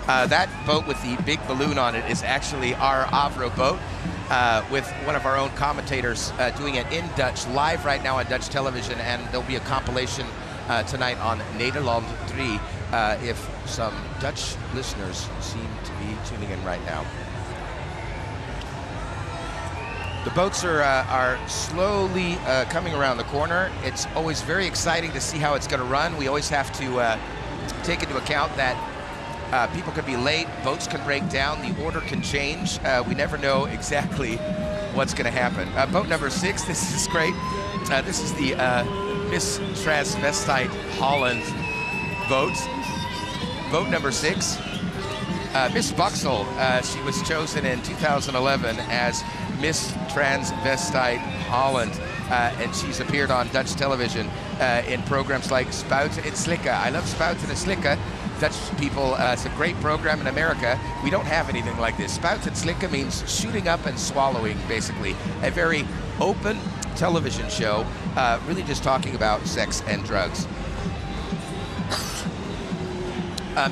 That boat with the big balloon on it is actually our AVRO boat, with one of our own commentators doing it in Dutch, live right now on Dutch television, and there'll be a compilation tonight on Nederland 3 if some Dutch listeners seem to be tuning in right now. The boats are slowly coming around the corner. It's always very exciting to see how it's going to run. We always have to take into account that people could be late, boats can break down, the order can change. We never know exactly what's going to happen. Boat number 6, this is great. This is the Miss Transvestite Holland boat. Boat number 6, Miss Buxel. She was chosen in 2011 as Miss Transvestite Holland, and she's appeared on Dutch television in programs like Spuiten en Slikken. I love Spuiten en Slikken. Dutch people, it's a great program in America. We don't have anything like this. Spuiten en Slikken means shooting up and swallowing, basically. A very open television show, really just talking about sex and drugs.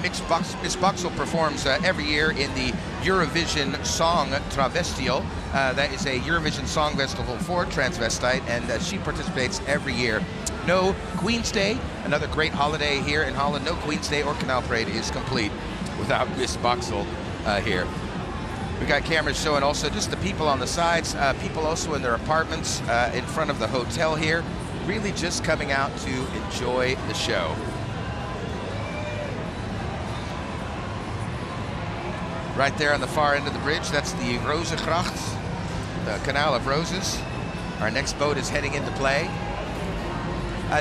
Miss Buxel performs every year in the Eurovision Song Travestial. That is a Eurovision Song Festival for transvestite, and she participates every year. No Queen's Day, another great holiday here in Holland. No Queen's Day or Canal Parade is complete without Miss Buxel here. We got cameras showing also just the people on the sides, people also in their apartments in front of the hotel here, really just coming out to enjoy the show. Right there on the far end of the bridge, that's the Rozengracht, the Canal of Roses. Our next boat is heading into play.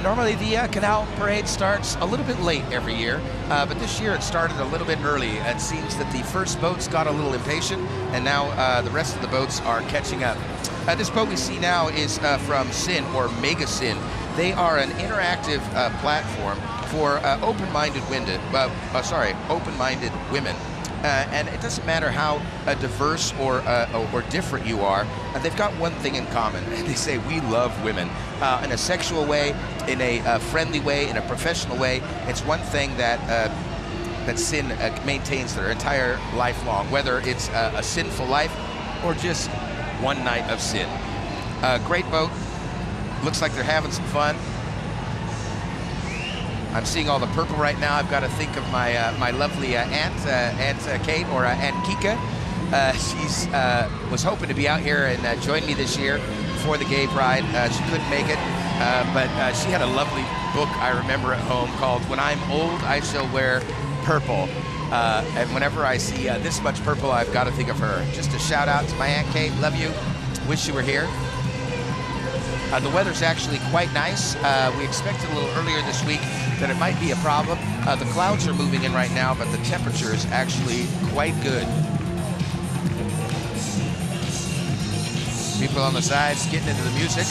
Normally the Canal Parade starts a little bit late every year, but this year it started a little bit early. It seems that the first boats got a little impatient, and now the rest of the boats are catching up. This boat we see now is from Sin, or Mega Sin. They are an interactive platform for open-minded women. And it doesn't matter how diverse or different you are, they've got one thing in common. They say, we love women. In a sexual way, in a friendly way, in a professional way. It's one thing that that Sin maintains their entire life long, whether it's a sinful life or just one night of sin. Great boat. Looks like they're having some fun. I'm seeing all the purple right now. I've got to think of my my lovely Aunt Kate, or Aunt Kika. She's was hoping to be out here and join me this year for the Gaypride. She couldn't make it, but she had a lovely book I remember at home called "When I'm Old, I Shall Wear Purple." And whenever I see this much purple, I've got to think of her. Just a shout out to my Aunt Kate. Love you. Wish you were here. The weather's actually quite nice. We expected a little earlier this week that it might be a problem. The clouds are moving in right now, but the temperature is actually quite good. People on the sides getting into the music.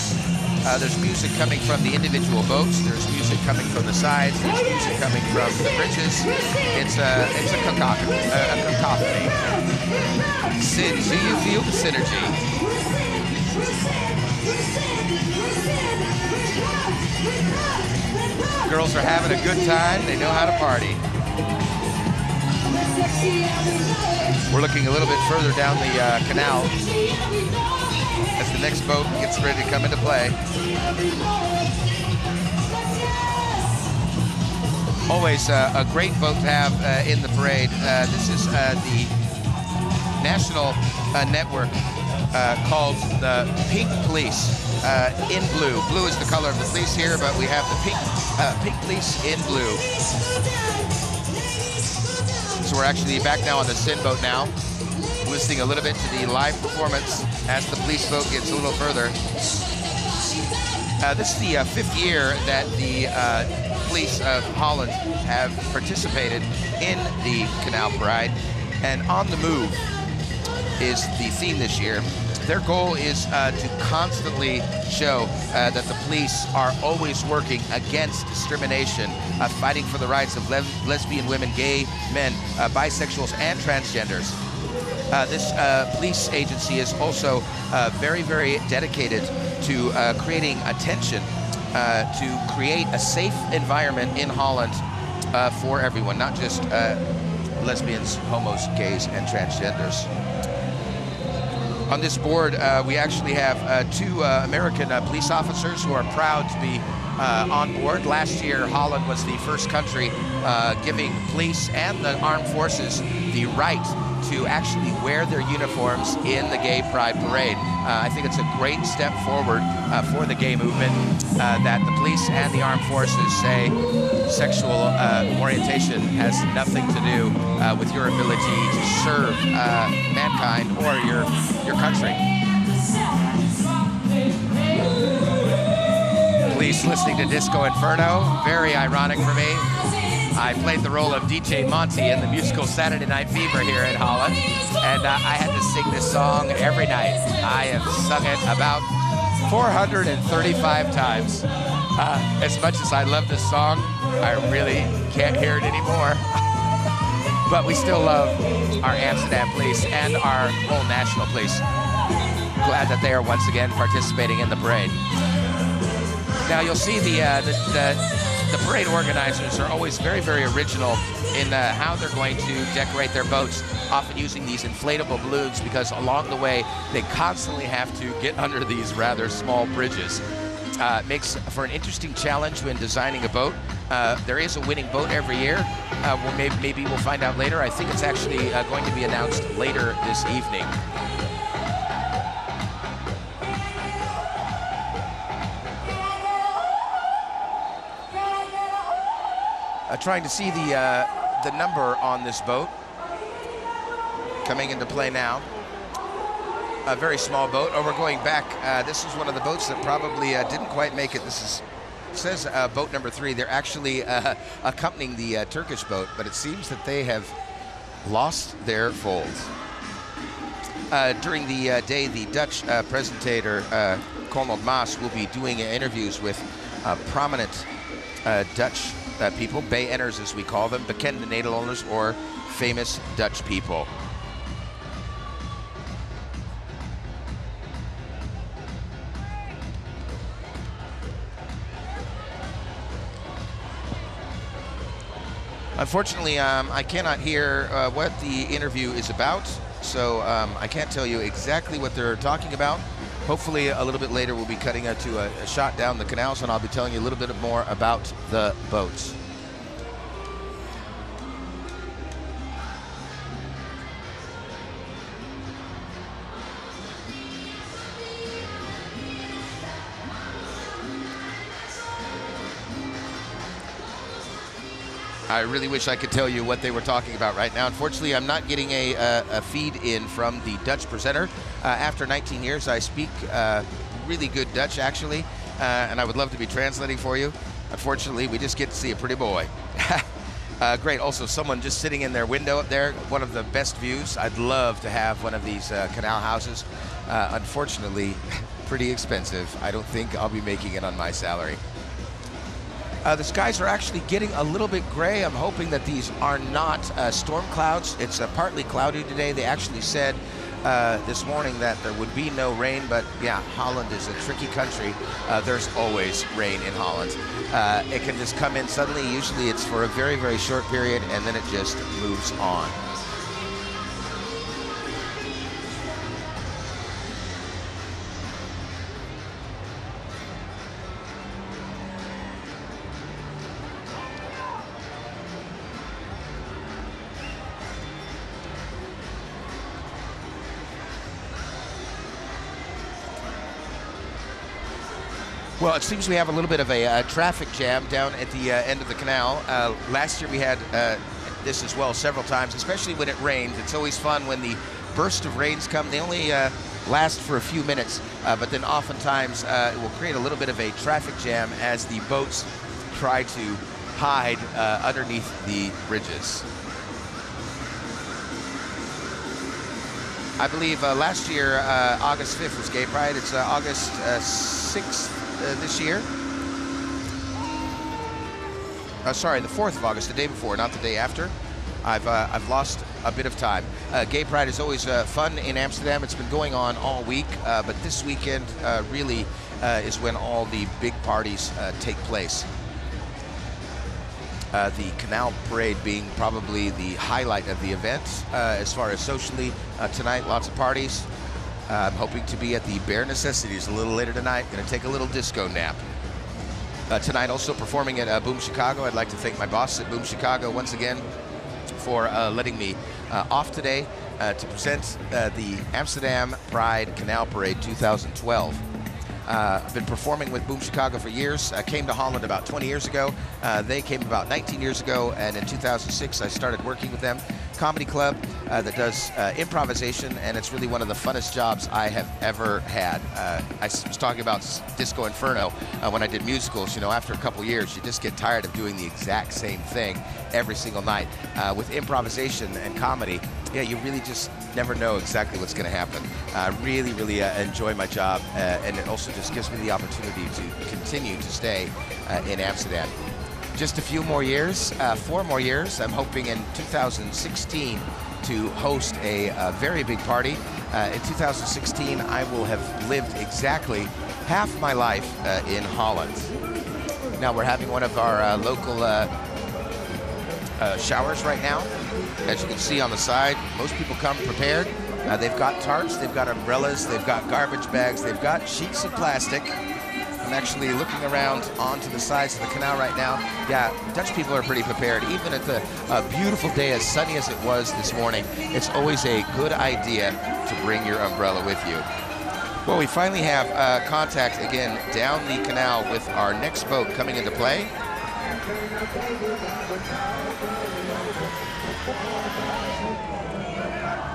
There's music coming from the individual boats. There's music coming from the sides. There's music coming from the bridges. It's a cacophony. Sin, do you feel the synergy? Girls are having a good time. They know how to party. We're looking a little bit further down the canal as the next boat gets ready to come into play. Always a great boat to have in the parade. This is the national network called the Pink Police in blue. Blue is the color of the police here, but we have the Pink Police in blue. So we're actually back now on the Sin boat now, listening a little bit to the live performance as the police boat gets a little further. This is the 5th year that the police of Holland have participated in the Canal Parade, and On the Move is the theme this year. Their goal is to constantly show that the police are always working against discrimination, fighting for the rights of lesbian women, gay men, bisexuals, and transgenders. This police agency is also very, very dedicated to creating attention to create a safe environment in Holland for everyone, not just lesbians, homos, gays, and transgenders. On this board, we actually have 2 American police officers who are proud to be on board. Last year, Holland was the first country giving police and the armed forces the right to actually wear their uniforms in the Gay Pride Parade. I think it's a great step forward for the gay movement that the police and the armed forces say sexual orientation has nothing to do with your ability to serve mankind or your country. Police listening to Disco Inferno, very ironic for me. I played the role of DJ Monty in the musical Saturday Night Fever here in Holland, and I had to sing this song every night. I have sung it about 435 times. As much as I love this song, I really can't hear it anymore. But we still love our Amsterdam police and our whole national police. Glad that they are once again participating in the parade. Now you'll see the parade organizers are always very, very original in how they're going to decorate their boats, often using these inflatable balloons because along the way they constantly have to get under these rather small bridges. It makes for an interesting challenge when designing a boat. There is a winning boat every year. Maybe we'll find out later. I think it's actually going to be announced later this evening. Trying to see the number on this boat coming into play now. A very small boat. Oh, we're going back. This is one of the boats that probably didn't quite make it. It says boat number 3. They're actually accompanying the Turkish boat, but it seems that they have lost their folds. During the day, the Dutch presentator, Cornel Maas, will be doing interviews with prominent Dutch people, BN'ers as we call them, bekende Nederlanders, or famous Dutch people. Unfortunately, I cannot hear what the interview is about, so I can't tell you exactly what they're talking about. Hopefully a little bit later we'll be cutting to a shot down the canals, and I'll be telling you a little bit more about the boats. I really wish I could tell you what they were talking about right now. Unfortunately, I'm not getting a feed in from the Dutch presenter. After 19 years, I speak really good Dutch, actually, and I would love to be translating for you. Unfortunately, we just get to see a pretty boy. Great. Also, someone just sitting in their window up there, one of the best views. I'd love to have one of these canal houses. Unfortunately, pretty expensive. I don't think I'll be making it on my salary. The skies are actually getting a little bit gray. I'm hoping that these are not storm clouds. It's partly cloudy today. They actually said this morning that there would be no rain, but yeah, Holland is a tricky country. There's always rain in Holland. It can just come in suddenly. Usually it's for a very, very short period, and then it just moves on. Well, it seems we have a little bit of a traffic jam down at the end of the canal. Last year we had this as well several times, especially when it rains. It's always fun when the burst of rains come. They only last for a few minutes, but then oftentimes it will create a little bit of a traffic jam as the boats try to hide underneath the bridges. I believe last year, August 5th was Gay Pride. It's August 6th this year. Sorry, the 4th of August, the day before, not the day after. I've lost a bit of time. Gay Pride is always fun in Amsterdam. It's been going on all week, but this weekend really is when all the big parties take place. The Canal Parade being probably the highlight of the event as far as socially. Tonight, lots of parties. I'm hoping to be at the Bare Necessities a little later tonight. Going to take a little disco nap. Tonight, also performing at Boom Chicago. I'd like to thank my boss at Boom Chicago once again for letting me off today to present the Amsterdam Pride Canal Parade 2012. I've been performing with Boom Chicago for years. I came to Holland about 20 years ago. They came about 19 years ago, and in 2006 I started working with them. Comedy club that does improvisation, and it's really one of the funnest jobs I have ever had. I was talking about Disco Inferno when I did musicals. You know, after a couple years, you just get tired of doing the exact same thing every single night. With improvisation and comedy, yeah, you really just never know exactly what's going to happen. I really, really enjoy my job, and it also just gives me the opportunity to continue to stay in Amsterdam. Just a few more years, 4 more years. I'm hoping in 2016 to host a very big party. In 2016, I will have lived exactly half my life in Holland. Now we're having one of our local showers right now. As you can see on the side, most people come prepared. They've got tarps, they've got umbrellas, they've got garbage bags, they've got sheets of plastic. I'm actually looking around onto the sides of the canal right now. Yeah, Dutch people are pretty prepared. Even at the beautiful day, as sunny as it was this morning, it's always a good idea to bring your umbrella with you. Well, we finally have contact again down the canal with our next boat coming into play.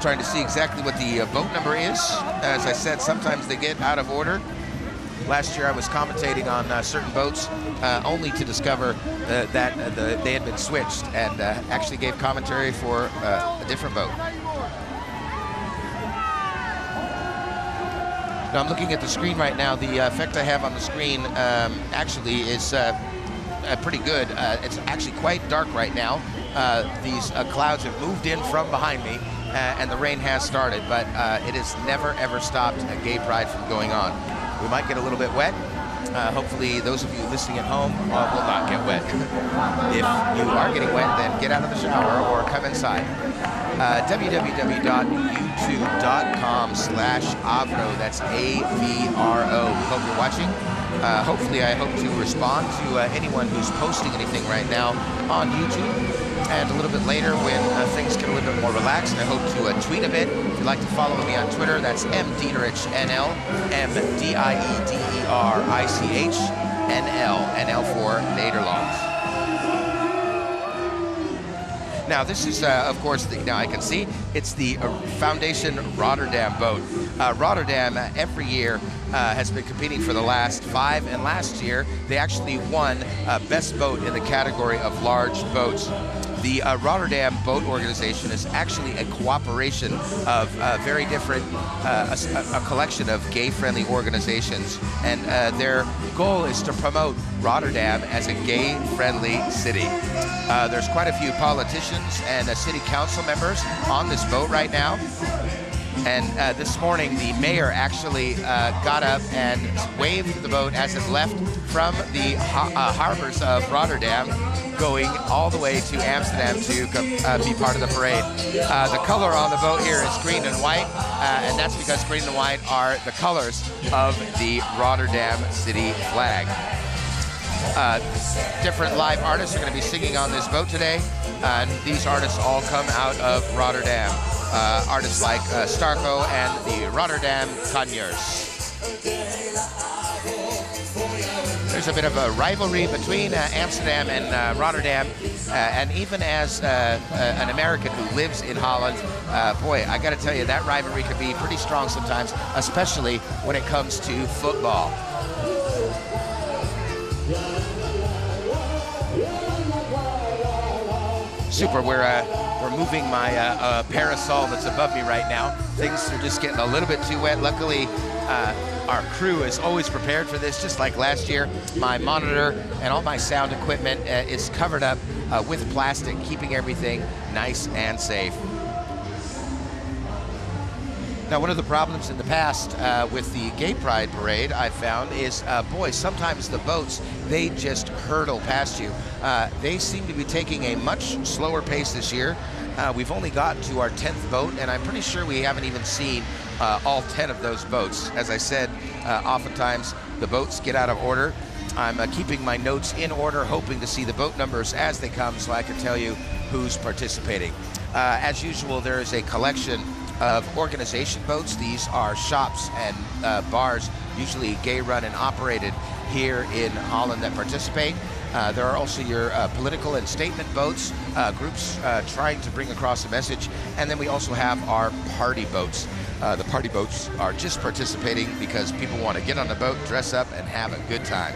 Trying to see exactly what the boat number is. As I said, sometimes they get out of order. Last year I was commentating on certain boats only to discover that they had been switched, and actually gave commentary for a different boat. Now I'm looking at the screen right now. The effect I have on the screen actually is pretty good. It's actually quite dark right now. These clouds have moved in from behind me, and the rain has started, but it has never ever stopped a gay pride from going on. We might get a little bit wet. Hopefully those of you listening at home will not get wet. If you are getting wet, then get out of the shower or come inside. www.youtube.com/AVRO. That's AVRO. We hope you're watching. Hopefully I hope to respond to anyone who's posting anything right now on YouTube. And a little bit later, when things get a little bit more relaxed, I hope to tweet a bit. If you'd like to follow me on Twitter, that's mdiederichnl, MDIEDERICHNL, NL for Nederland. Now this is, of course, now I can see, it's the Foundation Rotterdam boat. Rotterdam every year has been competing for the last 5, and last year they actually won best boat in the category of large boats. The Rotterdam Boat Organization is actually a cooperation of very different, a collection of gay-friendly organizations, and their goal is to promote Rotterdam as a gay-friendly city. There's quite a few politicians and city council members on this boat right now. And this morning, the mayor actually got up and waved the boat as it left from the harbors of Rotterdam, going all the way to Amsterdam to be part of the parade. The color on the boat here is green and white, and that's because green and white are the colors of the Rotterdam city flag. Different live artists are going to be singing on this boat today, and these artists all come out of Rotterdam. Artists like Starco and the Rotterdam Conjures. There's a bit of a rivalry between Amsterdam and Rotterdam, and even as an American who lives in Holland, boy, I got to tell you, that rivalry can be pretty strong sometimes, especially when it comes to football. Super, we're moving my parasol that's above me right now. Things are just getting a little bit too wet. Luckily, our crew is always prepared for this, just like last year. My monitor and all my sound equipment is covered up with plastic, keeping everything nice and safe. Now, one of the problems in the past with the Gay Pride parade I've found is, boy, sometimes the boats, they just hurtle past you. They seem to be taking a much slower pace this year. We've only got to our 10th boat, and I'm pretty sure we haven't even seen all 10 of those boats. As I said, oftentimes the boats get out of order. I'm keeping my notes in order, hoping to see the boat numbers as they come so I can tell you who's participating. As usual, there is a collection of organization boats. These are shops and bars, usually gay run and operated here in Holland, that participate. There are also your political and statement boats, groups trying to bring across a message. And then we also have our party boats. The party boats are just participating because people want to get on the boat, dress up, and have a good time.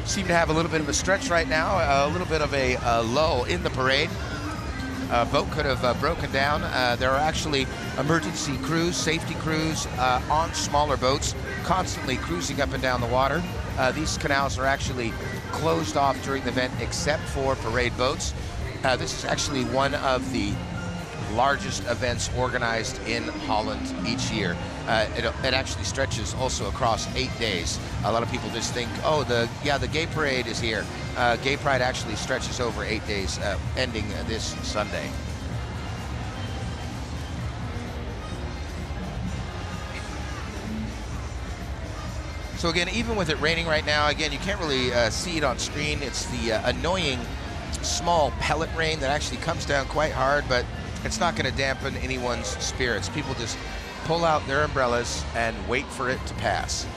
Seem to have a little bit of a stretch right now, a little bit of a lull in the parade. A boat could have broken down. There are actually emergency crews, safety crews on smaller boats, constantly cruising up and down the water. These canals are actually closed off during the event except for parade boats. This is actually one of the largest events organized in Holland each year. It actually stretches also across 8 days. A lot of people just think, oh, the Gay Parade is here. Gay Pride actually stretches over 8 days, ending this Sunday. So again, even with it raining right now, again, you can't really see it on screen. It's the annoying small pellet rain that actually comes down quite hard, but it's not going to dampen anyone's spirits. People just pull out their umbrellas and wait for it to pass.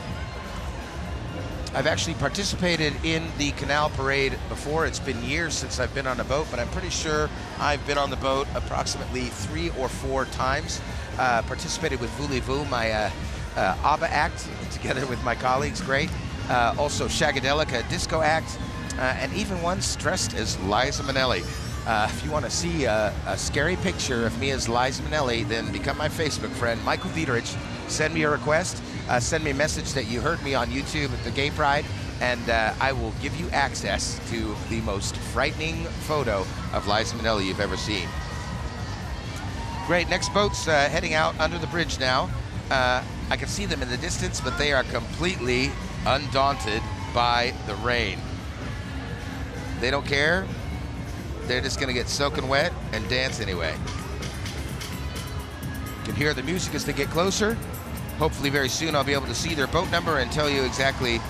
I've actually participated in the Canal Parade before. It's been years since I've been on a boat, but I'm pretty sure I've been on the boat approximately 3 or 4 times. Participated with Voulez-Vous, my ABBA act, together with my colleagues, great. Also Shagadelic, a disco act, and even once dressed as Liza Minnelli. If you want to see a scary picture of me as Liza Minnelli, then become my Facebook friend, Michael Diederich. Send me a request. Send me a message that you heard me on YouTube at the Gay Pride, and I will give you access to the most frightening photo of Liza Minnelli you've ever seen. Great, next boat's heading out under the bridge now. I can see them in the distance, but they are completely undaunted by the rain. They don't care. They're just gonna get soaking wet and dance anyway. You can hear the music as they get closer. Hopefully very soon I'll be able to see their boat number and tell you exactly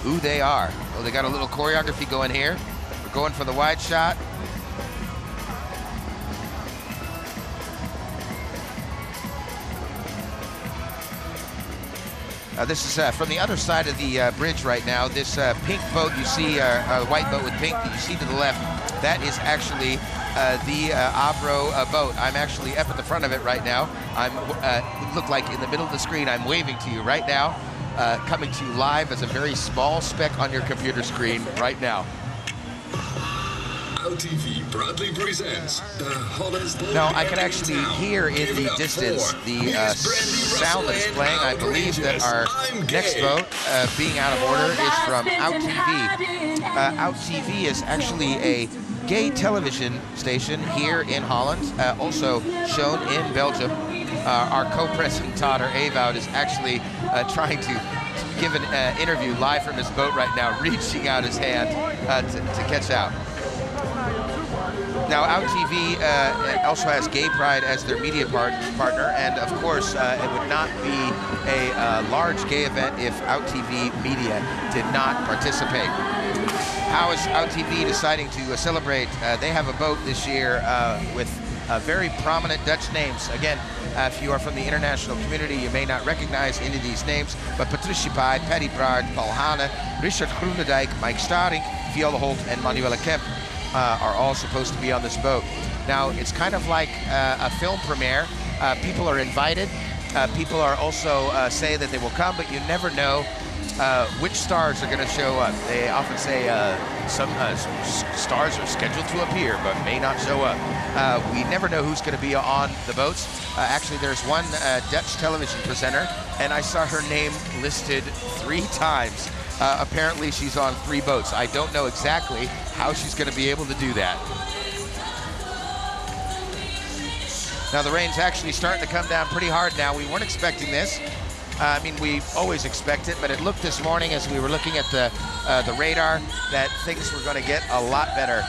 who they are. Oh, they got a little choreography going here. We're going for the wide shot. This is from the other side of the bridge right now. This pink boat you see, the white boat with pink that you see to the left, that is actually the AVRO boat. I'm actually up at the front of it right now. It look like in the middle of the screen. I'm waving to you right now, coming to you live as a very small speck on your computer screen right now. AVRO proudly presents the hottest. Now I can actually hear in the distance the sound that is playing. I believe that our next boat, being out of order, is from OUT-TV. OUT-TV is actually a gay television station here in Holland, also shown in Belgium. Our co-president, Todd, or AVRO, is actually trying to give an interview live from his boat right now, reaching out his hand to catch out. Now, OUT-TV also has Gay Pride as their media partner, and of course, it would not be a large gay event if OUT-TV media did not participate. How is OUT-TV deciding to celebrate? They have a boat this year with very prominent Dutch names. Again, if you are from the international community, you may not recognize any of these names, but Patricia Pai, Paddy Braard, Paul Hane, Richard Groenendijk, Mike Starink, Viola Holt, and Manuela Kemp are all supposed to be on this boat. Now, it's kind of like a film premiere. People are invited. People are also say that they will come, but you never know which stars are going to show up. They often say some stars are scheduled to appear, but may not show up. We never know who's going to be on the boats. Actually, there's one Dutch television presenter, and I saw her name listed 3 times. Apparently, she's on 3 boats. I don't know exactly how she's going to be able to do that. Now the rain's actually starting to come down pretty hard now. We weren't expecting this. I mean, we always expect it, but it looked this morning as we were looking at the radar that things were going to get a lot better.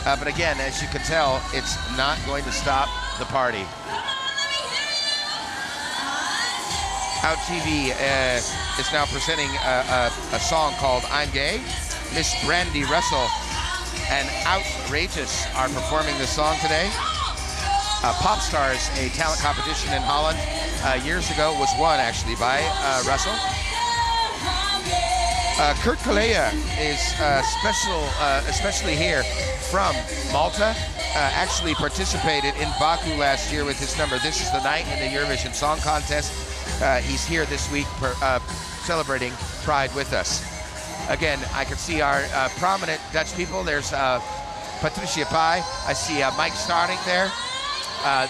But again, as you can tell, it's not going to stop the party. Out TV is now presenting a song called I'm Gay. Miss Brandy Russell and Outrageous are performing this song today. Pop Stars, a talent competition in Holland years ago, was won actually by Russell. Kurt Kalea is especially here from Malta. Actually participated in Baku last year with his number This Is the Night in the Eurovision Song Contest. He's here this week celebrating Pride with us. Again, I can see our prominent Dutch people. There's Patricia Pai. I see Mike Starting there.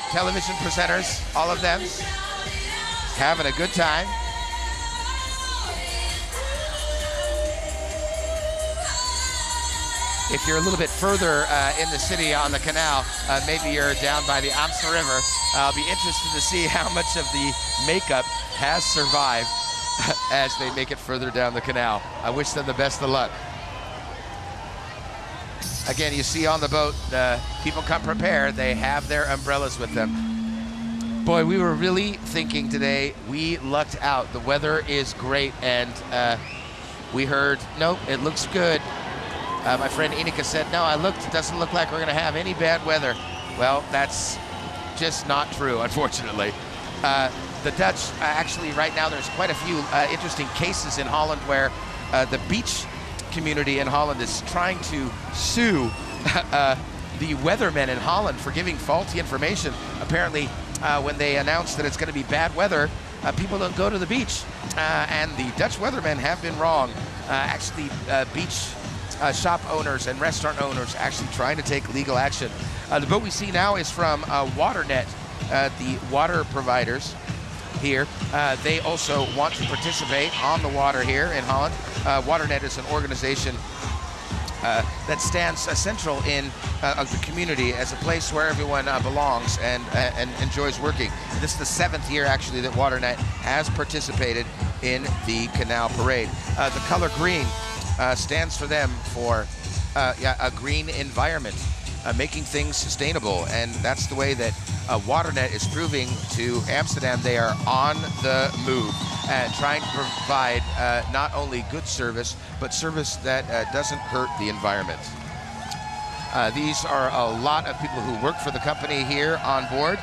Television presenters, all of them having a good time. If you're a little bit further in the city on the canal, maybe you're down by the Amstel River, I'll be interested to see how much of the makeup has survived as they make it further down the canal. I wish them the best of luck. Again, you see on the boat, people come prepared. They have their umbrellas with them. Boy, we were really thinking today, we lucked out. The weather is great, and we heard, nope, it looks good. My friend Inika said, no, I looked, it doesn't look like we're gonna have any bad weather. Well, that's just not true, unfortunately. The Dutch, actually right now there's quite a few interesting cases in Holland where the beach community in Holland is trying to sue the weathermen in Holland for giving faulty information. Apparently, when they announce that it's going to be bad weather, people don't go to the beach. And the Dutch weathermen have been wrong. Actually, beach shop owners and restaurant owners actually trying to take legal action. The boat we see now is from Waternet, the water providers here. They also want to participate on the water here in Holland. Waternet is an organization that stands central in the community as a place where everyone belongs and enjoys working. This is the 7th year actually that Waternet has participated in the Canal Parade. The color green stands for them for a green environment, making things sustainable, and that's the way that Waternet is proving to Amsterdam they are on the move and trying to provide not only good service, but service that doesn't hurt the environment. These are a lot of people who work for the company here on board.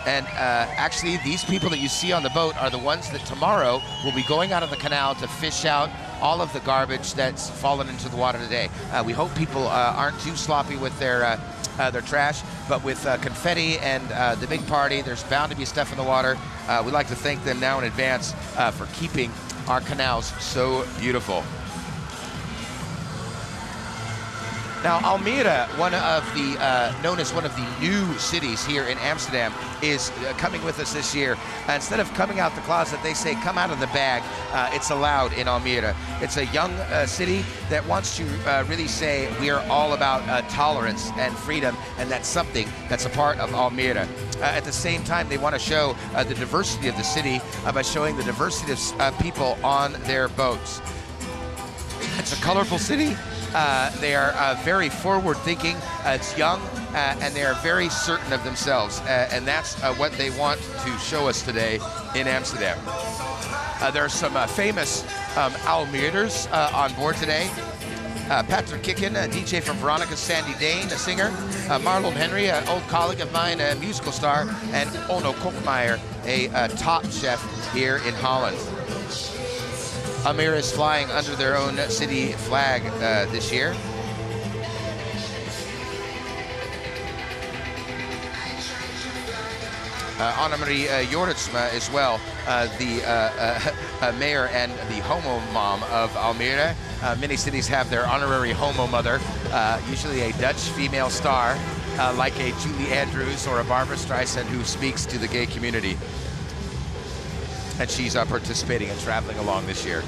And actually, these people that you see on the boat are the ones that tomorrow will be going out of the canal to fish out all of the garbage that's fallen into the water today. We hope people aren't too sloppy with their trash, but with confetti and the big party, there's bound to be stuff in the water. We'd like to thank them now in advance for keeping our canals so beautiful. Now, Almere, one of the known as one of the new cities here in Amsterdam, is coming with us this year. Instead of coming out the closet, they say come out of the bag. It's allowed in Almere. It's a young city that wants to really say we are all about tolerance and freedom, and that's something that's a part of Almere. At the same time, they want to show the diversity of the city by showing the diversity of people on their boats. It's a colorful city. They are very forward-thinking. It's young, and they are very certain of themselves, and that's what they want to show us today in Amsterdam. There are some famous Almeerders on board today. Patrick Kicken, a DJ from Veronica, Sandy Dane, a singer, Marlon Henry, an old colleague of mine, a musical star, and Onno Kokmeijer, a top chef here in Holland. Almere is flying under their own city flag this year. Annemarie Jorritsma as well, the mayor and the homo mom of Almere. Many cities have their honorary homo mother, usually a Dutch female star, like a Julie Andrews or a Barbara Streisand who speaks to the gay community. And she's participating and traveling along this year.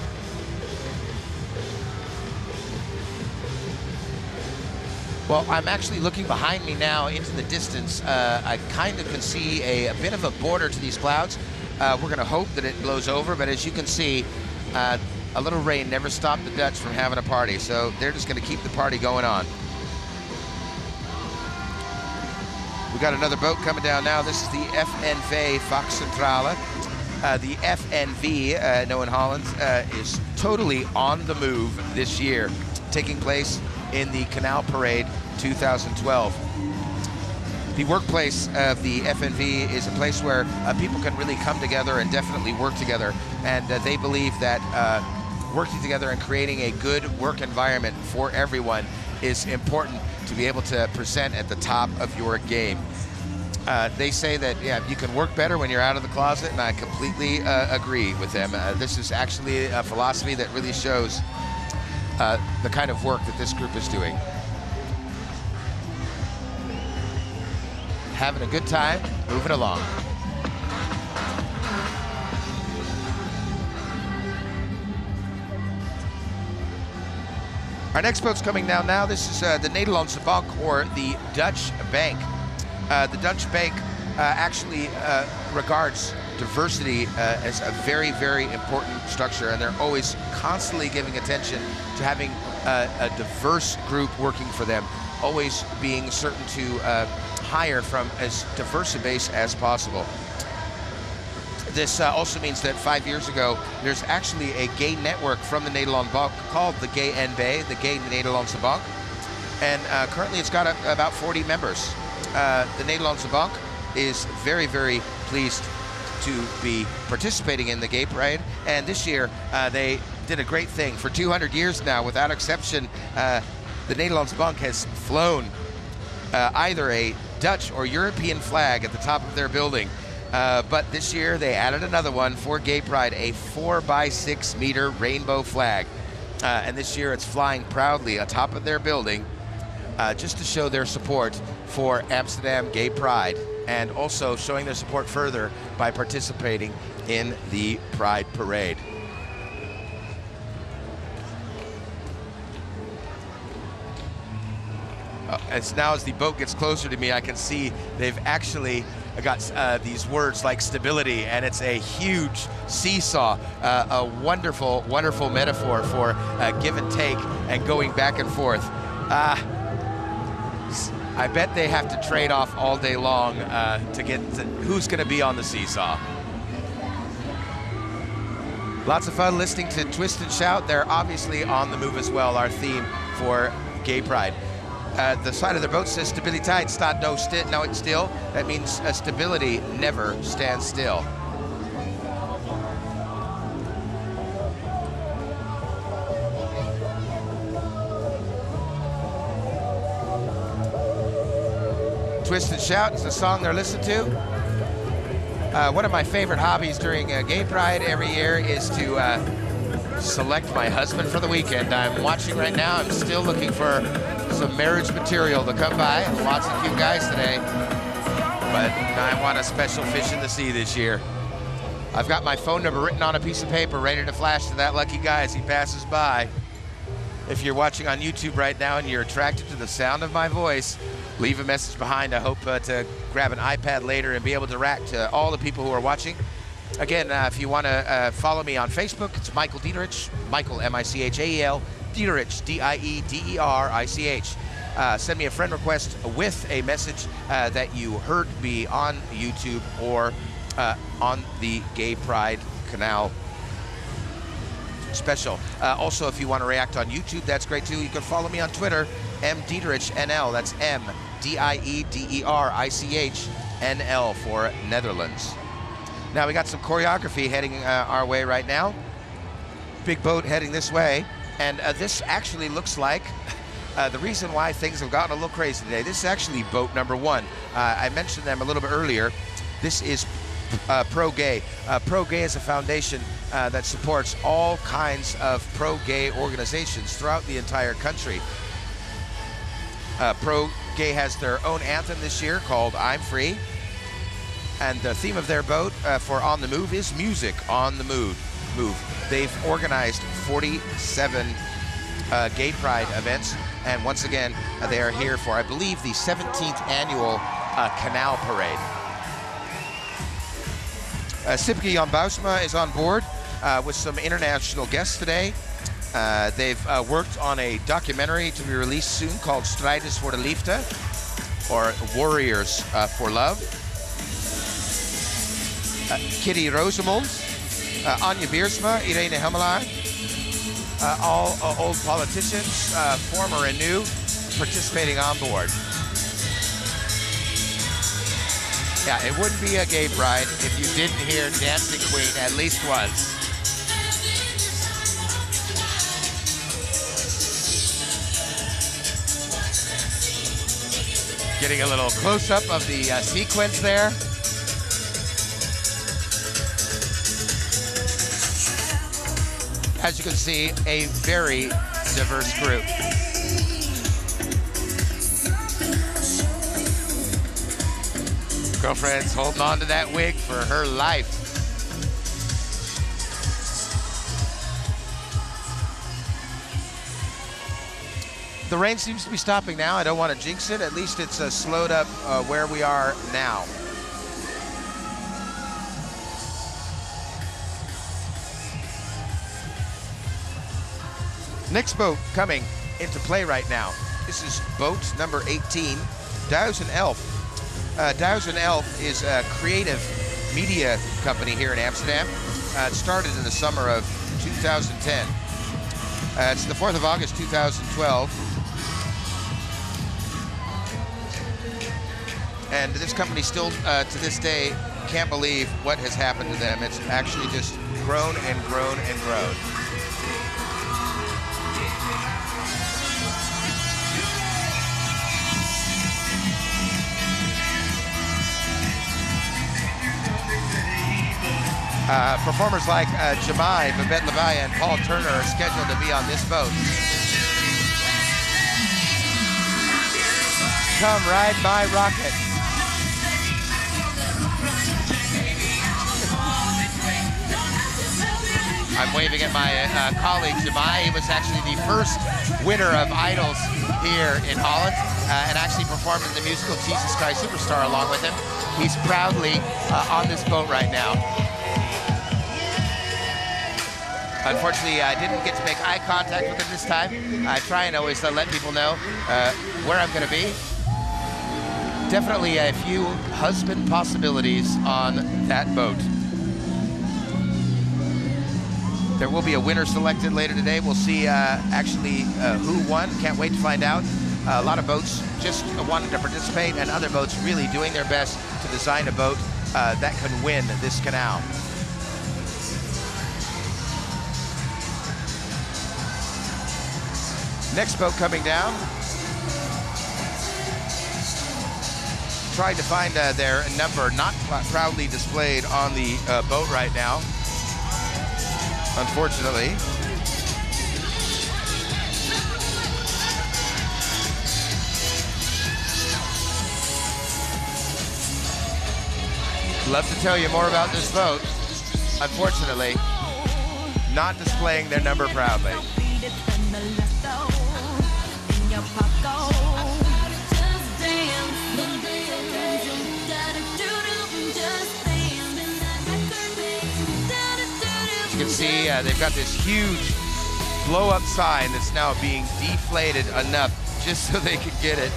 Well, I'm actually looking behind me now into the distance. I kind of can see a bit of a border to these clouds. We're going to hope that it blows over, but as you can see, a little rain never stopped the Dutch from having a party, so they're just going to keep the party going on. We got another boat coming down now. This is the FNV Vakcentrale. The FNV, known in Holland, is totally on the move this year, taking place in the Canal Parade 2012. The workplace of the FNV is a place where people can really come together and definitely work together, and they believe that working together and creating a good work environment for everyone is important to be able to present at the top of your game. They say that, yeah, you can work better when you're out of the closet, and I completely agree with them. This is actually a philosophy that really shows the kind of work that this group is doing. Having a good time, moving along. Our next boat's coming down now. This is the Nederlandse Bank, or the Dutch Bank. The Dutch Bank actually regards diversity as a very, very important structure, and they're always constantly giving attention to having a diverse group working for them, always being certain to hire from as diverse a base as possible. This also means that 5 years ago, there's actually a gay network from the Nederlandse Bank called the Gay NB, the Gay Nederlandse Bank, and currently it's got about 40 members. The Nederlandse Bank is very, very pleased to be participating in the Gaypride, and this year they did a great thing. For 200 years now, without exception, the Nederlandse Bank has flown either a Dutch or European flag at the top of their building. But this year they added another one for Gaypride, a 4x6 meter rainbow flag. And this year it's flying proudly atop of their building just to show their support for Amsterdam Gaypride, and also showing their support further by participating in the Pride Parade. As the boat gets closer to me, I can see they've actually got these words like stability, and it's a huge seesaw, a wonderful, wonderful metaphor for give and take and going back and forth. I bet they have to trade off all day long to get to who's going to be on the seesaw. Lots of fun listening to Twist and Shout. They're obviously on the move as well, our theme for Gaypride. The side of the boat says stabiliteit staat nooit stil. That means stability never stands still. Twist and Shout is the song they're listening to. One of my favorite hobbies during Gaypride every year is to select my husband for the weekend. I'm watching right now. I'm still looking for some marriage material to come by. Lots of cute guys today, but I want a special fish in the sea this year. I've got my phone number written on a piece of paper ready to flash to that lucky guy as he passes by. If you're watching on YouTube right now and you're attracted to the sound of my voice, leave a message behind. I hope to grab an iPad later and be able to react to all the people who are watching. Again, if you want to follow me on Facebook, it's Michael Diederich, Michael, M-I-C-H-A-E-L, Diederich, D-I-E-D-E-R-I-C-H. Send me a friend request with a message that you heard me on YouTube or on the Gaypride Canal special. Also, if you want to react on YouTube, that's great too. You can follow me on Twitter, MDiederich-NL. That's M-D-I-E-D-E-R-I-C-H-N-L for Netherlands. Now we got some choreography heading our way right now. Big boat heading this way. And this actually looks like the reason why things have gotten a little crazy today. This is actually boat number 1. I mentioned them a little bit earlier. This is Pro-Gay. Pro-Gay is a foundation that supports all kinds of pro-gay organizations throughout the entire country. Pro-Gay has their own anthem this year called I'm Free. And the theme of their boat for On the Move is Music on the Move. They've organized 47 Gaypride events And once again, they are here for, I believe, the 17th annual Canal Parade. Sipke Jan Bousma is on board with some international guests today. They've worked on a documentary to be released soon called Strijders voor de Liefde, or Warriors for Love. Kitty Rosemond, Anja Biersma, Irene Hemmelaar, all old politicians, former and new, participating on board. Yeah, it wouldn't be a gay pride if you didn't hear Dancing Queen at least once. Getting a little close-up of the sequence there. As you can see, a very diverse group. Girlfriend's holding on to that wig for her life. The rain seems to be stopping now. I don't want to jinx it. At least it's slowed up where we are now. Next boat coming into play right now. This is boat number 18, Duizend Elf. Duizend Elf is a creative media company here in Amsterdam. It started in the summer of 2010. It's the 4th of August, 2012. And this company still, to this day, can't believe what has happened to them. It's actually just grown and grown and grown. Performers like Jamai, Babette Levaille, and Paul Turner are scheduled to be on this boat. Come ride my rocket. I'm waving at my colleague Jamai. He was actually the first winner of Idols here in Holland and actually performed in the musical Jesus Christ Superstar along with him. He's proudly on this boat right now. Unfortunately, I didn't get to make eye contact with him this time. I try and always let people know where I'm going to be. Definitely a few husband possibilities on that boat. There will be a winner selected later today. We'll see actually who won. Can't wait to find out. A lot of boats just wanting to participate, and other boats really doing their best to design a boat that can win this canal. Next boat coming down. Trying to find their number, not proudly displayed on the boat right now, unfortunately. Love to tell you more about this boat. Unfortunately, not displaying their number proudly. You can see they've got this huge blow-up sign that's now being deflated enough just so they can get it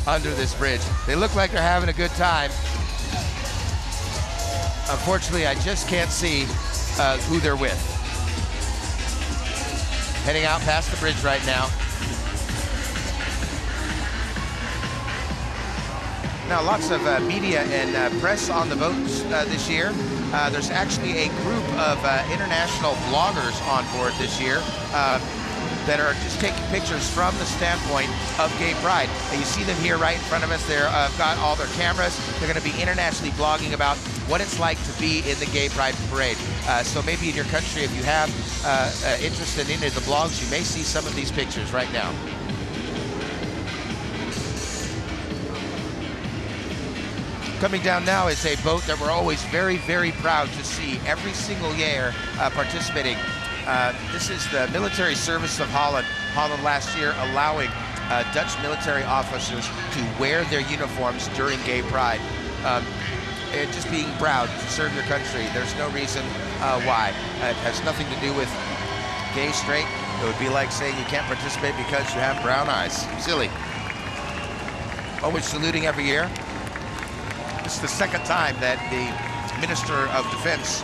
under this bridge. They look like they're having a good time. Unfortunately, I just can't see who they're with. Heading out past the bridge right now. Now, lots of media and press on the boats this year. There's actually a group of international bloggers on board this year that are just taking pictures from the standpoint of Gay Pride. And you see them here right in front of us. They've got all their cameras. They're going to be internationally blogging about what it's like to be in the Gay Pride parade. So maybe in your country, if you have interest in any of the blogs, you may see some of these pictures right now. Coming down now is a boat that we're always very, very proud to see every single year participating. This is the Military Service of Holland. Holland last year allowing Dutch military officers to wear their uniforms during Gay Pride. And just being proud to serve your country. There's no reason why. It has nothing to do with gay, straight. It would be like saying you can't participate because you have brown eyes. Silly. Always saluting every year. This is the second time that the Minister of Defense,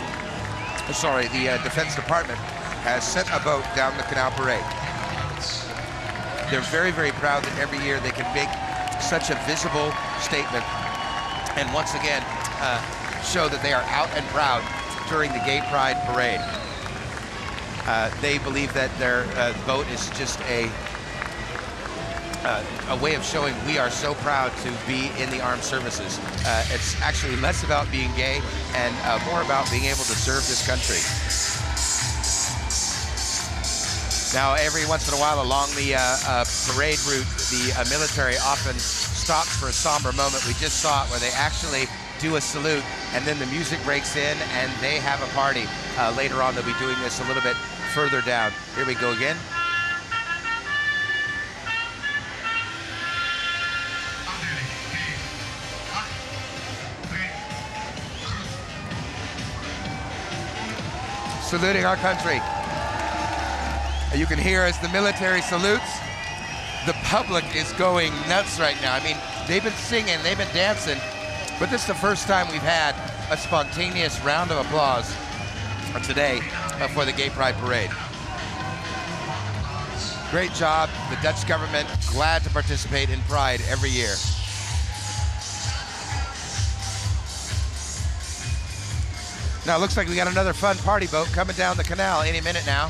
the Defense Department, has sent a boat down the Canal Parade. They're very, very proud that every year they can make such a visible statement and once again show that they are out and proud during the Gay Pride Parade. They believe that their boat is just a way of showing we are so proud to be in the armed services. It's actually less about being gay and more about being able to serve this country. Now, every once in a while along the parade route, the military often stops for a somber moment. We just saw it where they actually do a salute, and then the music breaks in, and they have a party. Later on, they'll be doing this a little bit further down. Here we go again. Saluting our country. You can hear as the military salutes, the public is going nuts right now. I mean, they've been singing, they've been dancing, but this is the first time we've had a spontaneous round of applause today for the Gay Pride Parade. Great job, the Dutch government, glad to participate in Pride every year. Now it looks like we got another fun party boat coming down the canal any minute now.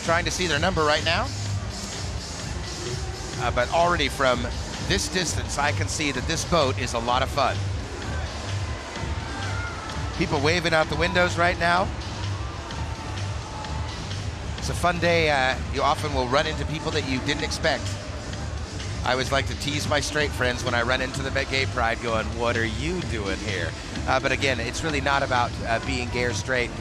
Trying to see their number right now. But already from this distance, I can see that this boat is a lot of fun. People waving out the windows right now. It's a fun day. You often will run into people that you didn't expect. I always like to tease my straight friends when I run into them at Gay Pride going, what are you doing here? But again, it's really not about being gay or straight.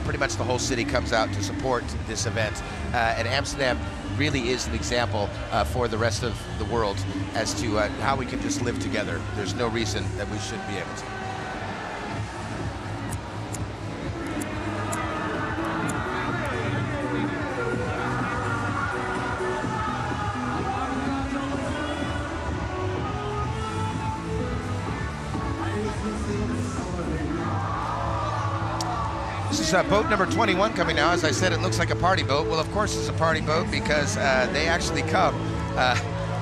Pretty much the whole city comes out to support this event. And Amsterdam really is an example for the rest of the world as to how we can just live together. There's no reason that we shouldn't be able to. This is boat number 21 coming now. As I said, it looks like a party boat. Well, of course it's a party boat because they actually come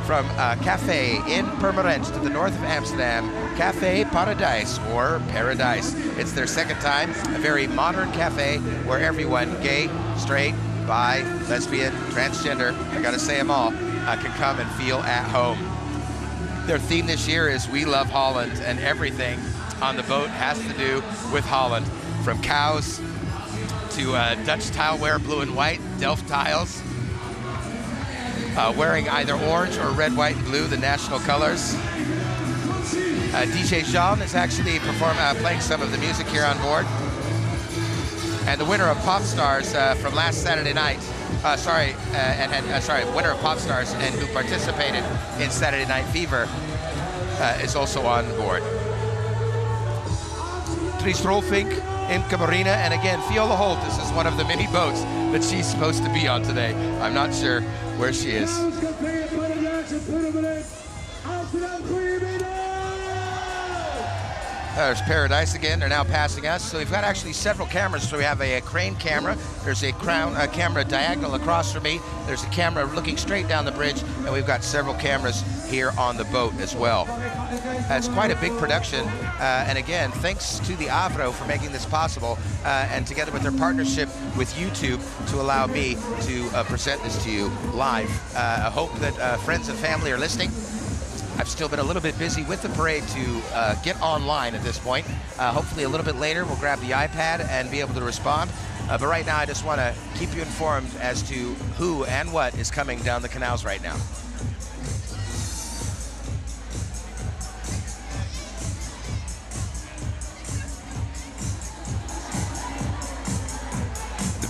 from a cafe in Purmerend to the north of Amsterdam, Café Paradise, or Paradise. It's their second time, a very modern cafe where everyone, gay, straight, bi, lesbian, transgender, I gotta say them all, can come and feel at home. Their theme this year is We Love Holland, and everything on the boat has to do with Holland. From cows to Dutch tileware, blue and white, Delft tiles, wearing either orange or red, white, and blue, the national colors. DJ Jean is actually playing some of the music here on board. And the winner of Pop Stars from last Saturday night, winner of Pop Stars and who participated in Saturday Night Fever is also on board. Dries Rolfink in Camarina, and again, Viola Holt, this is one of the many boats that she's supposed to be on today. I'm not sure where she is. There's Paradise again, they're now passing us. So we've got actually several cameras. So we have a crane camera, there's a camera diagonal across from me, there's a camera looking straight down the bridge, and we've got several cameras here on the boat as well. It's quite a big production, and again, thanks to the AVRO for making this possible, and together with their partnership with YouTube to allow me to present this to you live. I hope that friends and family are listening. I've still been a little bit busy with the parade to get online at this point. Hopefully a little bit later we'll grab the iPad and be able to respond. But right now I just want to keep you informed as to who and what is coming down the canals right now.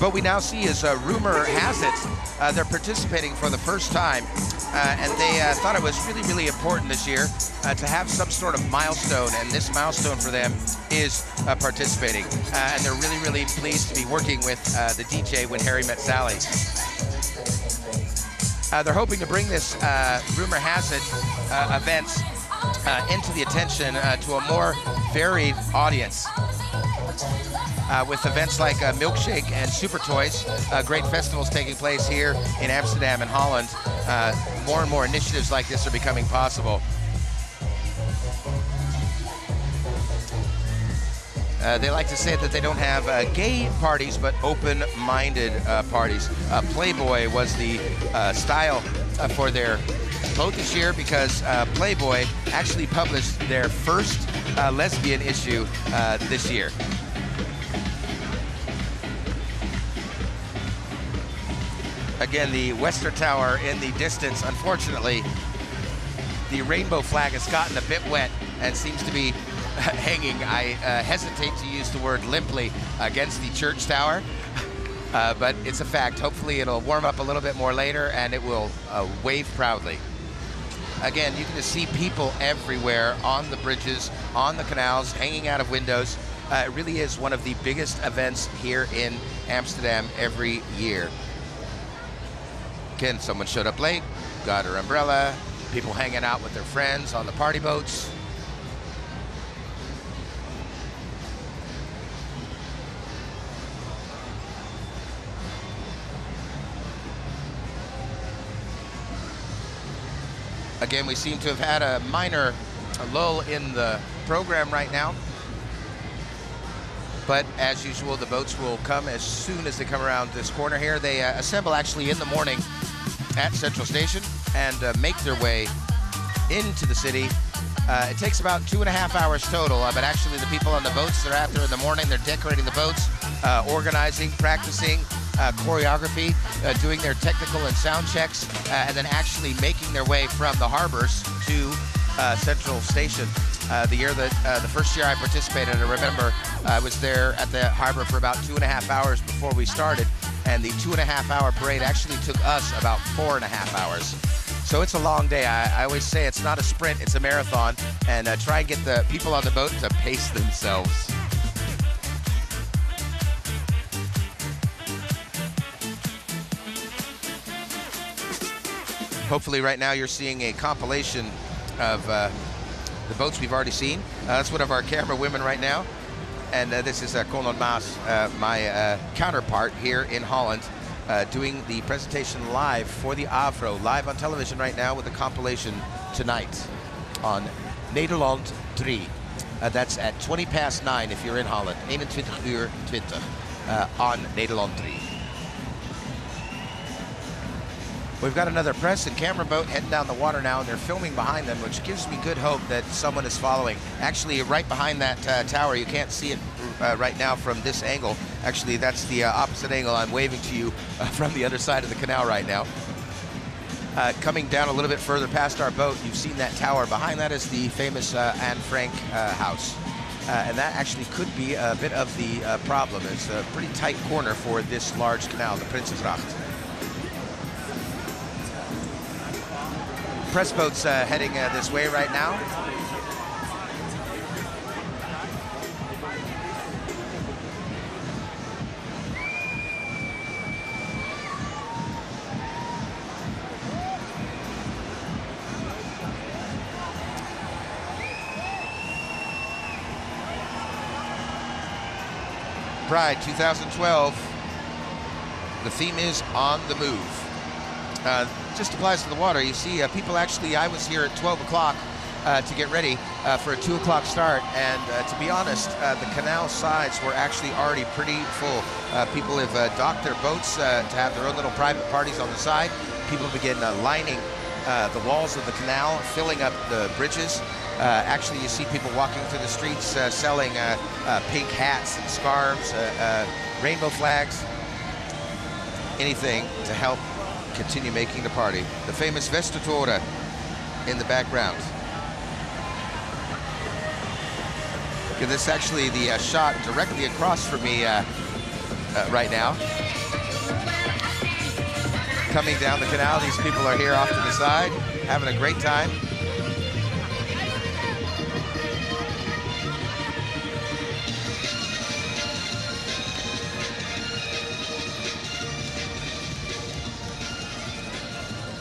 What we now see is, rumor has it, they're participating for the first time, and they thought it was really, really important this year to have some sort of milestone, and this milestone for them is participating. And they're really, really pleased to be working with the DJ When Harry Met Sally. They're hoping to bring this rumor has it event into the attention to a more varied audience. With events like Milkshake and Super Toys, great festivals taking place here in Amsterdam and Holland. More and more initiatives like this are becoming possible. They like to say that they don't have gay parties, but open-minded parties. Playboy was the style for their boat this year, because Playboy actually published their first lesbian issue this year. Again, the Wester Tower in the distance. Unfortunately, the rainbow flag has gotten a bit wet and seems to be hanging. I hesitate to use the word limply against the church tower, but it's a fact. Hopefully it'll warm up a little bit more later and it will wave proudly. Again, you can just see people everywhere on the bridges, on the canals, hanging out of windows. It really is one of the biggest events here in Amsterdam every year. Again, someone showed up late, got her umbrella, people hanging out with their friends on the party boats. Again, we seem to have had a minor lull in the program right now. But as usual, the boats will come as soon as they come around this corner here. They assemble actually in the morning at Central Station and make their way into the city. It takes about 2.5 hours total, but actually the people on the boats, they're out there in the morning, they're decorating the boats, organizing, practicing, choreography, doing their technical and sound checks, and then actually making their way from the harbors to Central Station. The first year I participated, I remember I was there at the harbor for about 2.5 hours before we started, and the 2.5 hour parade actually took us about 4.5 hours. So it's a long day. I always say it's not a sprint, it's a marathon, and try and get the people on the boat to pace themselves. Hopefully right now you're seeing a compilation of the boats we've already seen. That's one of our camera women right now. And this is Conor Maas, my counterpart here in Holland, doing the presentation live for the AVRO, live on television right now with a compilation tonight on Nederland 3. That's at 9:20 if you're in Holland, 21:20 on Nederland 3. We've got another press and camera boat heading down the water now, and they're filming behind them, which gives me good hope that someone is following. Actually, right behind that tower, you can't see it right now from this angle. Actually, that's the opposite angle. I'm waving to you from the other side of the canal right now. Coming down a little bit further past our boat, you've seen that tower. Behind that is the famous Anne Frank house. And that actually could be a bit of the problem. It's a pretty tight corner for this large canal, the Prinsesgracht. Press boat's heading this way right now. Pride 2012. The theme is on the move. Just applies to the water. You see people actually, I was here at 12 o'clock to get ready for a 2 o'clock start, and to be honest, the canal sides were actually already pretty full. People have docked their boats to have their own little private parties on the side. People begin lining the walls of the canal, filling up the bridges. Actually, you see people walking through the streets selling pink hats and scarves, rainbow flags, anything to help continue making the party. The famous Westertoren in the background. Okay, this is actually the shot directly across from me. right now. Coming down the canal, these people are here off to the side, having a great time.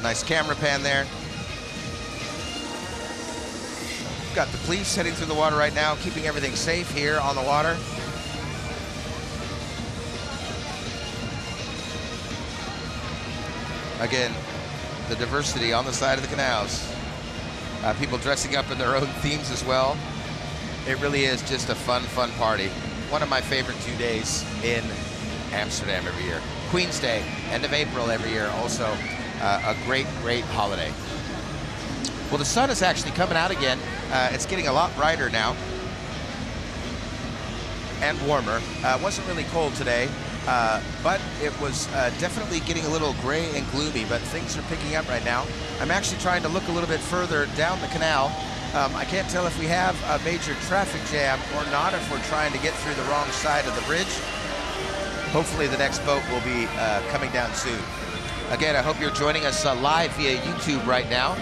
Nice camera pan there. Got the police heading through the water right now, keeping everything safe here on the water. Again, the diversity on the side of the canals. People dressing up in their own themes as well. It really is just a fun party. One of my favorite 2 days in Amsterdam every year. Queen's Day, end of April every year, also a great holiday. Well, the sun is actually coming out again. It's getting a lot brighter now and warmer. It wasn't really cold today, but it was definitely getting a little gray and gloomy, but things are picking up right now. I'm actually trying to look a little bit further down the canal. I can't tell if we have a major traffic jam or not, if we're trying to get through the wrong side of the bridge. Hopefully the next boat will be coming down soon. Again, I hope you're joining us live via YouTube right now.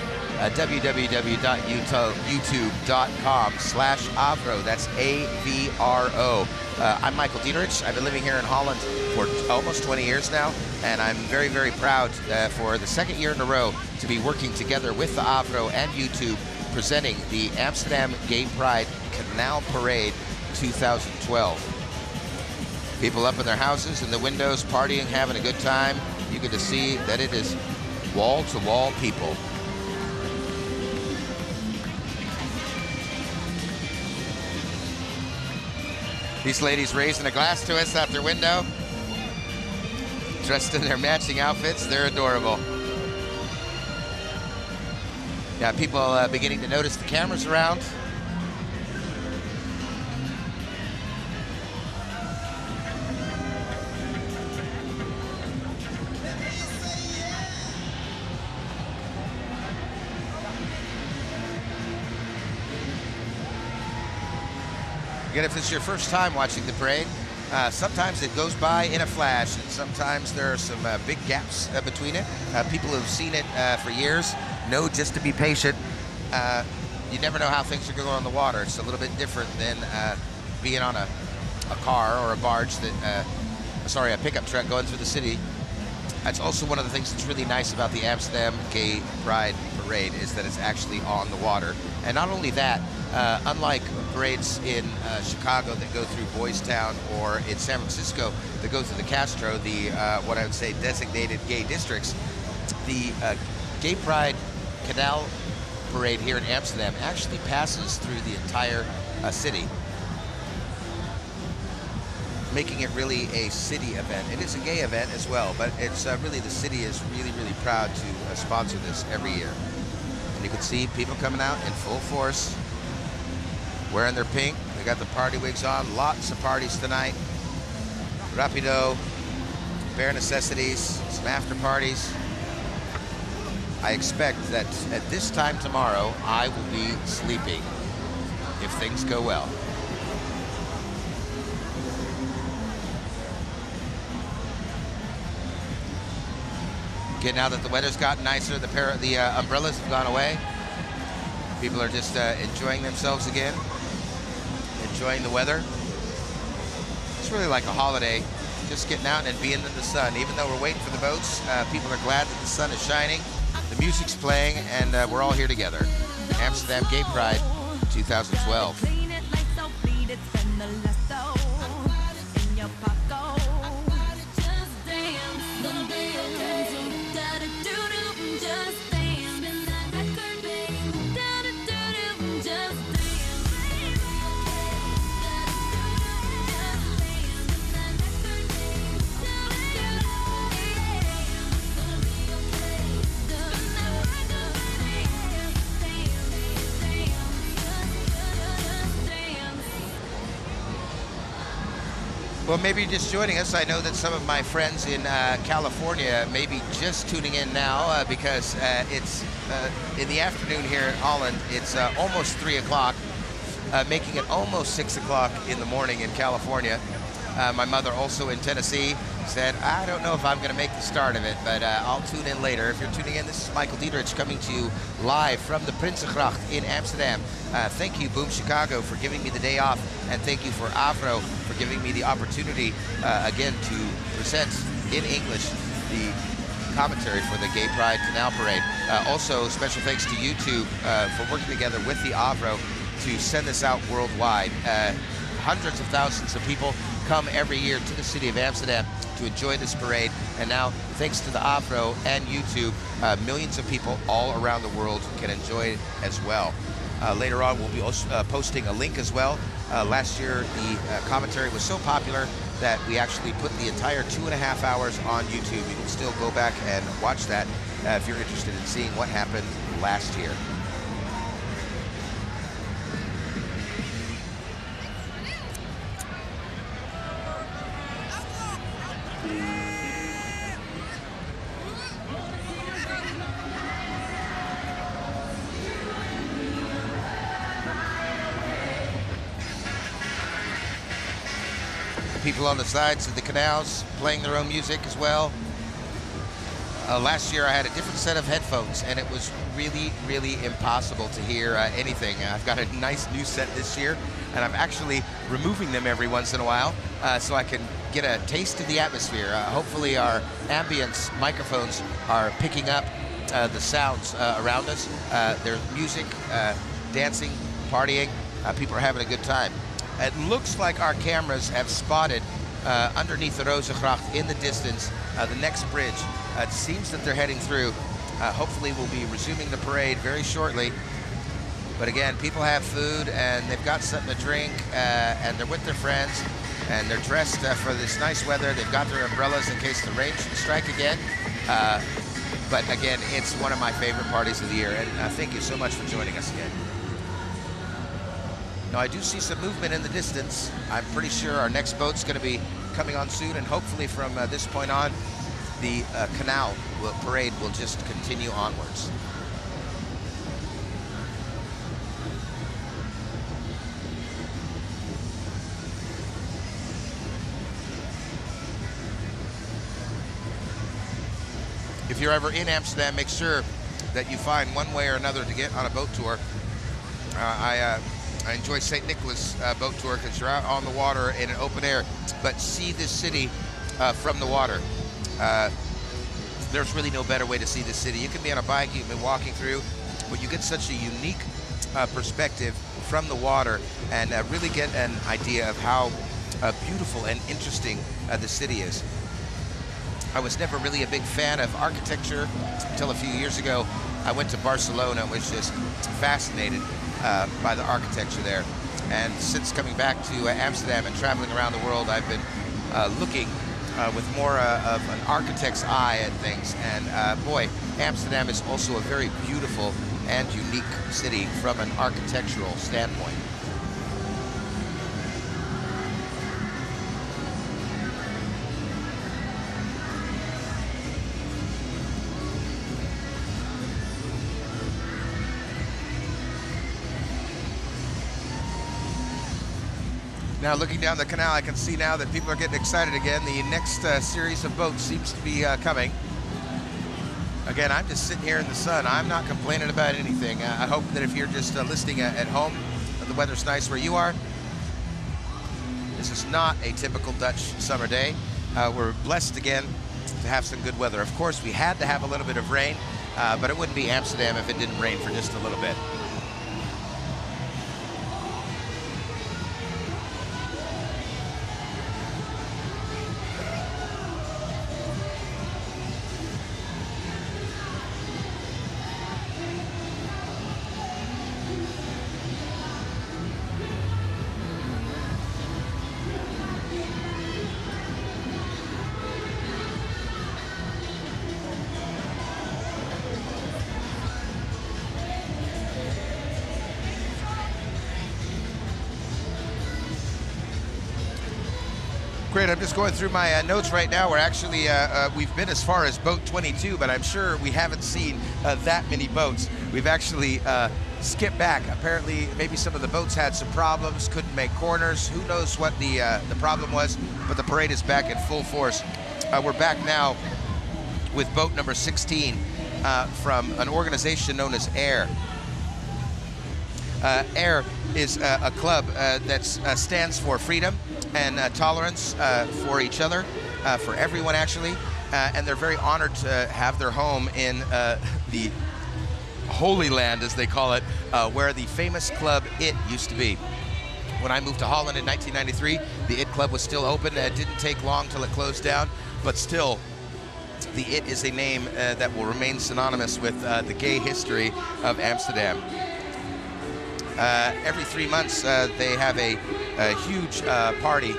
www.youtube.com/AVRO. That's AVRO. I'm Michael Diederich. I've been living here in Holland for almost 20 years now, and I'm very proud for the second year in a row to be working together with the AVRO and YouTube, presenting the Amsterdam Gaypride Canal Parade 2012. People up in their houses, in the windows, partying, having a good time. You get to see that it is wall-to-wall people. These ladies raising a glass to us out their window, dressed in their matching outfits. They're adorable. Yeah, people beginning to notice the cameras around. Again, if this is your first time watching the parade, sometimes it goes by in a flash, and sometimes there are some big gaps between it. People who've seen it for years know just to be patient. You never know how things are going on the water. It's a little bit different than being on a car or a barge that, a pickup truck going through the city. That's also one of the things that's really nice about the Amsterdam Gay Pride Parade, is that it's actually on the water. And not only that, unlike parades in Chicago that go through Boys Town, or in San Francisco that go through the Castro, the what I would say designated gay districts, the Gay Pride Canal Parade here in Amsterdam actually passes through the entire city, making it really a city event. It is a gay event as well, but it's really, the city is really proud to sponsor this every year. And you can see people coming out in full force, wearing their pink. They got the party wigs on. Lots of parties tonight. Rapido, bare necessities, some after parties. I expect that at this time tomorrow, I will be sleeping, if things go well. Again, now that the weather's gotten nicer, the umbrellas have gone away. People are just enjoying themselves again, enjoying the weather. It's really like a holiday, just getting out and being in the sun. Even though we're waiting for the boats, people are glad that the sun is shining, the music's playing, and we're all here together. Amsterdam Gay Pride 2012. Well, maybe you're just joining us. I know that some of my friends in California may be just tuning in now because it's in the afternoon here in Holland. It's almost 3 o'clock, making it almost 6 o'clock in the morning in California. My mother, also in Tennessee, said, I don't know if I'm going to make the start of it, but I'll tune in later. If you're tuning in, this is Michael Diederich coming to you live from the Prinsengracht in Amsterdam. Thank you, Boom Chicago, for giving me the day off, and thank you for AVRO for giving me the opportunity, again, to present in English the commentary for the Gay Pride Canal Parade. Also, special thanks to YouTube for working together with the AVRO to send this out worldwide. Hundreds of thousands of people come every year to the city of Amsterdam to enjoy this parade, and now, thanks to the AVRO and YouTube, millions of people all around the world can enjoy it as well. Later on, we'll be posting a link as well. Last year, the commentary was so popular that we actually put the entire 2.5 hours on YouTube. You can still go back and watch that if you're interested in seeing what happened last year. People on the sides of the canals playing their own music as well. Last year I had a different set of headphones, and it was really, really impossible to hear anything. I've got a nice new set this year, and I'm actually removing them every once in a while so I can get a taste of the atmosphere. Hopefully our ambience microphones are picking up the sounds around us. There's music, dancing, partying. People are having a good time. It looks like our cameras have spotted underneath the Rozengracht in the distance the next bridge. It seems that they're heading through. Hopefully we'll be resuming the parade very shortly. But again, people have food and they've got something to drink, and they're with their friends, and they're dressed for this nice weather. They've got their umbrellas in case the rain should strike again. But again, it's one of my favorite parties of the year, and thank you so much for joining us again. Now, I do see some movement in the distance. I'm pretty sure our next boat's going to be coming on soon, and hopefully from this point on, the Canal parade will just continue onwards. If you're ever in Amsterdam, make sure that you find one way or another to get on a boat tour. I enjoy St. Nicholas boat tour because you're out on the water in an open air, but see this city from the water. There's really no better way to see this city. You can be on a bike, you can be walking through, but you get such a unique perspective from the water and really get an idea of how beautiful and interesting the city is. I was never really a big fan of architecture until a few years ago. I went to Barcelona and was just fascinated by the architecture there. And since coming back to Amsterdam and traveling around the world, I've been looking with more of an architect's eye at things. And boy, Amsterdam is also a very beautiful and unique city from an architectural standpoint. Now, looking down the canal, I can see now that people are getting excited again. The next series of boats seems to be coming. Again, I'm just sitting here in the sun. I'm not complaining about anything. I hope that if you're just listening at home, the weather's nice where you are. This is not a typical Dutch summer day. We're blessed again to have some good weather. Of course, we had to have a little bit of rain, but it wouldn't be Amsterdam if it didn't rain for just a little bit. great. I'm just going through my notes right now. We're actually, we've been as far as boat 22, but I'm sure we haven't seen that many boats. We've actually skipped back. Apparently, maybe some of the boats had some problems, couldn't make corners. Who knows what the problem was, but the parade is back in full force. We're back now with boat number 16 from an organization known as AIR. AIR is a club that stands for freedom and tolerance for each other, for everyone actually, and they're very honored to have their home in the Holy Land, as they call it, where the famous club IT used to be. When I moved to Holland in 1993, the IT club was still open. It didn't take long till it closed down, but still, the IT is a name that will remain synonymous with the gay history of Amsterdam. Every 3 months, they have a huge party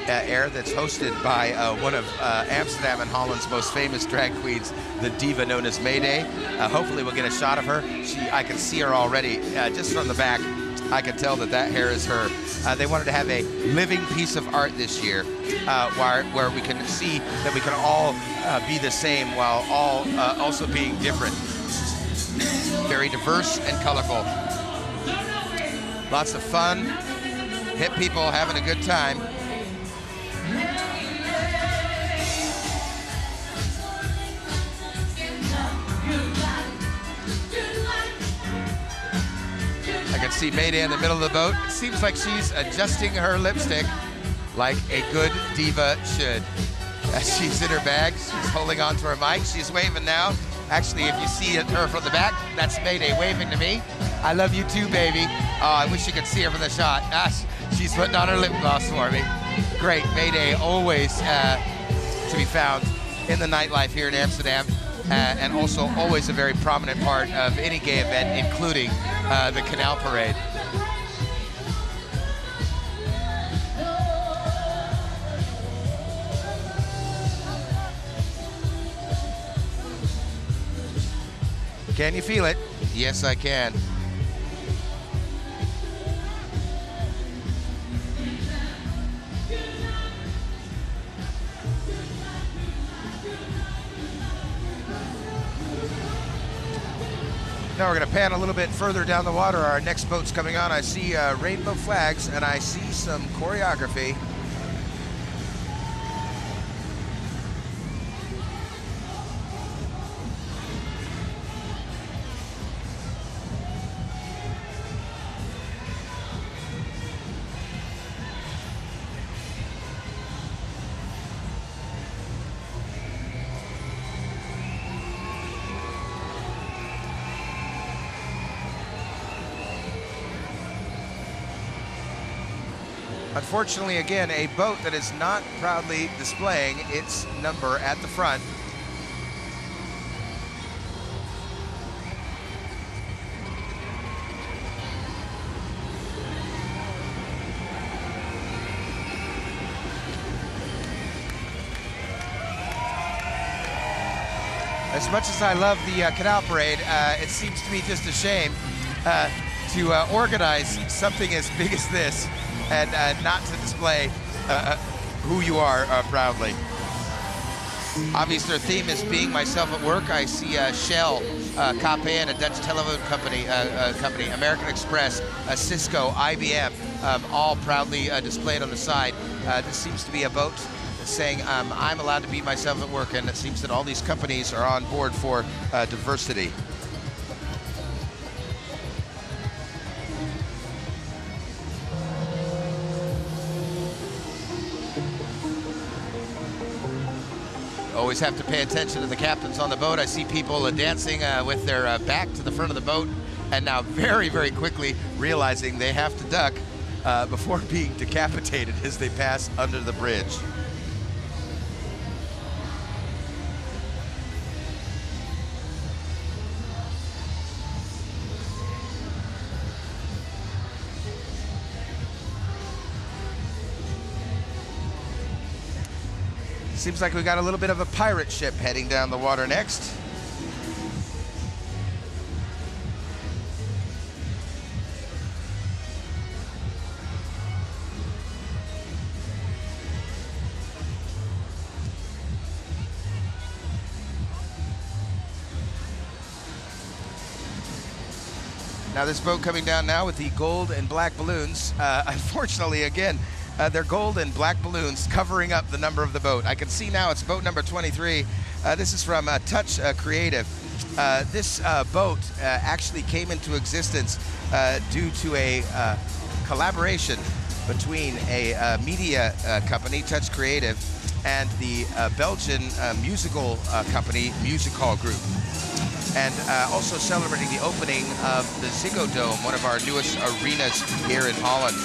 at AIR that's hosted by one of Amsterdam and Holland's most famous drag queens, the diva known as Mayday. Hopefully we'll get a shot of her. I can see her already just from the back. I can tell that that hair is her. They wanted to have a living piece of art this year where we can see that we can all be the same while all also being different. Very diverse and colorful. Lots of fun, hip people having a good time. I can see Mayday in the middle of the boat. It seems like she's adjusting her lipstick like a good diva should. As she's in her bag, she's holding onto her mic. She's waving now. Actually, if you see her from the back, that's Mayday waving to me. I love you too, baby. Oh, I wish you could see her from the shot. She's putting on her lip gloss for me. Great, Mayday, always to be found in the nightlife here in Amsterdam, and also always a very prominent part of any gay event, including the Canal Parade. Can you feel it? Yes, I can. Now we're going to pan a little bit further down the water. Our next boat's coming on. I see rainbow flags and I see some choreography. Unfortunately, again, a boat that is not proudly displaying its number at the front. As much as I love the Canal Parade, it seems to me just a shame to organize something as big as this and not to display who you are proudly. Obviously, their theme is being myself at work. I see Shell, KPN, a Dutch telephone company, American Express, Cisco, IBM, all proudly displayed on the side. This seems to be a boat saying I'm allowed to be myself at work, and it seems that all these companies are on board for diversity. Always have to pay attention to the captains on the boat. I see people dancing with their back to the front of the boat, and now very, very quickly realizing they have to duck before being decapitated as they pass under the bridge. Seems like we got a little bit of a pirate ship heading down the water next. Now this boat coming down now with the gold and black balloons. Unfortunately, again, they're gold and black balloons covering up the number of the boat. I can see now it's boat number 23. This is from Touch Creative. This boat actually came into existence due to a collaboration between a media company, Touch Creative, and the Belgian musical company, Music Hall Group. And also celebrating the opening of the Ziggo Dome, one of our newest arenas here in Holland.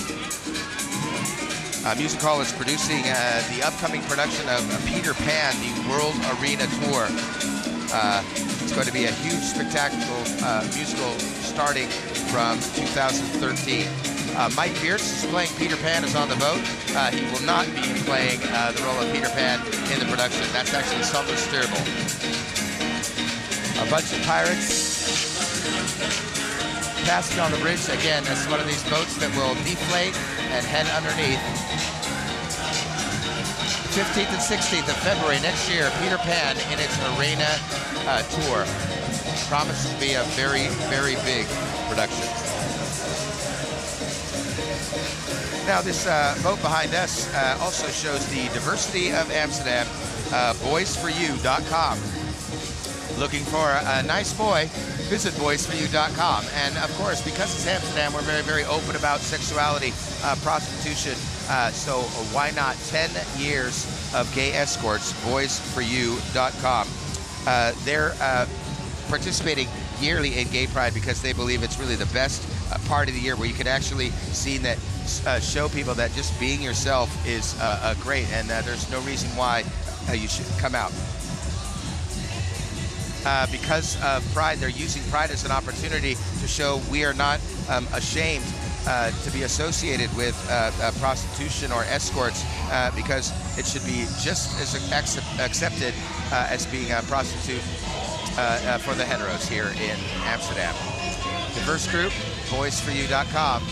Music Hall is producing the upcoming production of Peter Pan, the World Arena Tour. It's going to be a huge spectacular musical starting from 2013. Mike Biertz is playing Peter Pan, is on the boat. He will not be playing the role of Peter Pan in the production. That's actually Sander Sturbel. A bunch of pirates passing on the bridge. Again, that's one of these boats that will deflate and head underneath. 15th and 16th of February next year, Peter Pan in its arena tour. Promises to be a very, very big production. Now this boat behind us also shows the diversity of Amsterdam, boysforyou.com. Looking for a nice boy, visit boysforyou.com. And of course, because it's Amsterdam, we're very, very open about sexuality, prostitution. So why not 10 years of gay escorts, boysforyou.com. They're participating yearly in Gay Pride because they believe it's really the best part of the year where you can actually see that show people that just being yourself is great, and there's no reason why you should come out. Because of Pride, they're using Pride as an opportunity to show we are not ashamed to be associated with prostitution or escorts, because it should be just as accepted as being a prostitute for the heteros here in Amsterdam. Diverse group, boysforyou.com.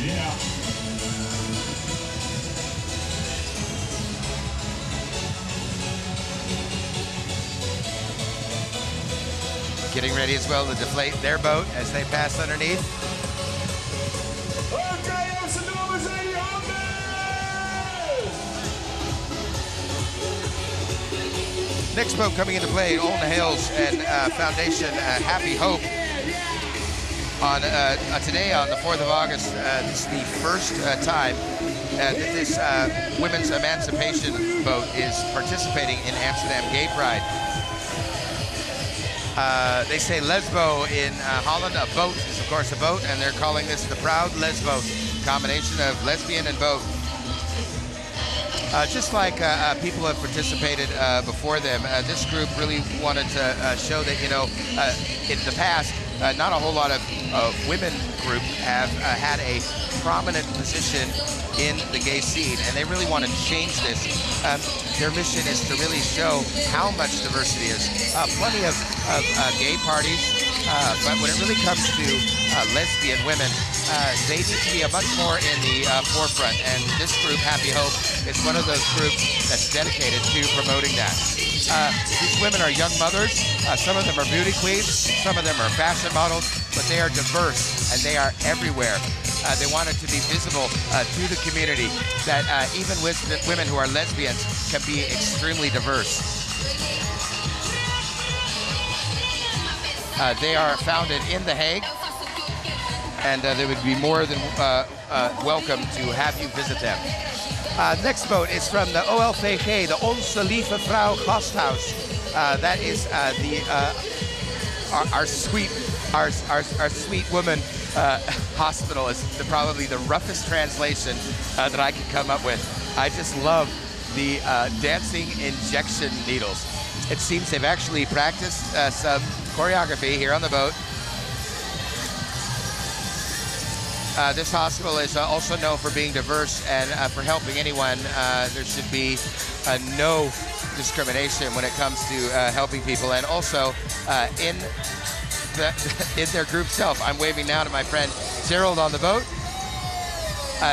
Yeah. Getting ready as well to deflate their boat as they pass underneath. Okay, Amsterdam is in your Next boat coming into play, Olden Hills and Foundation Happy Hope. On today, on the 4th of August, this is the first time that this women's emancipation boat is participating in Amsterdam Gaypride. They say Lesbo in Holland. A boat is, of course, a boat, and they're calling this the Proud Lesbo, combination of lesbian and boat. Just like people have participated before them, this group really wanted to show that, you know, in the past, not a whole lot of women groups have had a prominent position in the gay scene, and they really want to change this. Their mission is to really show how much diversity is. Plenty of gay parties, but when it really comes to lesbian women, they need to be a much more in the forefront, and this group, Happy Hope, is one of those groups that's dedicated to promoting that. These women are young mothers. Some of them are beauty queens, some of them are fashion models, but they are diverse and they are everywhere. They want it to be visible to the community that even with the women who are lesbians can be extremely diverse. They are founded in The Hague, and they would be more than welcome to have you visit them. Next boat is from the OLVG, the Onze Lieve Vrouw Gasthuis. That is our sweet woman hospital is probably the roughest translation that I could come up with. I just love the dancing injection needles. It seems they've actually practiced some choreography here on the boat. This hospital is also known for being diverse and for helping anyone. There should be no discrimination when it comes to helping people, and also in their group self. I'm waving now to my friend Gerald on the boat.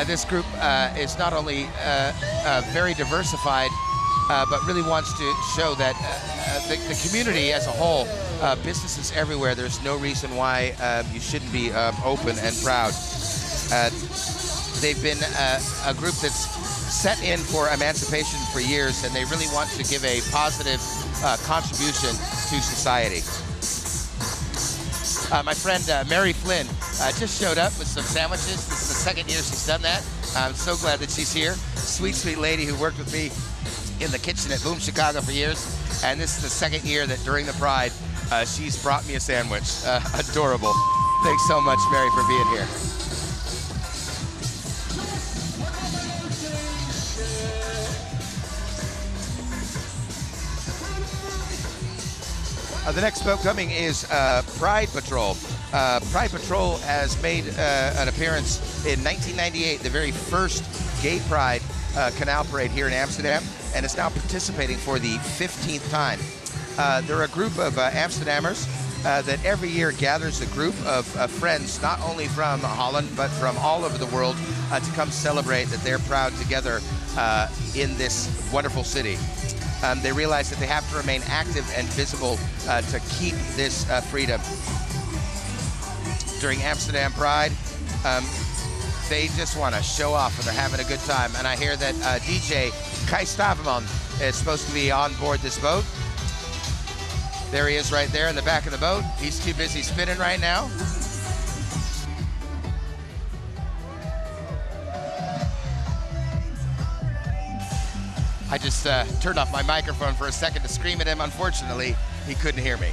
This group is not only very diversified, but really wants to show that the community as a whole, businesses everywhere, there's no reason why you shouldn't be open and proud. They've been a group that's set in for emancipation for years, and they really want to give a positive contribution to society. My friend Mary Flynn just showed up with some sandwiches. This is the second year she's done that. I'm so glad that she's here. Sweet, sweet lady who worked with me in the kitchen at Boom Chicago for years. And this is the second year that during the Pride, she's brought me a sandwich. Adorable. Thanks so much, Mary, for being here. The next boat coming is Pride Patrol. Pride Patrol has made an appearance in 1998, the very first gay pride canal parade here in Amsterdam, and is now participating for the 15th time. They're a group of Amsterdammers that every year gathers a group of friends, not only from Holland, but from all over the world, to come celebrate that they're proud together in this wonderful city. They realize that they have to remain active and visible to keep this freedom. During Amsterdam Pride, they just want to show off and they're having a good time. And I hear that DJ Gijs Staverman is supposed to be on board this boat. There he is right there in the back of the boat. He's too busy spinning right now. I just turned off my microphone for a second to scream at him. Unfortunately, he couldn't hear me.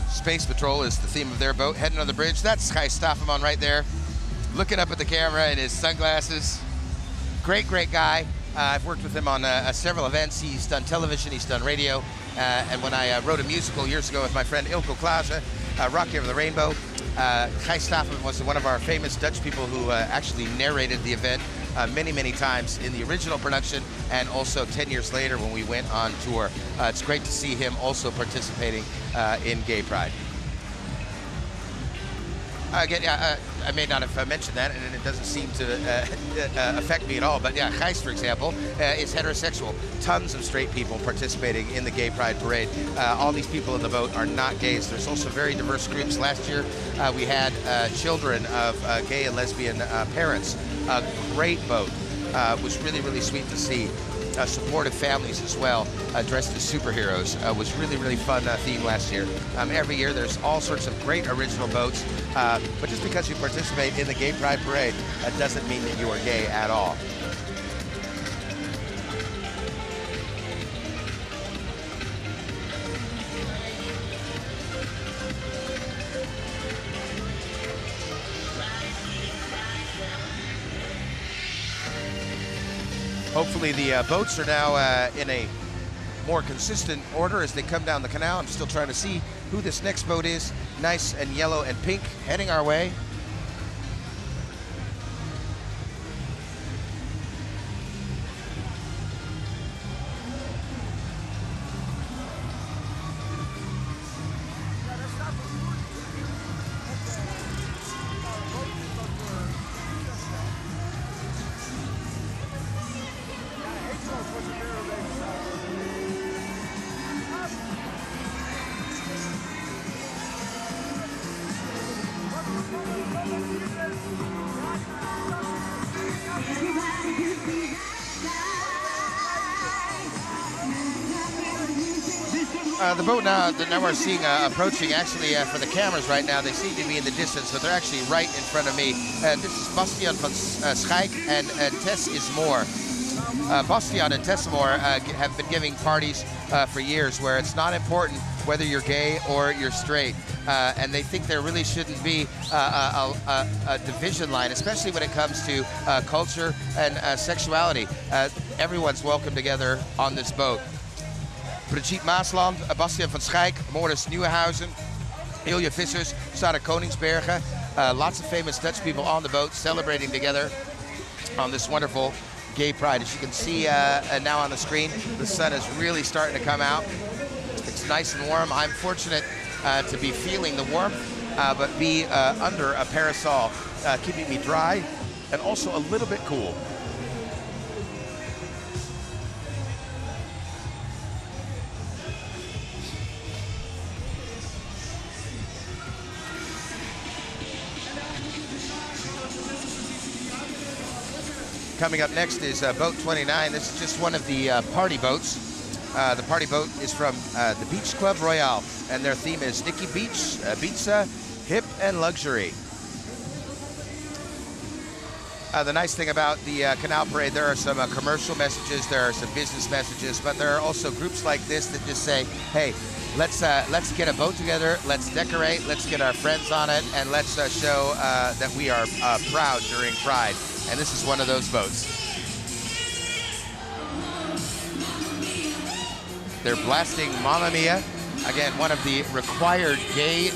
Space Patrol is the theme of their boat, heading on the bridge. That's Gijs Staverman right there, looking up at the camera in his sunglasses. Great, great guy. I've worked with him on several events. He's done television, he's done radio. And when I wrote a musical years ago with my friend Ilko Klaassen, Rock Over the Rainbow, Gijs Staverman was one of our famous Dutch people who actually narrated the event many, many times in the original production, and also 10 years later when we went on tour. It's great to see him also participating in Gay Pride. Again, I may not have mentioned that, and it doesn't seem to affect me at all, but yeah, Gijs, for example, is heterosexual. Tons of straight people participating in the Gay Pride Parade. All these people in the boat are not gays. There's also very diverse groups. Last year, we had children of gay and lesbian parents. A great boat. It was really, really sweet to see. Supportive families as well, dressed as superheroes. Was really, really fun theme last year. Every year there's all sorts of great original boats, but just because you participate in the Gay Pride Parade doesn't mean that you are gay at all. Hopefully the boats are now in a more consistent order as they come down the canal. I'm still trying to see who this next boat is. Nice and yellow and pink, heading our way. The boat now we're seeing approaching, actually for the cameras right now, they seem to be in the distance, but they're actually right in front of me. This is Bastiaan van Schaik and Tess is Moore. Bastiaan and Tess Moore have been giving parties for years where it's not important whether you're gay or you're straight. And they think there really shouldn't be a division line, especially when it comes to culture and sexuality. Everyone's welcome together on this boat. Brigitte Maasland, Bastiaan van Schaik, Morris Nieuwenhuizen, Ilja Vissers, Sarah Koningsbergen. Lots of famous Dutch people on the boat celebrating together on this wonderful Gay Pride. As you can see now on the screen, the sun is really starting to come out. It's nice and warm. I'm fortunate to be feeling the warmth but be under a parasol, keeping me dry and also a little bit cool. Coming up next is boat 29. This is just one of the party boats. The party boat is from the Beach Club Royale, and their theme is Nikki Beach, Ibiza, hip and luxury. The nice thing about the Canal Parade, there are some commercial messages, there are some business messages, but there are also groups like this that just say, hey, let's get a boat together, let's decorate, let's get our friends on it, and let's show that we are proud during Pride. And this is one of those boats. They're blasting Mamma Mia. Again, one of the required gay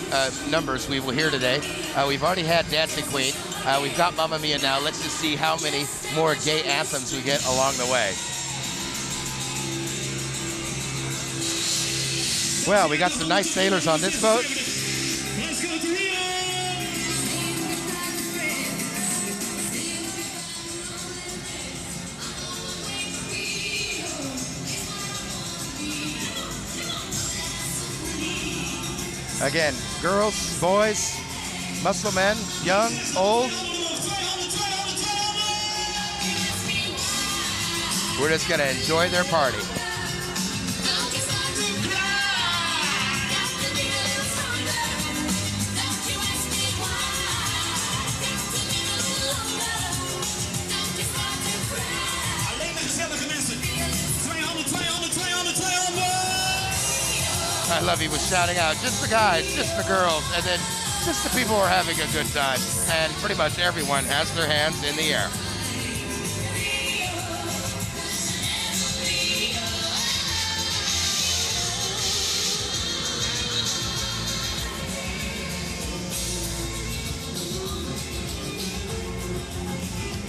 numbers we will hear today. We've already had Dancing Queen. We've got Mamma Mia now. Let's just see how many more gay anthems we get along the way. Well, we got some nice sailors on this boat. Let's go to Rio! Again, girls, boys, muscle men, young, old. We're just gonna enjoy their party. I love he was shouting out, just the guys, just the girls, and then just the people who are having a good time. And pretty much everyone has their hands in the air.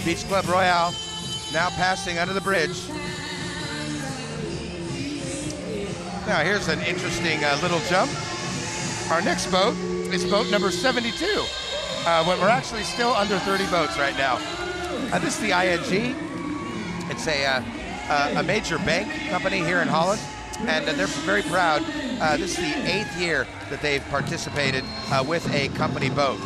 Beach Club Royale now passing under the bridge. Now here's an interesting little jump. Our next boat is boat number 72. When we're actually still under 30 boats right now. This is the ING. It's a major bank company here in Holland, and they're very proud. This is the 8th year that they've participated with a company boat.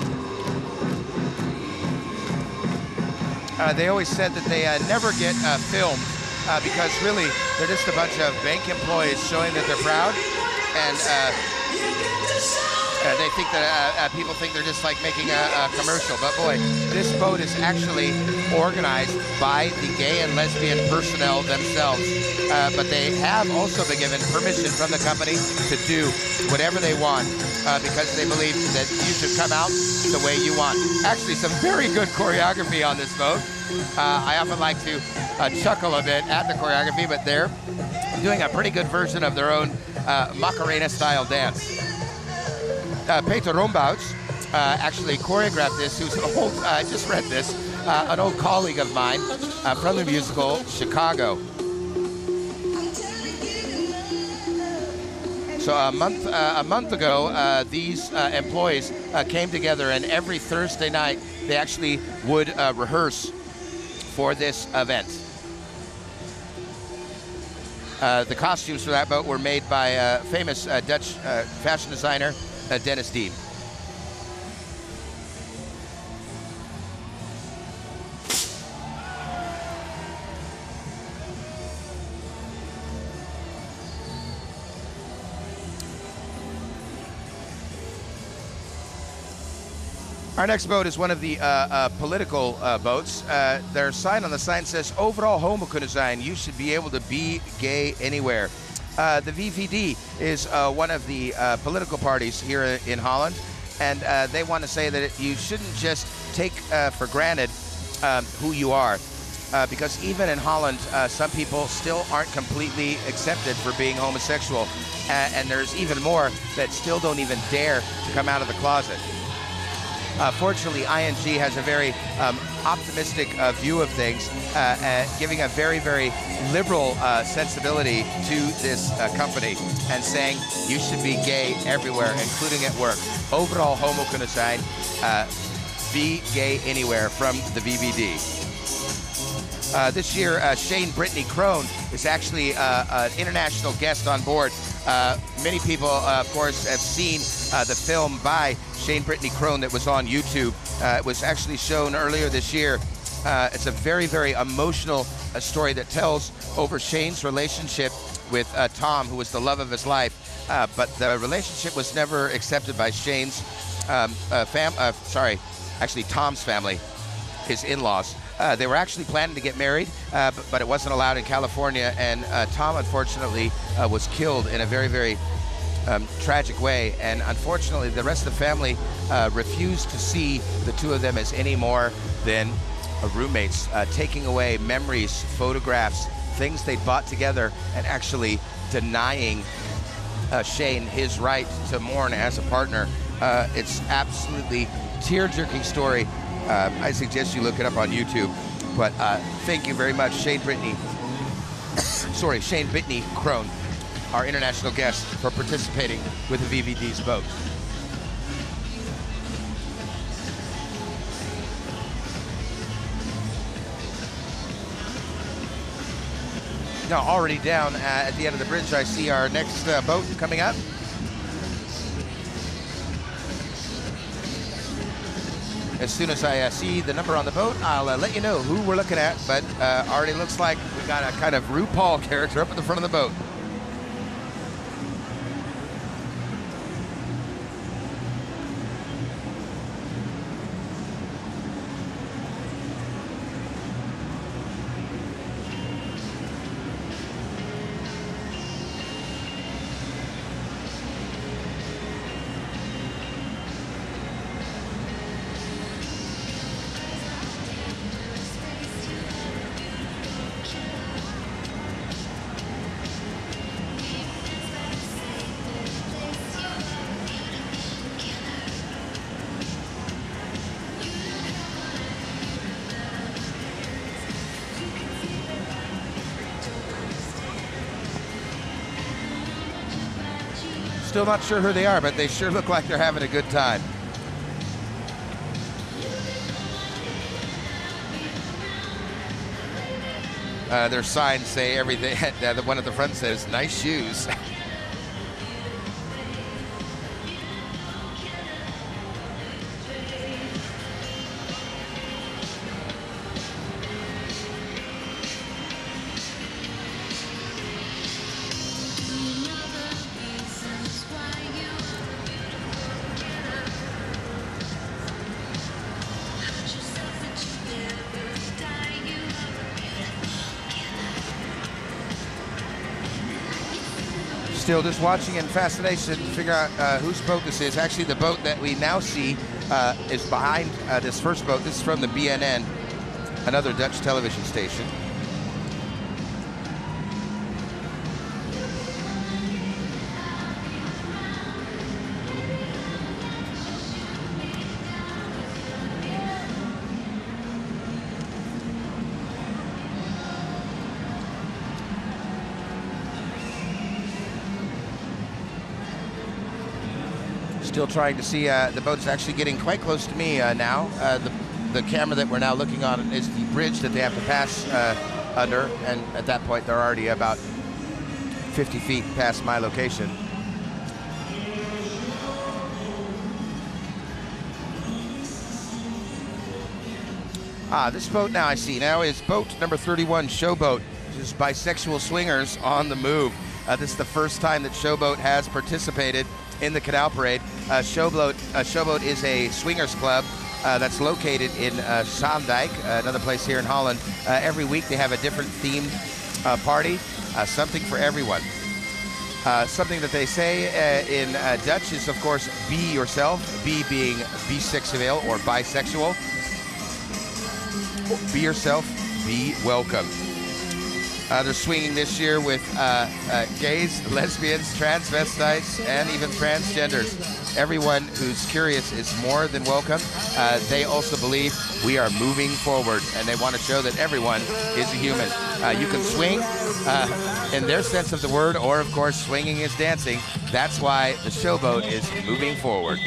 They always said that they never get filmed because really they're just a bunch of bank employees showing that they're proud, and they think that people think they're just like making a commercial. But boy, this boat is actually organized by the gay and lesbian personnel themselves. But they have also been given permission from the company to do whatever they want because they believe that you should come out the way you want. Actually, some very good choreography on this boat. I often like to chuckle a bit at the choreography, but they're doing a pretty good version of their own Macarena-style dance. Peter Rombouts actually choreographed this, who's an old, I just read this, an old colleague of mine from the musical Chicago. So a month ago, these employees came together, and every Thursday night they actually would rehearse for this event. The costumes for that boat were made by famous Dutch fashion designer Dennis Deem. Our next boat is one of the political boats. Their sign on the sign says, overal homo kunnen zijn. You should be able to be gay anywhere. The VVD is one of the political parties here in Holland, and they want to say that you shouldn't just take for granted who you are, because even in Holland, some people still aren't completely accepted for being homosexual, and there's even more that still don't even dare to come out of the closet. Fortunately, ING has a very optimistic view of things, giving a very, very liberal sensibility to this company and saying you should be gay everywhere, including at work. Overal homo kunnen zijn, be gay anywhere from the VVD. This year, Shane Brittany Crone is actually an international guest on board. Many people, of course, have seen the film by Shane Brittany Crone that was on YouTube. It was actually shown earlier this year. It's a very, very emotional story that tells over Shane's relationship with Tom, who was the love of his life. But the relationship was never accepted by Shane's Tom's family, his in-laws. They were actually planning to get married, but it wasn't allowed in California, and Tom, unfortunately, was killed in a very, very tragic way. And unfortunately, the rest of the family refused to see the two of them as any more than roommates, taking away memories, photographs, things they bought together, and actually denying Shane his right to mourn as a partner. It's absolutely tear-jerking story. I suggest you look it up on YouTube. But thank you very much, Shane Brittany Crone, our international guest, for participating with the VVD's boat. Now, already down at the end of the bridge, I see our next boat coming up. As soon as I see the number on the boat, I'll let you know who we're looking at, but already looks like we got a kind of RuPaul character up at the front of the boat. Still not sure who they are, but they sure look like they're having a good time. Their signs say everything. The one at the front says, "Nice shoes." Still just watching in fascination to figure out whose boat this is. Actually, the boat that we now see is behind this first boat. This is from the BNN, another Dutch television station. Still trying to see, the boat's actually getting quite close to me now. The camera that we're now looking on is the bridge that they have to pass under, and at that point they're already about 50 feet past my location. This boat now I see now is boat number 31, Showboat, which is bisexual swingers on the move. This is the first time that Showboat has participated in the Canal Parade. Showboat is a swingers club that's located in Zaandijk, another place here in Holland. Every week they have a different themed party, something for everyone. Something that they say in Dutch is, of course, be yourself, be being bisexual or bisexual. Be yourself, be welcome. They're swinging this year with gays, lesbians, transvestites, and even transgenders. Everyone who's curious is more than welcome. They also believe we are moving forward, and they want to show that everyone is a human. You can swing in their sense of the word, or of course, swinging is dancing. That's why the showboat is moving forward.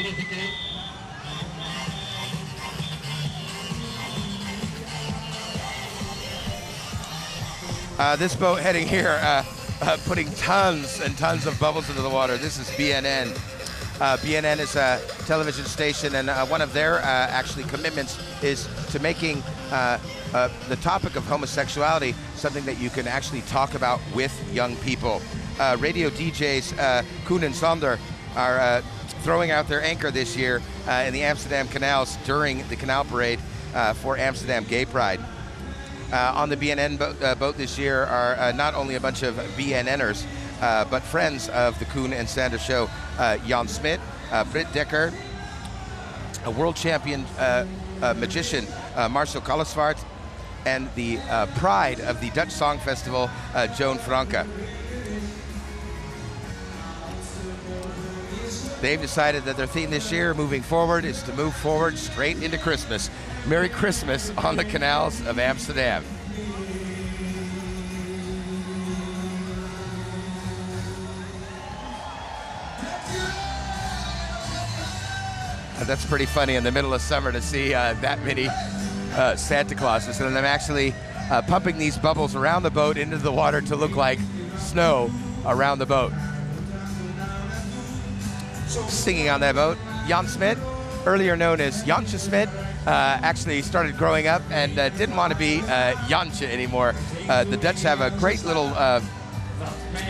This boat heading here, putting tons and tons of bubbles into the water. This is BNN. BNN is a television station, and one of their actually commitments is to making the topic of homosexuality something that you can actually talk about with young people. Radio DJs Koen and Sander are throwing out their anchor this year in the Amsterdam canals during the Canal parade for Amsterdam Gaypride. On the BNN boat this year are not only a bunch of BNNers, but friends of the Koen and Sander show. Jan Smit, Britt Dekker, a world champion magician, Marcel Kallesvaart, and the pride of the Dutch Song Festival, Joan Franke. They've decided that their theme this year, moving forward, is to move forward straight into Christmas. Merry Christmas on the canals of Amsterdam. That's pretty funny in the middle of summer to see that many Santa Clauses, and I'm actually pumping these bubbles around the boat into the water to look like snow around the boat. Singing on that boat, Jan Smit, earlier known as Jantje Smit, actually started growing up and didn't want to be Jantje anymore. The Dutch have a great little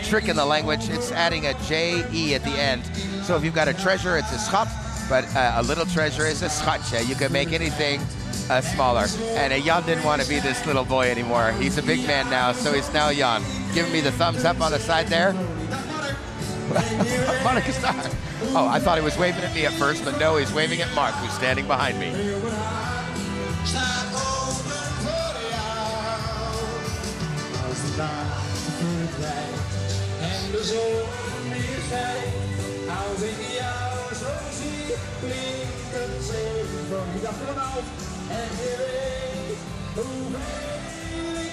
trick in the language. It's adding a J-E at the end. So if you've got a treasure, it's a schat, but a little treasure is a schatje. You can make anything smaller. And Jan didn't want to be this little boy anymore. He's a big man now, so he's now Jan. Giving me the thumbs up on the side there. Monica Star. Oh, I thought he was waving at me at first, but no, he's waving at Mark, who's standing behind me.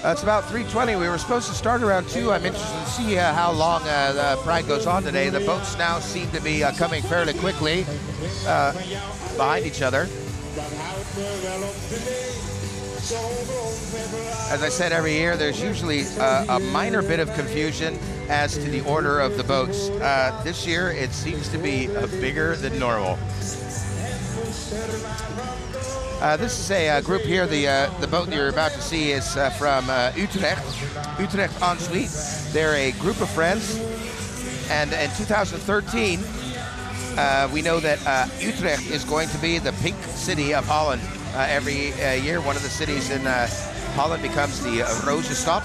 It's about 3:20. We were supposed to start around 2. I'm interested to see how long the Pride goes on today. The boats now seem to be coming fairly quickly behind each other. As I said, every year there's usually a minor bit of confusion as to the order of the boats. This year it seems to be bigger than normal. This is a group here. The boat you're about to see is from Utrecht, Utrecht-Ansuit. They're a group of friends, and in 2013, we know that Utrecht is going to be the pink city of Holland. Every year, one of the cities in Holland becomes the Roze Stad,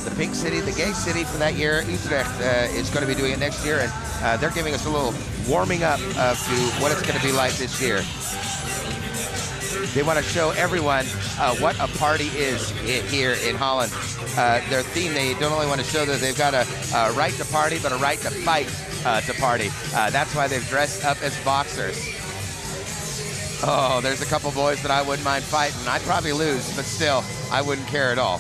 the pink city, the gay city for that year. Utrecht is going to be doing it next year, and they're giving us a little warming up to what it's going to be like this year. They want to show everyone what a party is here in Holland. Their theme, they don't only want to show that they've got a right to party, but a right to fight to party. That's why they've dressed up as boxers. Oh, there's a couple boys that I wouldn't mind fighting. I'd probably lose, but still, I wouldn't care at all.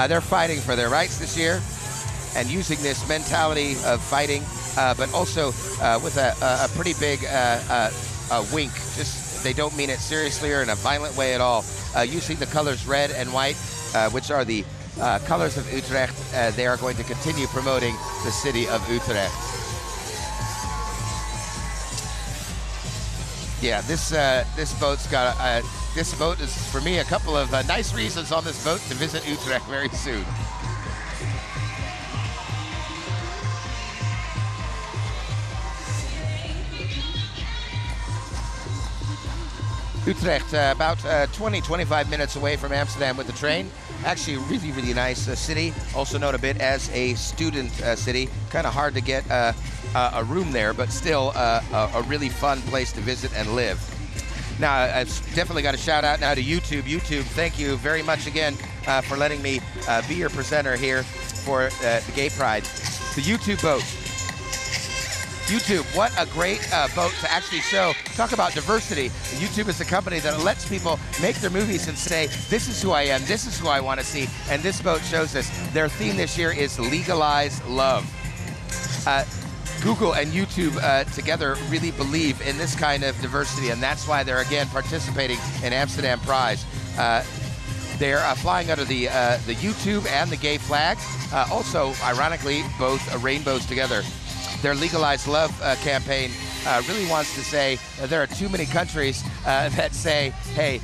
They're fighting for their rights this year and using this mentality of fighting, but also with a pretty big wink. Just they don't mean it seriously or in a violent way at all. Using the colors red and white, which are the colors of Utrecht, they are going to continue promoting the city of Utrecht. Yeah, this boat's got this boat is for me a couple of nice reasons on this boat to visit Utrecht very soon. Utrecht, about 20-25 minutes away from Amsterdam with the train. Actually, a really, really nice city, also known a bit as a student city. Kind of hard to get a room there, but still a really fun place to visit and live. Now, I've definitely got a shout out now to YouTube. YouTube, thank you very much again for letting me be your presenter here for the Gay Pride. The YouTube boat. YouTube, what a great boat to actually show. Talk about diversity. YouTube is a company that lets people make their movies and say, this is who I am, this is who I want to see, and this boat shows us. Their theme this year is Legalize Love. Google and YouTube together really believe in this kind of diversity, and that's why they're again participating in Amsterdam Pride. They're flying under the YouTube and the gay flag. Also, ironically, both rainbows together. Their Legalize Love campaign really wants to say there are too many countries that say, hey,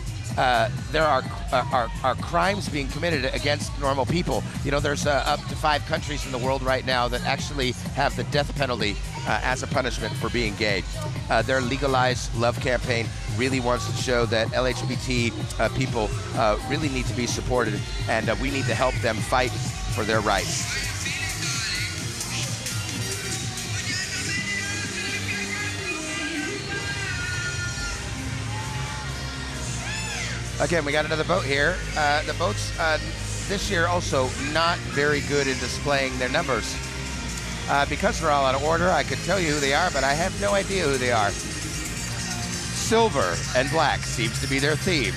there are crimes being committed against normal people. You know, there's up to 5 countries in the world right now that actually have the death penalty as a punishment for being gay. Their Legalize Love campaign really wants to show that LGBT people really need to be supported, and we need to help them fight for their rights. Again, we got another boat here. The boats this year also not very good in displaying their numbers. Because they're all out of order, I could tell you who they are, but I have no idea who they are. Silver and black seems to be their theme.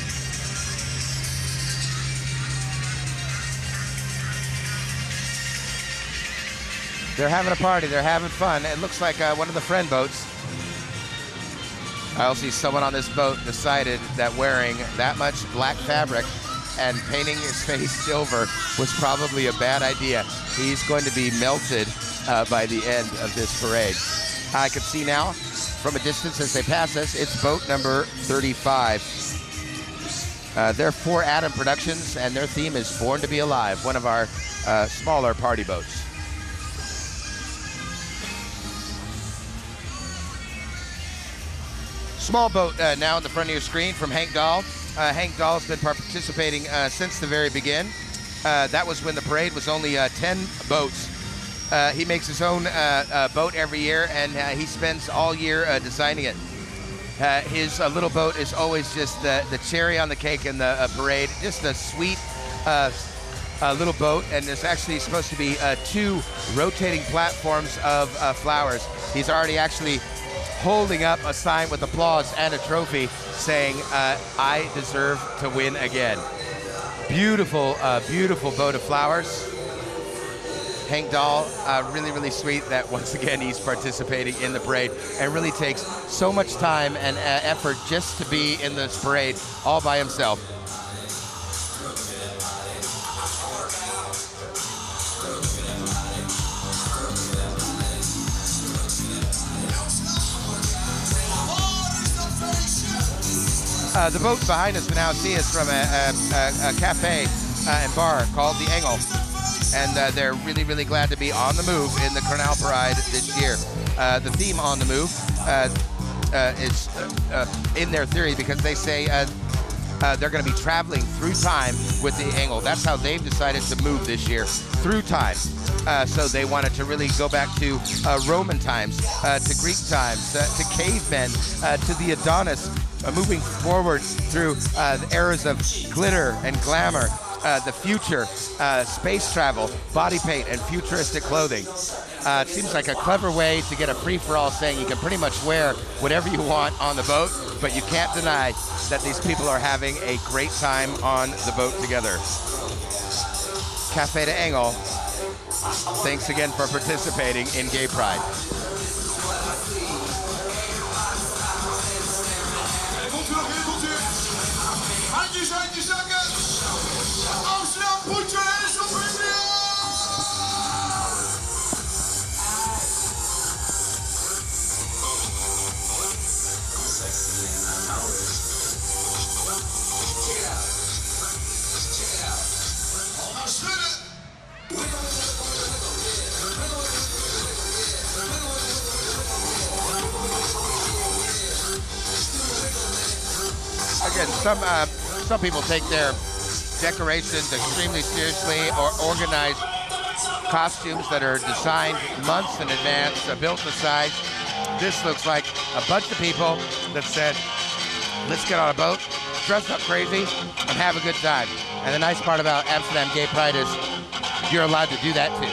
They're having a party, they're having fun. It looks like one of the friend boats. I also see someone on this boat decided that wearing that much black fabric and painting his face silver was probably a bad idea. He's going to be melted by the end of this parade. I can see now from a distance as they pass us, it's boat number 35. They're 4 Atom Productions, and their theme is Born to Be Alive, one of our smaller party boats. Small boat now in the front of your screen from Hank Dahl. Hank Dahl's been participating since the very begin. That was when the parade was only 10 boats. He makes his own boat every year, and he spends all year designing it. His little boat is always just the cherry on the cake in the parade. Just a sweet little boat, and there's actually supposed to be 2 rotating platforms of flowers. He's already actually holding up a sign with applause and a trophy saying, I deserve to win again. Beautiful, beautiful boat of flowers. Hank Dahl, really, really sweet that once again he's participating in the parade and really takes so much time and effort just to be in this parade all by himself. The boat behind us now see is from a cafe and bar called the Engel, and they're really, really glad to be on the move in the Canal Parade this year. The theme on the move is in their theory because they say they're going to be traveling through time with the Engel. That's how they've decided to move this year, through time. So they wanted to really go back to Roman times, to Greek times, to cavemen, to the Adonis, moving forward through the eras of glitter and glamour, the future, space travel, body paint, and futuristic clothing. It seems like a clever way to get a free-for-all saying you can pretty much wear whatever you want on the boat, but you can't deny that these people are having a great time on the boat together. Café de Engel, thanks again for participating in Gay Pride. Amsterdam, put your hands up in the air! Again, some people take their decorations extremely seriously, or organize costumes that are designed months in advance, built to size. This looks like a bunch of people that said, let's get on a boat, dress up crazy, and have a good time. And the nice part about Amsterdam Gaypride is you're allowed to do that too.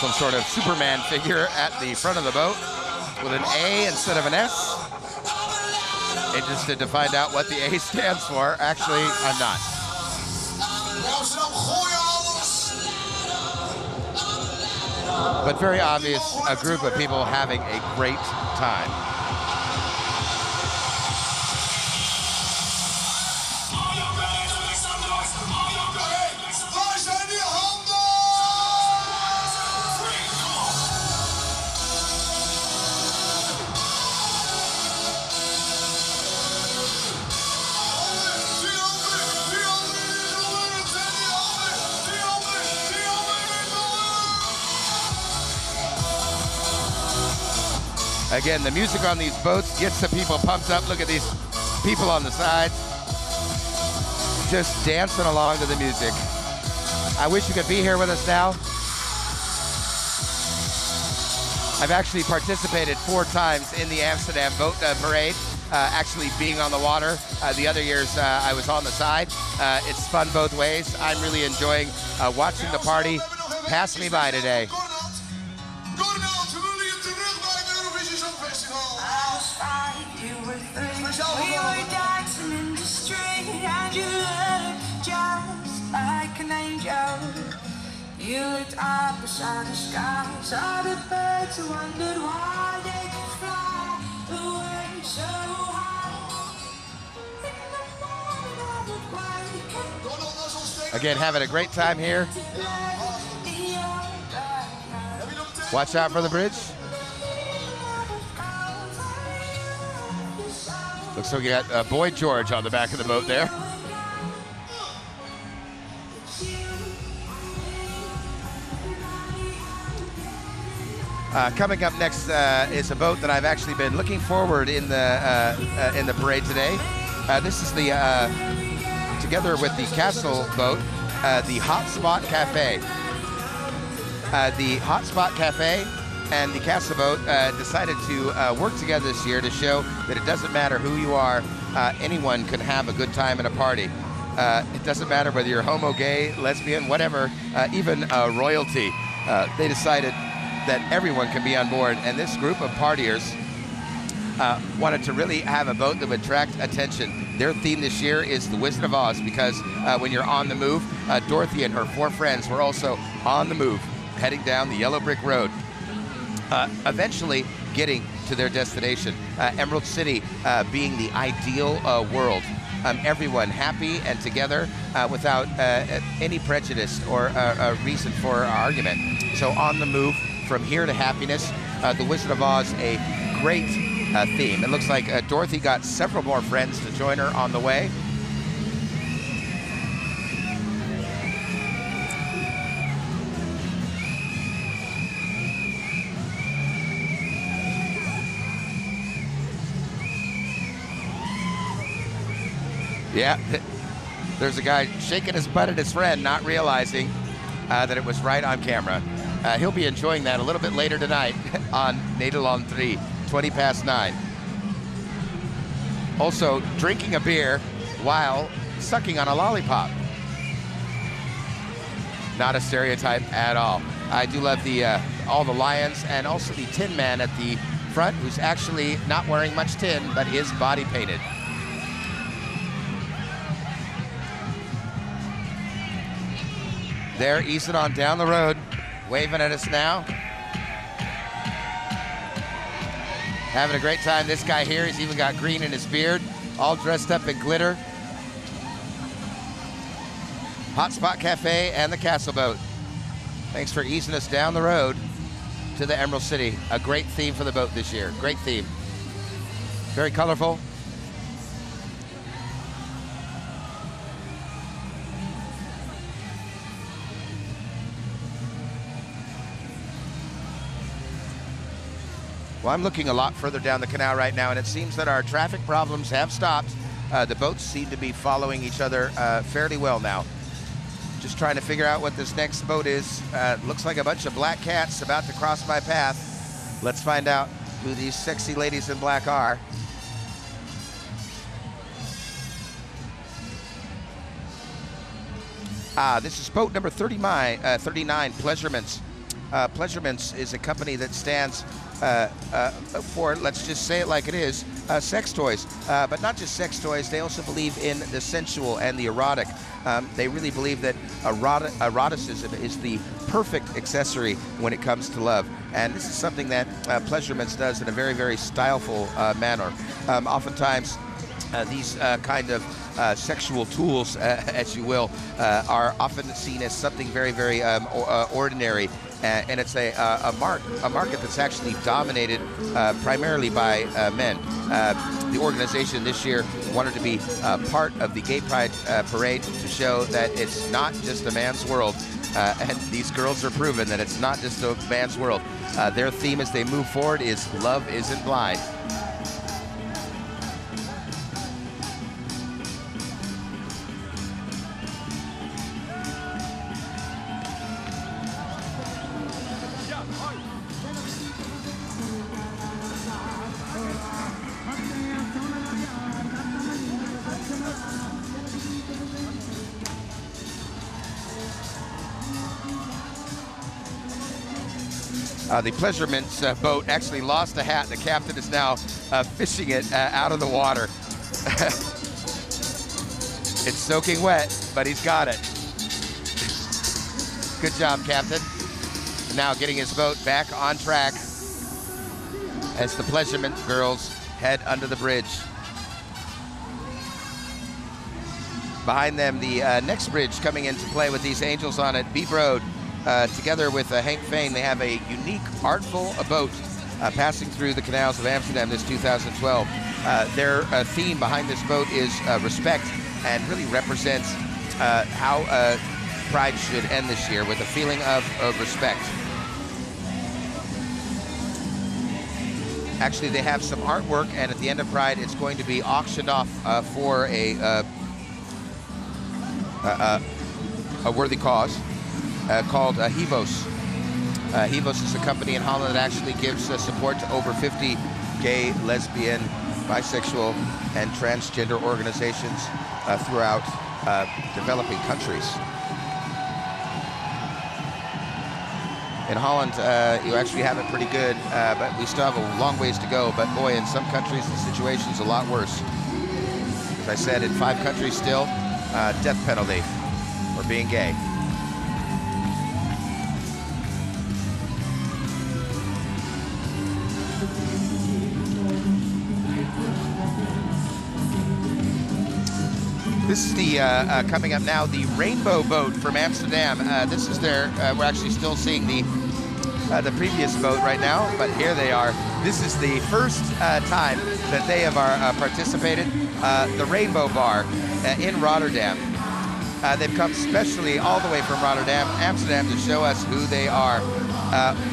Some sort of Superman figure at the front of the boat with an A instead of an S. Interested to find out what the A stands for. Actually, I'm not. But very obvious, a group of people having a great time. Again, the music on these boats gets the people pumped up. Look at these people on the sides, just dancing along to the music. I wish you could be here with us now. I've actually participated 4 times in the Amsterdam boat parade, actually being on the water. The other years I was on the side. It's fun both ways. I'm really enjoying watching the party pass me by today. We were dancing in the street and you looked just like an angel. You looked up beside the sky, saw the birds and wondered why they could fly away so high. Again, having a great time here. Watch out for the bridge. Looks like we got Boy George on the back of the boat there. Coming up next is a boat that I've actually been looking forward in the parade today. This is the together with the Castle boat, the Hotspot Cafe. The Hotspot Cafe and the Castle boat decided to work together this year to show that it doesn't matter who you are, anyone can have a good time at a party. It doesn't matter whether you're homo, gay, lesbian, whatever, even royalty. They decided that everyone can be on board, and this group of partiers wanted to really have a boat that would attract attention. Their theme this year is the Wizard of Oz, because when you're on the move, Dorothy and her 4 friends were also on the move, heading down the yellow brick road. Eventually getting to their destination. Emerald City being the ideal world. Everyone happy and together without any prejudice or a reason for argument. So on the move from here to happiness, the Wizard of Oz, a great theme. It looks like Dorothy got several more friends to join her on the way. Yeah, there's a guy shaking his butt at his friend, not realizing that it was right on camera. He'll be enjoying that a little bit later tonight on Nederland 3, 20 past 9. Also, drinking a beer while sucking on a lollipop. Not a stereotype at all. I do love the all the lions and also the Tin Man at the front, who's actually not wearing much tin, but is body painted. There, easing on down the road, waving at us now. Having a great time. This guy here, he's even got green in his beard, all dressed up in glitter. Hotspot Cafe and the Castle boat. Thanks for easing us down the road to the Emerald City. A great theme for the boat this year. Great theme. Very colorful. Well, I'm looking a lot further down the canal right now, and it seems that our traffic problems have stopped. The boats seem to be following each other fairly well now. Just trying to figure out what this next boat is. Looks like a bunch of black cats about to cross my path. Let's find out who these sexy ladies in black are. This is boat number 39, Pleasurements. Pleasurements is a company that stands for, let's just say it like it is, sex toys. But not just sex toys, they also believe in the sensual and the erotic. They really believe that eroticism is the perfect accessory when it comes to love. And this is something that Pleasurements does in a very, very styleful manner. Oftentimes, these kind of sexual tools, as you will, are often seen as something very, very ordinary. And it's a market that's actually dominated primarily by men. The organization this year wanted to be part of the Gay Pride parade to show that it's not just a man's world. And these girls are proven that it's not just a man's world. Their theme as they move forward is love isn't blind. The Pleasurements boat actually lost a hat. The captain is now fishing it out of the water. It's soaking wet, but he's got it. Good job, Captain. Now getting his boat back on track as the Pleasurement girls head under the bridge. Behind them, the next bridge coming into play with these angels on it, Beat Road. Together with Hank Fain, they have a unique, artful boat passing through the canals of Amsterdam this 2012. Their theme behind this boat is respect, and really represents how Pride should end this year, with a feeling of respect. Actually, they have some artwork, and at the end of Pride, it's going to be auctioned off for a worthy cause. Called Hevos. Hevos is a company in Holland that actually gives support to over 50 gay, lesbian, bisexual, and transgender organizations throughout developing countries. In Holland, you actually have it pretty good, but we still have a long ways to go. But boy, in some countries, the situation's a lot worse. As I said, in 5 countries still, death penalty for being gay. This is the, coming up now, the Rainbow Boat from Amsterdam. This is their, we're actually still seeing the previous boat right now, but here they are. This is the first time that they have participated, the Rainbow Bar in Rotterdam. They've come specially all the way from Rotterdam, Amsterdam, to show us who they are.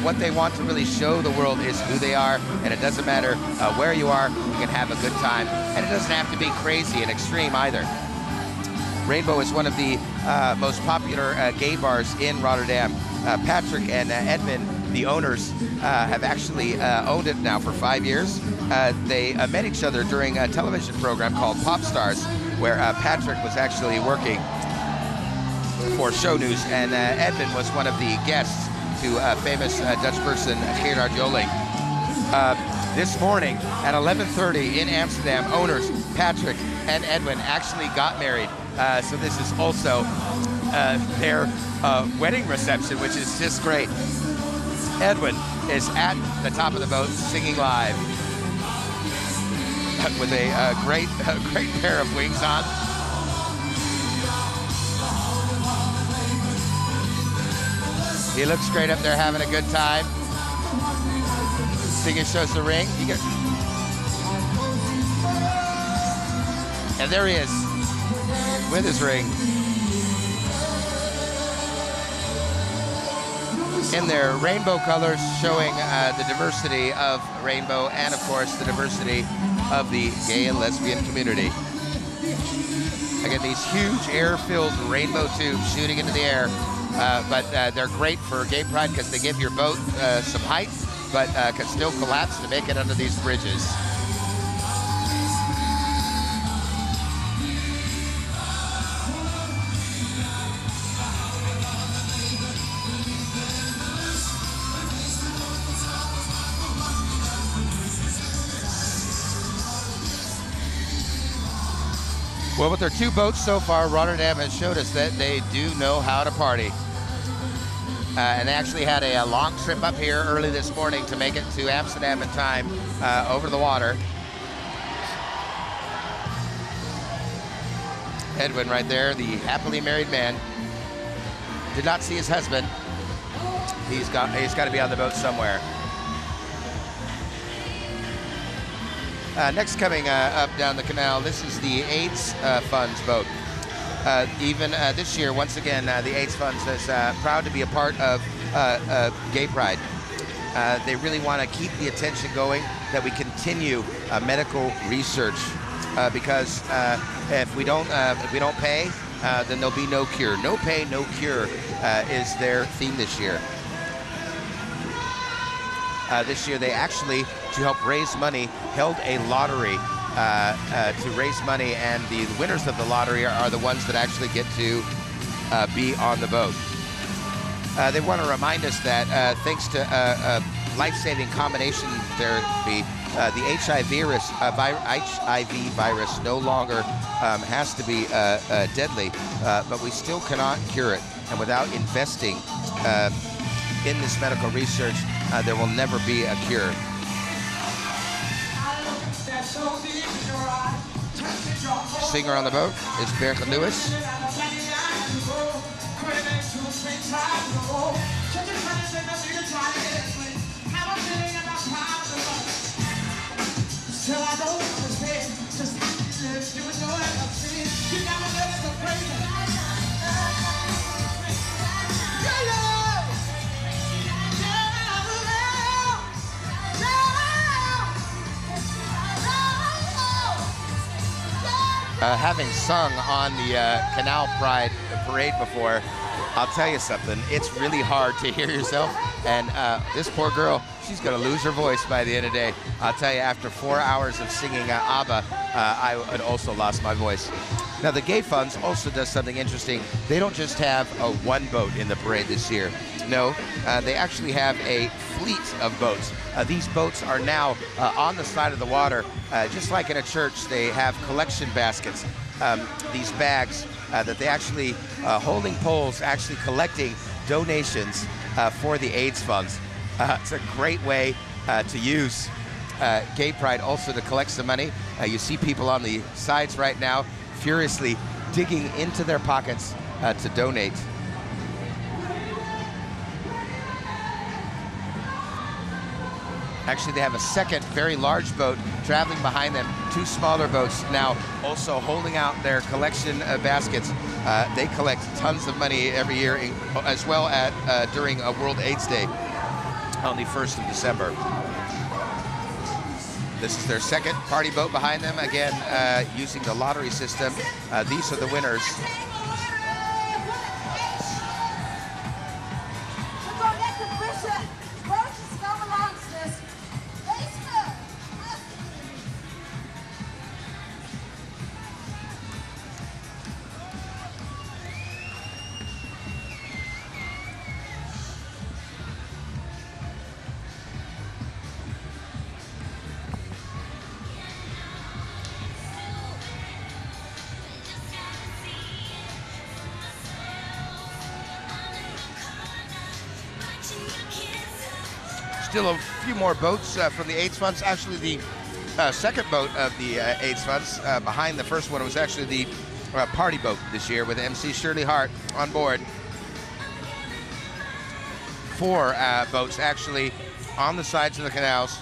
What they want to really show the world is who they are, and it doesn't matter where you are, you can have a good time. And it doesn't have to be crazy and extreme either. Rainbow is one of the most popular gay bars in Rotterdam. Patrick and Edwin, the owners, have actually owned it now for 5 years. They met each other during a television program called Pop Stars, where Patrick was actually working for show news, and Edwin was one of the guests to famous Dutch person Gerard Joling. This morning at 11:30 in Amsterdam, owners Patrick and Edwin actually got married. So this is also their wedding reception, which is just great. Edwin is at the top of the boat singing live with a great pair of wings on. He looks great up there having a good time. Think it shows the ring. And there he is with his ring. in their rainbow colors, showing the diversity of rainbow and, of course, the diversity of the gay and lesbian community. Again, these huge air-filled rainbow tubes shooting into the air, but they're great for Gay Pride because they give your boat some height, but can still collapse to make it under these bridges. Well, with their 2 boats so far, Rotterdam has showed us that they do know how to party. And they actually had a long trip up here early this morning to make it to Amsterdam in time over the water. Edwin right there, the happily married man. Did not see his husband. He's got to be on the boat somewhere. Next coming up down the canal, this is the AIDS Funds boat. Even this year, once again, the AIDS Funds is proud to be a part of Gay Pride. They really want to keep the attention going, that we continue medical research, because if we don't pay, then there'll be no cure. No pay, no cure is their theme this year. This year, they actually, to help raise money, held a lottery to raise money, and the winners of the lottery are the ones that actually get to be on the boat. They want to remind us that thanks to life-saving combination therapy, the HIV virus no longer has to be deadly, but we still cannot cure it. And without investing in this medical research, there will never be a cure. Singer on the boat is Bertha Lewis. Having sung on the Canal Pride parade before, I'll tell you something, it's really hard to hear yourself, and this poor girl, she's going to lose her voice by the end of the day. I'll tell you, after 4 hours of singing ABBA, I had also lost my voice. Now, the Gay Funds also does something interesting. They don't just have one boat in the parade this year. No, they actually have a fleet of boats. These boats are now on the side of the water. Just like in a church, they have collection baskets, these bags that they actually, holding poles, actually collecting donations for the AIDS funds. It's a great way to use Gay Pride also to collect some money. You see people on the sides right now furiously digging into their pockets to donate. Actually, they have a second very large boat traveling behind them, 2 smaller boats now also holding out their collection baskets. They collect tons of money every year, as well as during World AIDS Day on the 1st of December. This is their second party boat behind them, again, using the lottery system. These are the winners. Still a few more boats from the AIDS Funds. Actually, the second boat of the AIDS Funds behind the first one was actually the party boat this year with MC Shirley Hart on board. 4 boats actually on the sides of the canals,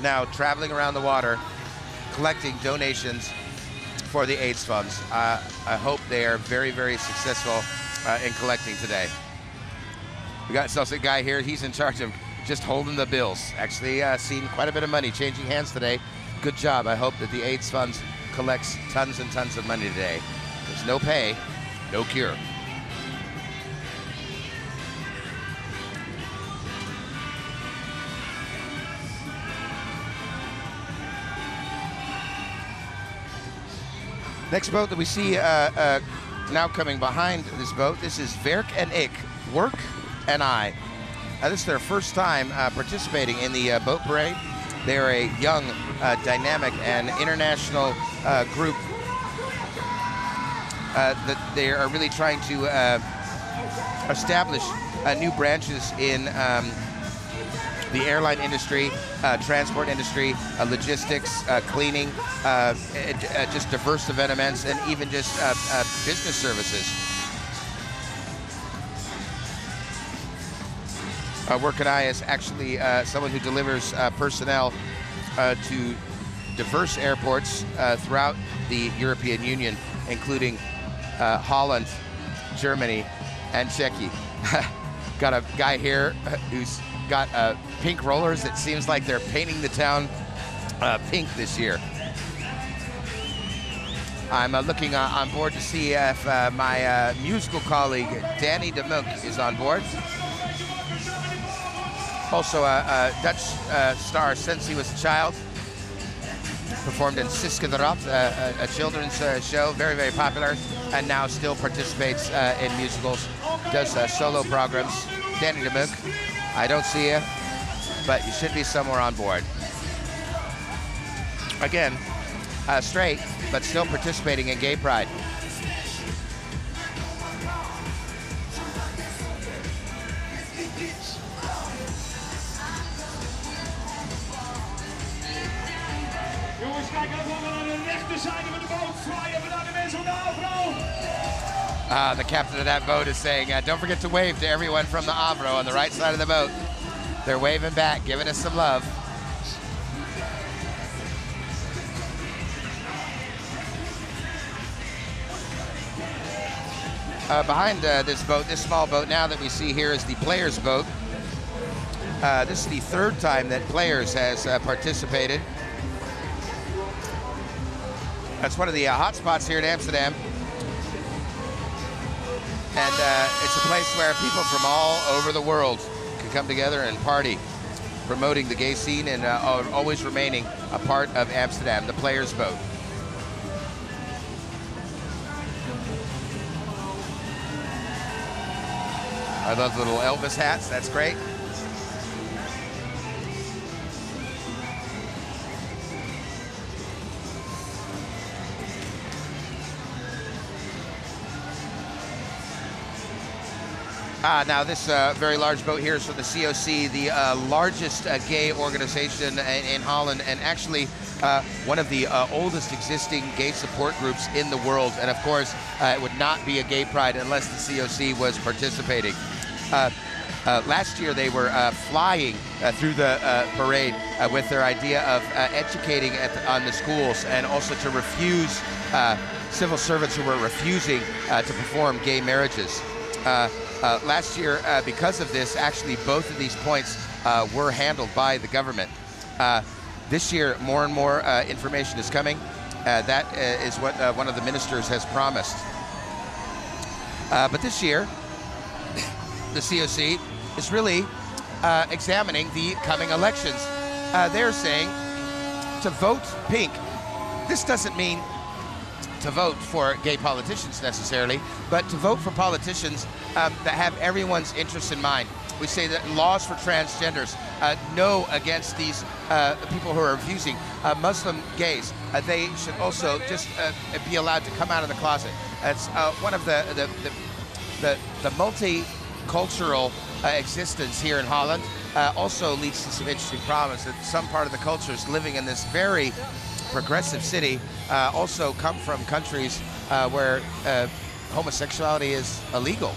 now traveling around the water, collecting donations for the AIDS Funds. I hope they are very, very successful in collecting today. We got ourselves a guy here. He's in charge of just holding the bills. Actually seen quite a bit of money changing hands today. Good job. I hope that the AIDS Funds collects tons and tons of money today. There's no pay, no cure. Next boat that we see now coming behind this boat, this is Werk en ik, Work and I. This is their first time participating in the boat parade. They're a young, dynamic, and international group that they are really trying to establish new branches in the airline industry, transport industry, logistics, cleaning, just diverse events, and even just business services. Work and I is actually someone who delivers personnel to diverse airports throughout the European Union, including Holland, Germany, and Czechia. Got a guy here who's got pink rollers. It seems like they're painting the town pink this year. I'm looking on board to see if my musical colleague Danny de Munk is on board. Also a Dutch star since he was a child. Performed in Siske de Rot, a children's show, very, very popular, and now still participates in musicals, does solo programs. Danny de Munk, I don't see you, but you should be somewhere on board. Again, straight, but still participating in Gay Pride. Jongens, kijk even naar de rechterzijde van de boot. Zwaaien we naar de mensen van de AVRO. The captain of that boat is saying, don't forget to wave to everyone from the AVRO on the right side of the boat. They're waving back, giving us some love. Behind this boat, this small boat now that we see here is the Players boat. This is the third time that Players has participated. That's one of the hot spots here in Amsterdam. And it's a place where people from all over the world can come together and party, promoting the gay scene and always remaining a part of Amsterdam, the Players boat. I love the little Elvis hats, that's great. Now this very large boat here is from the COC, the largest gay organization in Holland, and actually one of the oldest existing gay support groups in the world. And of course, it would not be a gay pride unless the COC was participating. Last year they were flying through the parade with their idea of educating on the schools, and also to refuse civil servants who were refusing to perform gay marriages. Last year, because of this, actually both of these points were handled by the government. This year, more and more information is coming. That is what one of the ministers has promised. But this year, the COC is really examining the coming elections. They're saying to vote pink. This doesn't mean to vote for gay politicians necessarily, but to vote for politicians that have everyone's interests in mind. We say that laws for transgenders, no against these people who are refusing, Muslim gays, they should also just be allowed to come out of the closet. It's one of the multicultural existence here in Holland also leads to some interesting problems. That some part of the cultures living in this very progressive city also come from countries where homosexuality is illegal.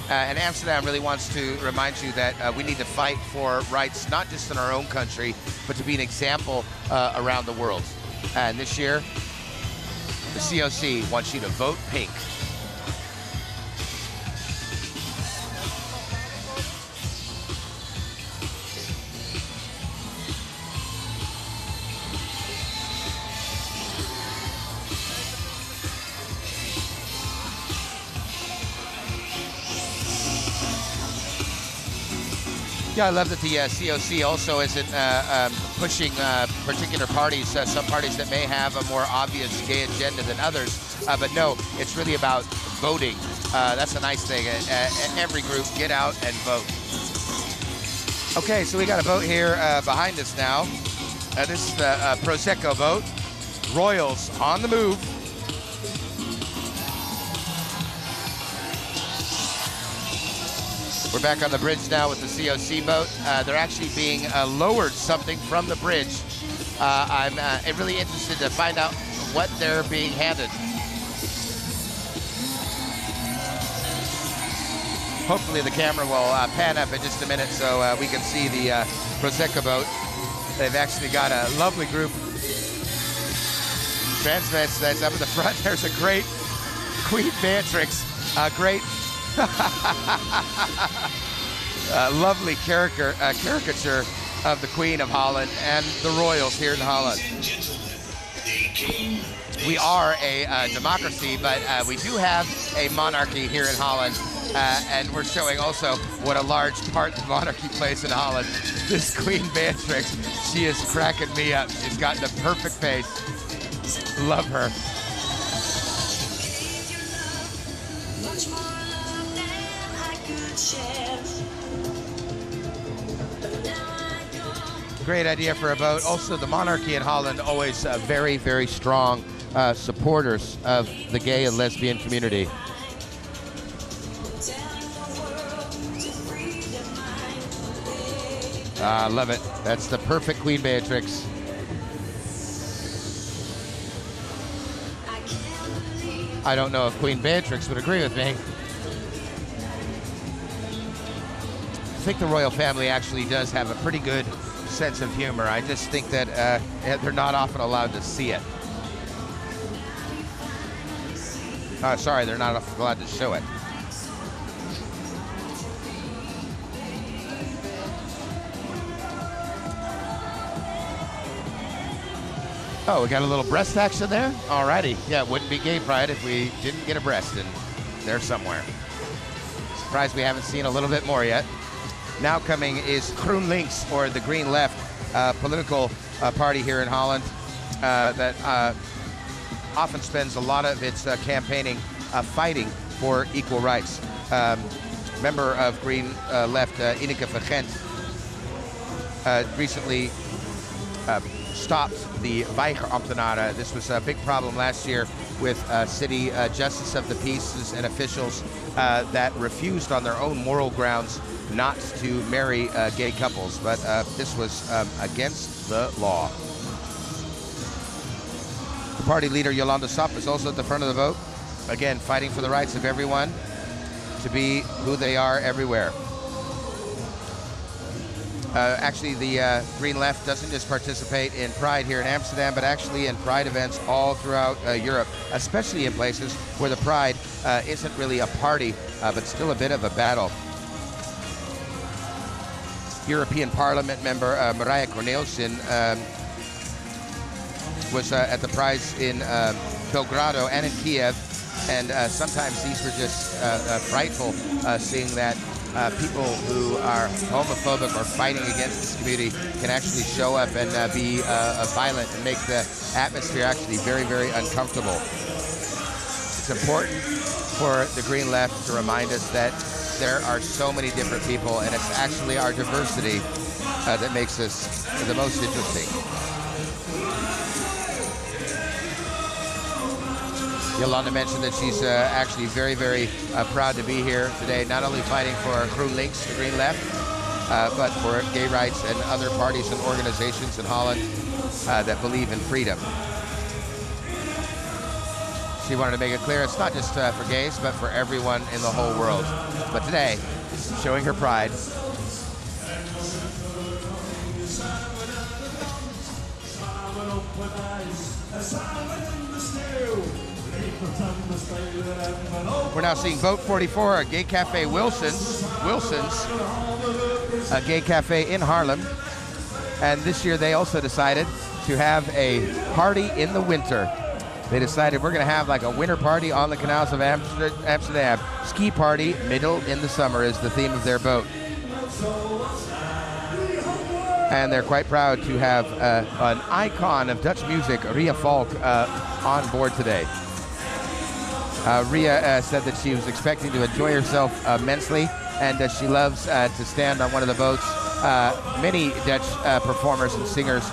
And Amsterdam really wants to remind you that we need to fight for rights, not just in our own country, but to be an example around the world. And this year, the COC wants you to vote pink. Yeah, I love that the COC also isn't pushing particular parties, some parties that may have a more obvious gay agenda than others. But no, it's really about voting. That's a nice thing. Every group, get out and vote. Okay, so we got a boat here behind us now. This is the Prosecco boat. Royals on the move. We're back on the bridge now with the COC boat. They're actually being lowered something from the bridge. I'm really interested to find out what they're being handed. Hopefully the camera will pan up in just a minute so we can see the Prosecco boat. They've actually got a lovely group. Transvest that's up in the front. There's a great Queen Beatrix, great lovely caricature of the Queen of Holland and the royals here in Holland. We are a democracy, but we do have a monarchy here in Holland, and we're showing also what a large part the monarchy plays in Holland. This Queen Beatrix, she is cracking me up. She's got the perfect face. Love her. Great idea for a boat. Also, the monarchy in Holland always very, very strong supporters of the gay and lesbian community. Love it. That's the perfect Queen Beatrix. I don't know if Queen Beatrix would agree with me. I think the royal family actually does have a pretty good sense of humor. I just think that they're not often allowed to see it. Sorry, they're not often allowed to show it. Oh, we got a little breast action there? Alrighty. Yeah, it wouldn't be Gay Pride if we didn't get a breast in there somewhere. Surprised we haven't seen a little bit more yet. Now coming is GroenLinks, or the Green Left, political party here in Holland that often spends a lot of its campaigning fighting for equal rights. Member of Green Left, Ineke van Gent, recently stopped the weigerambtenaren. This was a big problem last year with city justice of the peace and officials that refused on their own moral grounds not to marry gay couples, but this was against the law. The party leader Jolanda Sap is also at the front of the boat, again fighting for the rights of everyone to be who they are everywhere. Actually, the Green Left doesn't just participate in Pride here in Amsterdam, but actually in Pride events all throughout Europe, especially in places where the Pride isn't really a party, but still a bit of a battle. European Parliament member Marija Cornelissen was at the Pride in Belgrado and in Kiev, and sometimes these were just frightful, seeing that people who are homophobic or fighting against this community can actually show up and be violent and make the atmosphere actually very, very uncomfortable. It's important for the Green Left to remind us that there are so many different people, and it's actually our diversity that makes us the most interesting. Jolanda mentioned that she's actually very, very proud to be here today, not only fighting for GroenLinks, the Green Left, but for gay rights and other parties and organizations in Holland that believe in freedom. She wanted to make it clear it's not just for gays, but for everyone in the whole world. But today, showing her pride. We're now seeing Boat 44, a gay cafe Wilson's, a gay cafe in Haarlem. And this year they also decided to have a party in the winter. They decided we're going to have like a winter party on the canals of Amsterdam. Ski party, middle in the summer is the theme of their boat. And they're quite proud to have an icon of Dutch music, Ria Valk, on board today. Ria said that she was expecting to enjoy herself immensely, and she loves to stand on one of the boats. Many Dutch performers and singers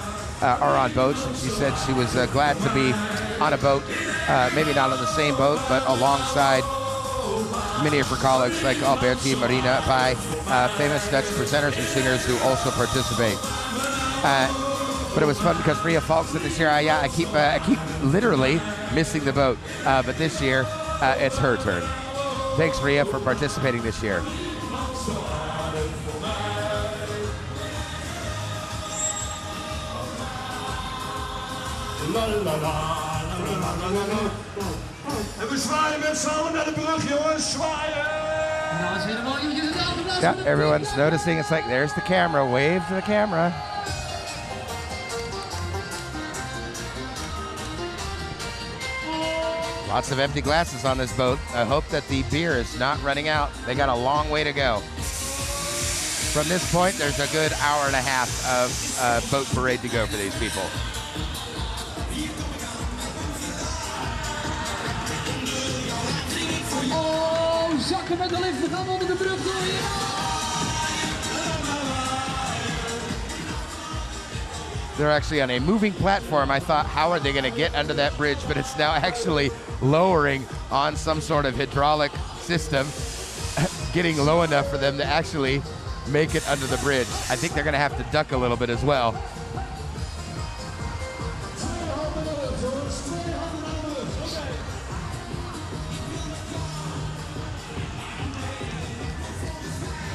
are on boats, and she said she was glad to be on a boat, maybe not on the same boat, but alongside many of her colleagues like Alberti, Marina, Pai, famous Dutch presenters and singers who also participate. But it was fun because Ria Valk said this year, I keep literally missing the boat, but this year it's her turn. Thanks, Ria, for participating this year. En we zwaaien met z'n allen naar de brug, jongens. Zwaaien! Yeah, everyone's noticing. It's like, there's the camera. Wave to the camera. Lots of empty glasses on this boat. I hope that the beer is not running out. They got a long way to go. From this point, there's a good hour and a half of boat parade to go for these people. Zakken met de lift, we gaan onder de brug door hier. They're actually on a moving platform. I thought, how are they going to get under that bridge? But it's now actually lowering on some sort of hydraulic system, getting low enough for them to actually make it under the bridge. I think they're going to have to duck a little bit as well.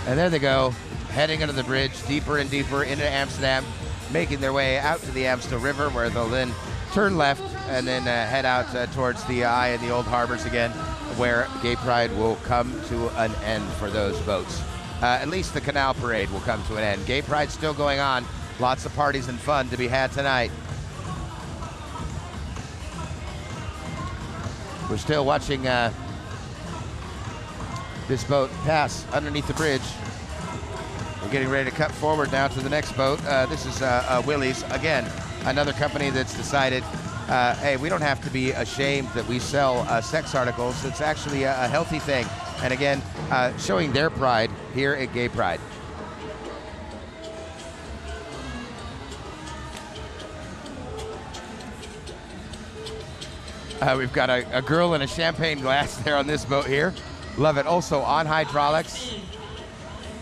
And there they go, heading under the bridge, deeper and deeper into Amsterdam, making their way out to the Amstel River, where they'll then turn left and then head out towards the Eye and the Old Harbors again, where Gaypride will come to an end for those boats. At least the Canal parade will come to an end. Gaypride's still going on. Lots of parties and fun to be had tonight. We're still watching this boat pass underneath the bridge. We're getting ready to cut forward now to the next boat. This is Willys, again, another company that's decided, hey, we don't have to be ashamed that we sell sex articles. It's actually a healthy thing. And again, showing their pride here at Gaypride. We've got a girl in a champagne glass there on this boat here. Love it. Also on hydraulics,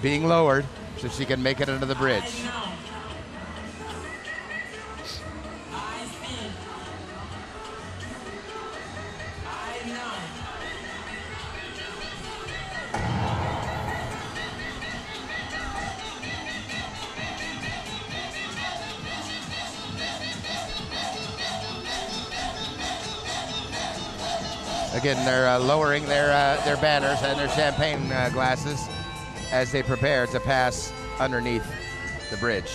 being lowered so she can make it under the bridge. Again, they're lowering their banners and their champagne glasses as they prepare to pass underneath the bridge.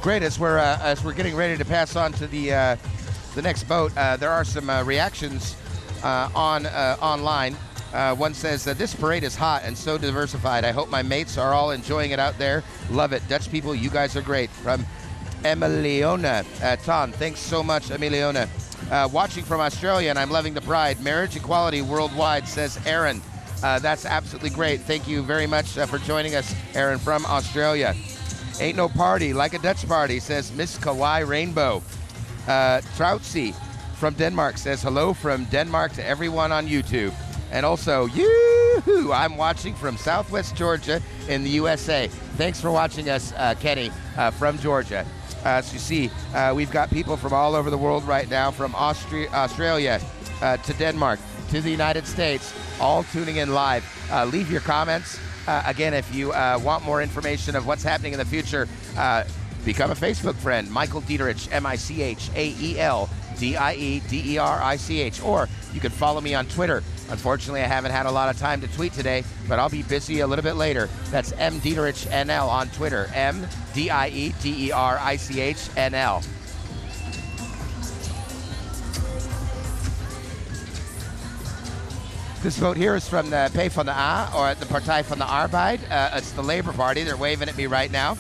Great, as we're getting ready to pass on to the next boat, there are some reactions online. One says, this parade is hot and so diversified. I hope my mates are all enjoying it out there. Love it. Dutch people, you guys are great. From Emiliona Ton. Thanks so much, Emiliona. Watching from Australia, and I'm loving the pride. Marriage equality worldwide, says Aaron. That's absolutely great. Thank you very much for joining us, Aaron, from Australia. Ain't no party like a Dutch party, says Miss Kawaii Rainbow. Troutsy from Denmark says, hello from Denmark to everyone on YouTube. And also, yoo-hoo, I'm watching from Southwest Georgia in the USA. Thanks for watching us, Kenny, from Georgia. As you see, we've got people from all over the world right now, from Australia to Denmark to the United States, all tuning in live. Leave your comments. Again, if you want more information of what's happening in the future, become a Facebook friend. Michael Diederich, MichaelDiederich, or you can follow me on Twitter. Unfortunately, I haven't had a lot of time to tweet today, but I'll be busy a little bit later. That's MDiederichnL on Twitter, MDIEDERICHNL. This boat here is from the P van de A, or the Partij van de Arbeid. It's the Labour Party. They're waving at me right now.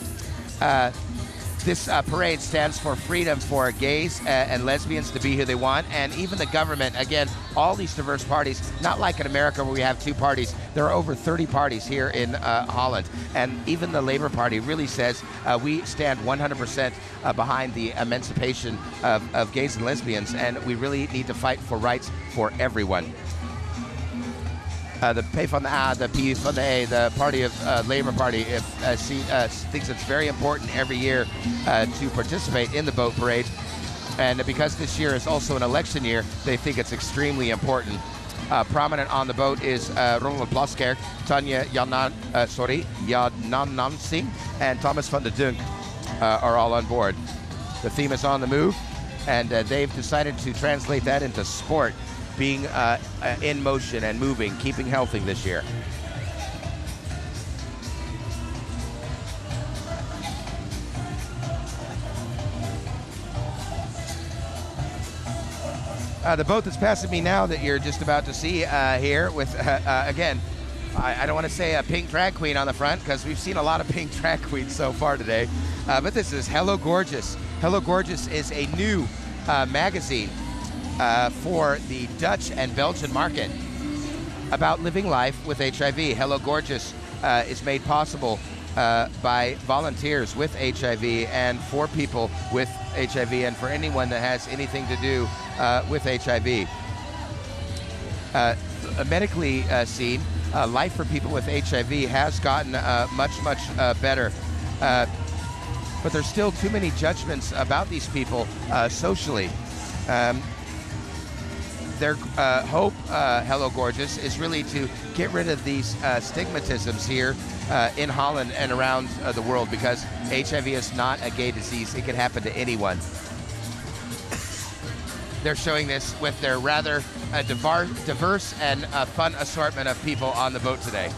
This parade stands for freedom for gays and lesbians to be who they want, and even the government, again, all these diverse parties, not like in America where we have 2 parties. There are over 30 parties here in Holland, and even the Labour Party really says we stand 100% behind the emancipation of gays and lesbians, and we really need to fight for rights for everyone. The P van de A, the P van de A, the party of Labour Party, thinks it's very important every year to participate in the boat parade. And because this year is also an election year, they think it's extremely important. Prominent on the boat is Ronald Plaskerk, Tanja Jannansing, and Thomas van der Dunk are all on board. The theme is on the move, and they've decided to translate that into sport, being in motion and moving, keeping healthy this year. The boat that's passing me now that you're just about to see here with, again, I don't want to say a pink drag queen on the front because we've seen a lot of pink drag queens so far today, but this is Hello Gorgeous. Hello Gorgeous is a new magazine for the Dutch and Belgian market about living life with HIV. Hello Gorgeous is made possible by volunteers with HIV and for people with HIV and for anyone that has anything to do with HIV. Medically seen, life for people with HIV has gotten much better. But there's still too many judgments about these people socially. Their hope, Hello Gorgeous, is really to get rid of these stigmatisms here in Holland and around the world, because HIV is not a gay disease. It can happen to anyone. They're showing this with their rather diverse and fun assortment of people on the boat today.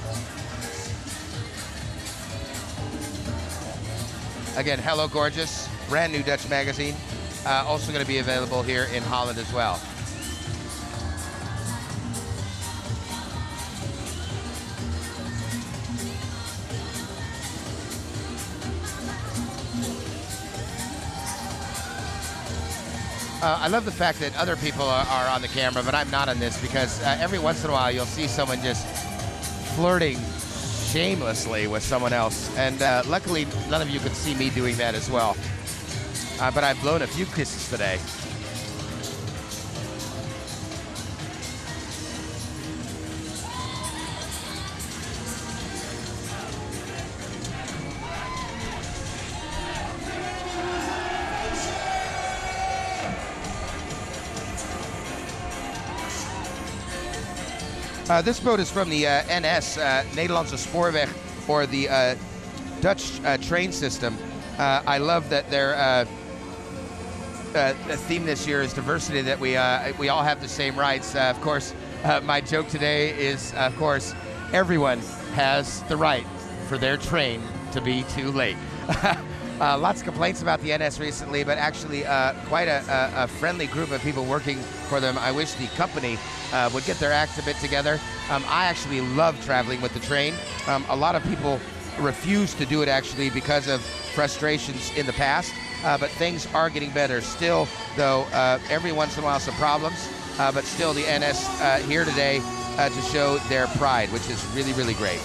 Again, Hello Gorgeous, brand new Dutch magazine, also going to be available here in Holland as well. I love the fact that other people are on the camera, but I'm not on this, because every once in a while you'll see someone just flirting shamelessly with someone else. And luckily, none of you could see me doing that as well. But I've blown a few kisses today. This boat is from the NS, Nederlandse Spoorweg, or the Dutch train system. I love that their theme this year is diversity, that we all have the same rights. Of course, my joke today is, of course, everyone has the right for their train to be too late. Lots of complaints about the NS recently, but actually quite a friendly group of people working for them. I wish the company would get their act a bit together. I actually love traveling with the train. A lot of people refuse to do it actually because of frustrations in the past, but things are getting better. Still, though, every once in a while some problems, but still the NS here today to show their pride, which is really, really great.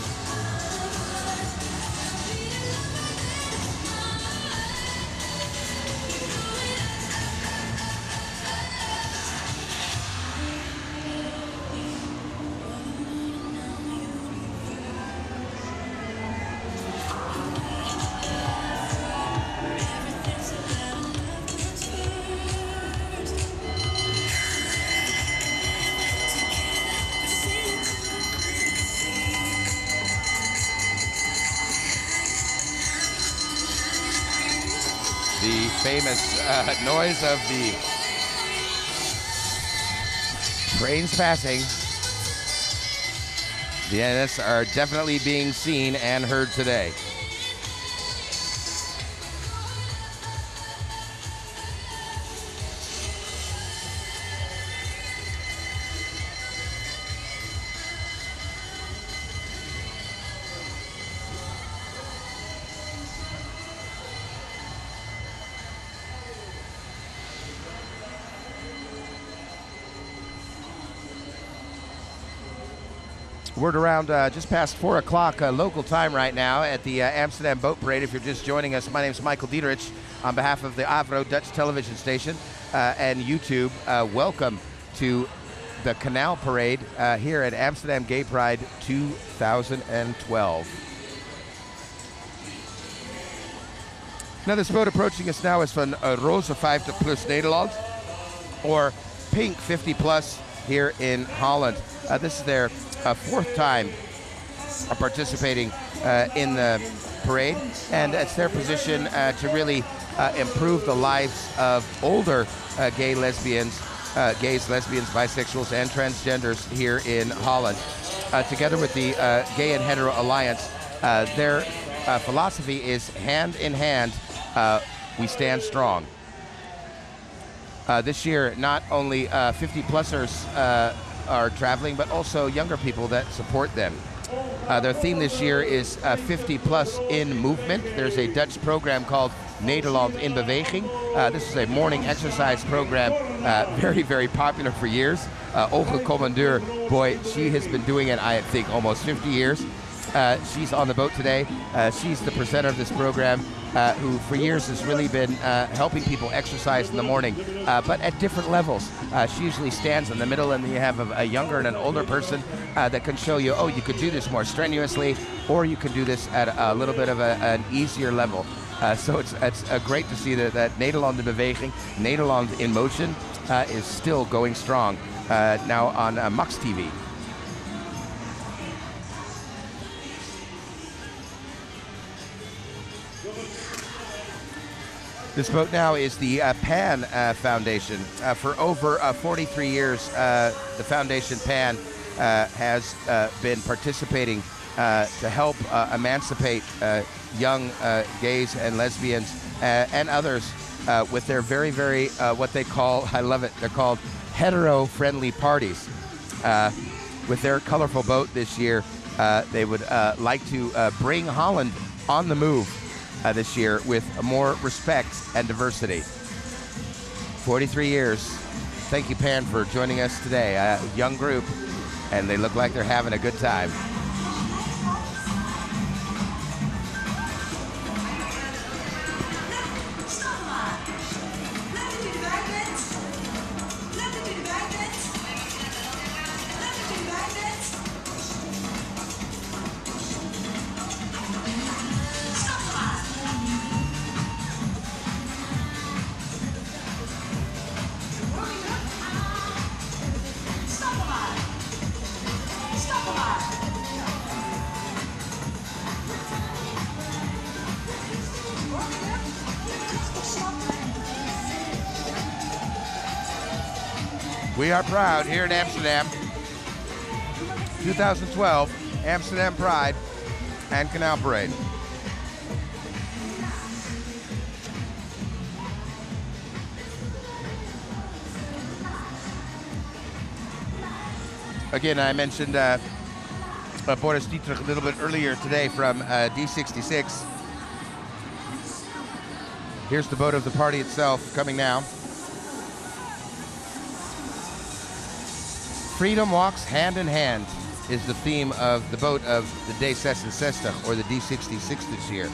The famous noise of the trains passing. The NS are definitely being seen and heard today. Word around just past 4 o'clock local time right now at the Amsterdam Boat Parade. If you're just joining us, my name is Michael Diederich on behalf of the AVRO Dutch television station and YouTube. Welcome to the Canal Parade here at Amsterdam Gaypride 2012. Now this boat approaching us now is from Roze 50 Plus Nederland, or Pink 50 Plus here in Holland. This is their fourth time participating in the parade, and it's their position to really improve the lives of older gays, lesbians, bisexuals, and transgenders here in Holland. Together with the Gay and Hetero Alliance, their philosophy is hand in hand, we stand strong. This year, not only 50-plussers are traveling, but also younger people that support them. Their theme this year is 50 plus in movement. There's a Dutch program called Nederland in Beweging. This is a morning exercise program, very, very popular for years. Olga Commandeur, boy, she has been doing it, I think, almost 50 years. She's on the boat today. She's the presenter of this program, who for years has really been helping people exercise in the morning, but at different levels. She usually stands in the middle, and you have a younger and an older person that can show you, oh, you could do this more strenuously, or you can do this at a little bit of an easier level. So it's great to see that Nederland in Beweging, Nederland in Motion, is still going strong now on Max TV. This boat now is the PAN Foundation. For over 43 years, the Foundation PAN has been participating to help emancipate young gays and lesbians and others with their very, very, what they call, I love it, they're called hetero-friendly parties. With their colorful boat this year, they would like to bring Holland on the move this year with more respect and diversity. 43 years. Thank you, Pan, for joining us today. A young group, and they look like they're having a good time. We are proud here in Amsterdam, 2012, Amsterdam Pride and Canal Parade. Again, I mentioned Boris Diederich a little bit earlier today from D66. Here's the boat of the party itself coming now. Freedom walks hand in hand is the theme of the boat of the D66, or the D66 this year.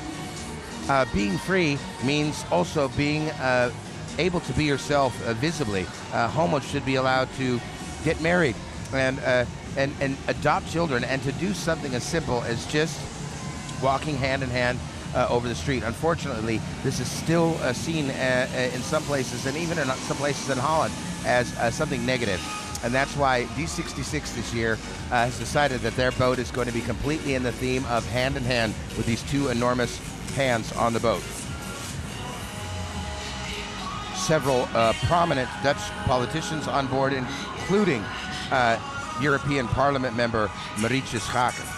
Being free means also being able to be yourself visibly. Homos should be allowed to get married and adopt children, and to do something as simple as just walking hand in hand over the street. Unfortunately, this is still seen in some places, and even in some places in Holland, as something negative. And that's why D66 this year has decided that their boat is going to be completely in the theme of hand in hand with these two enormous hands on the boat. Several prominent Dutch politicians on board, including European Parliament member Marietje Schaken.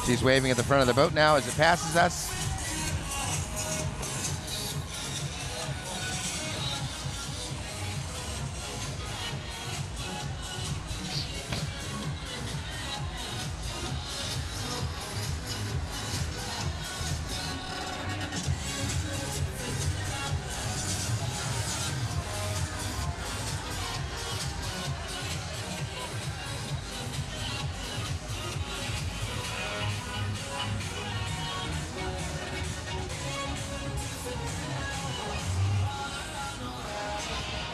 She's waving at the front of the boat now as it passes us.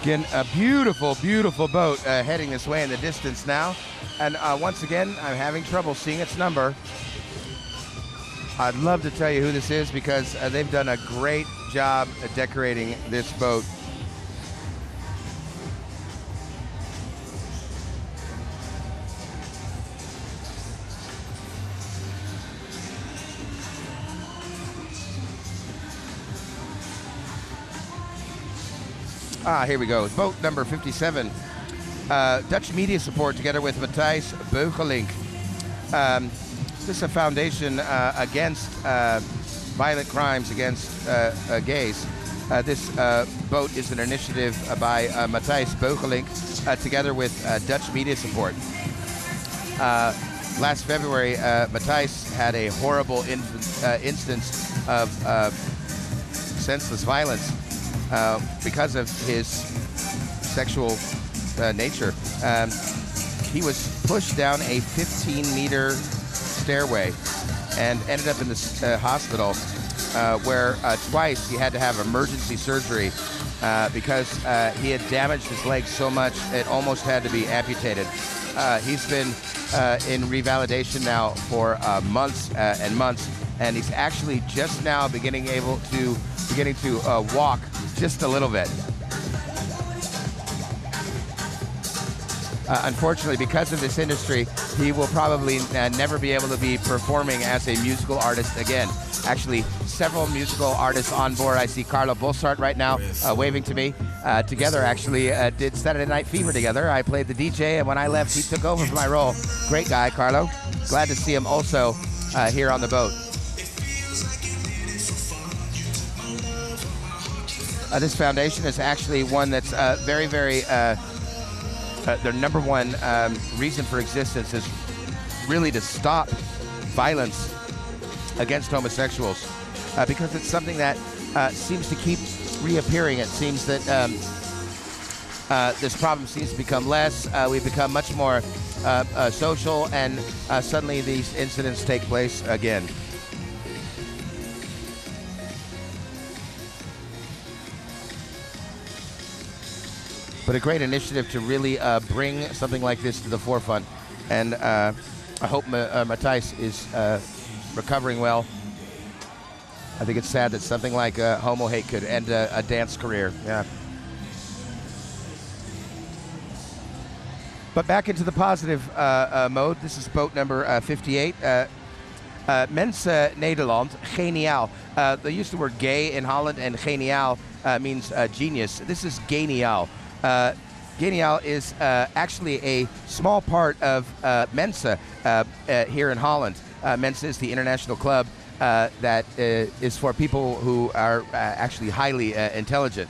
Again, a beautiful, beautiful boat heading this way in the distance now. And once again, I'm having trouble seeing its number. I'd love to tell you who this is because they've done a great job at decorating this boat. Here we go. Boat number 57. Dutch media support together with Matthijs Beugelink. This is a foundation against violent crimes against gays. This boat is an initiative by Matthijs Beugelink together with Dutch media support. Last February, Matthijs had a horrible instance of senseless violence because of his sexual nature. He was pushed down a 15-meter stairway and ended up in the hospital where twice he had to have emergency surgery because he had damaged his leg so much it almost had to be amputated. He's been in revalidation now for months and months, and he's actually just now beginning to walk just a little bit. Unfortunately, because of this industry, he will probably never be able to be performing as a musical artist again. Actually, several musical artists on board. I see Carlo Bossart right now waving to me. Together, actually, did Saturday Night Fever together. I played the DJ, and when I left, he took over for my role. Great guy, Carlo. Glad to see him also here on the boat. This foundation is actually one that's very, very... their number one reason for existence is really to stop violence against homosexuals because it's something that seems to keep reappearing. It seems that this problem seems to become less. We've become much more social, and suddenly these incidents take place again. But a great initiative to really bring something like this to the forefront. And I hope Matthijs is recovering well. I think it's sad that something like homo hate could end a dance career. Yeah. But back into the positive mode. This is boat number 58. Mensen Nederland, geniaal. They use the word gay in Holland, and geniaal means genius. This is geniaal. Geniaal is actually a small part of Mensa here in Holland. Mensa is the international club that is for people who are actually highly intelligent.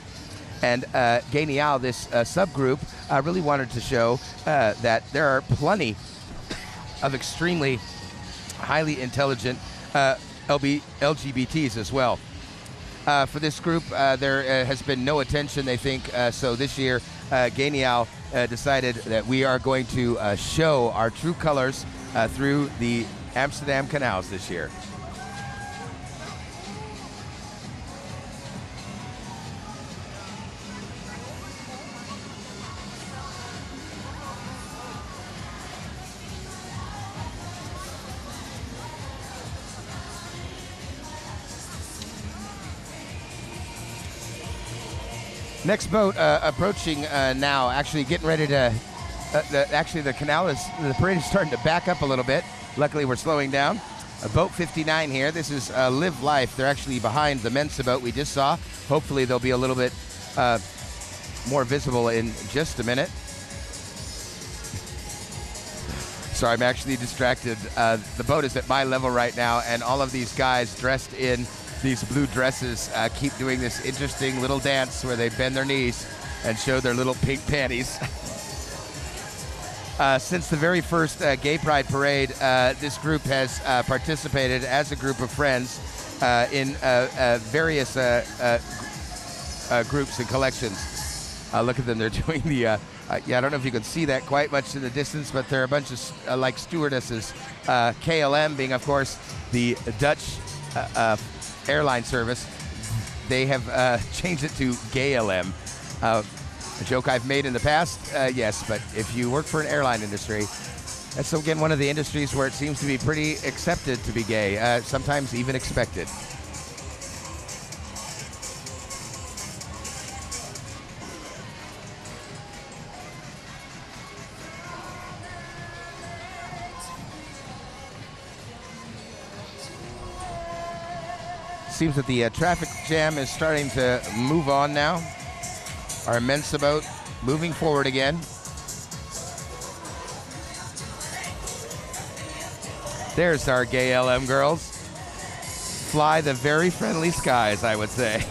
And Geniaal, this subgroup, really wanted to show that there are plenty of extremely highly intelligent LGBTs as well. For this group, there has been no attention, they think, so this year, Geniaal decided that we are going to show our true colors through the Amsterdam canals this year. Next boat approaching now, actually getting ready to, the canal is, the parade is starting to back up a little bit. Luckily, we're slowing down. Boat 59 here. This is Live Life. They're actually behind the Mensa boat we just saw. Hopefully, they'll be a little bit more visible in just a minute. Sorry, I'm actually distracted. The boat is at my level right now, and all of these guys dressed in these blue dresses keep doing this interesting little dance where they bend their knees and show their little pink panties. Since the very first Gay Pride parade, this group has participated as a group of friends in various groups and collections. Look at them, they're doing the, yeah, I don't know if you can see that quite much in the distance, but there are a bunch of like stewardesses. KLM being, of course, the Dutch airline service. They have changed it to GayLM. A joke I've made in the past, yes, but if you work for an airline industry, that's again one of the industries where it seems to be pretty accepted to be gay, sometimes even expected. Seems that the traffic jam is starting to move on now. Our immense boat moving forward again. There's our gay LM girls. Fly the very friendly skies, I would say.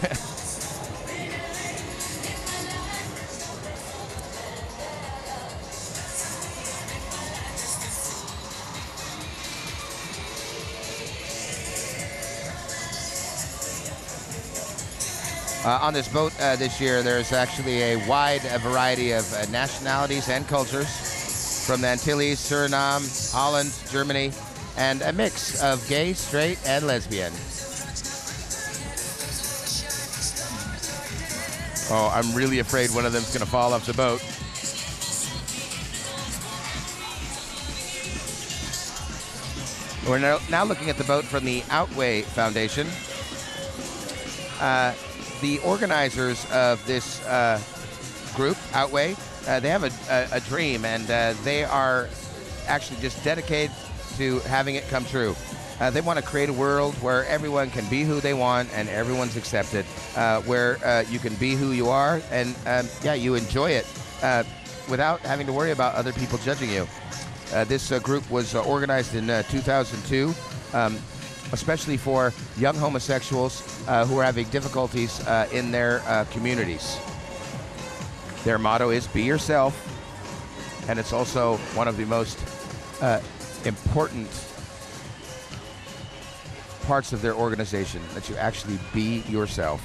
On this boat this year, there's actually a wide variety of nationalities and cultures, from the Antilles, Suriname, Holland, Germany, and a mix of gay, straight, and lesbian. Oh, I'm really afraid one of them's going to fall off the boat. We're now looking at the boat from the Outway Foundation. The organizers of this group, Outway, they have a dream, and they are actually just dedicated to having it come true. They want to create a world where everyone can be who they want and everyone's accepted, where you can be who you are and, yeah, you enjoy it without having to worry about other people judging you. This group was organized in 2002. Especially for young homosexuals who are having difficulties in their communities. Their motto is be yourself, and it's also one of the most important parts of their organization, that you actually be yourself.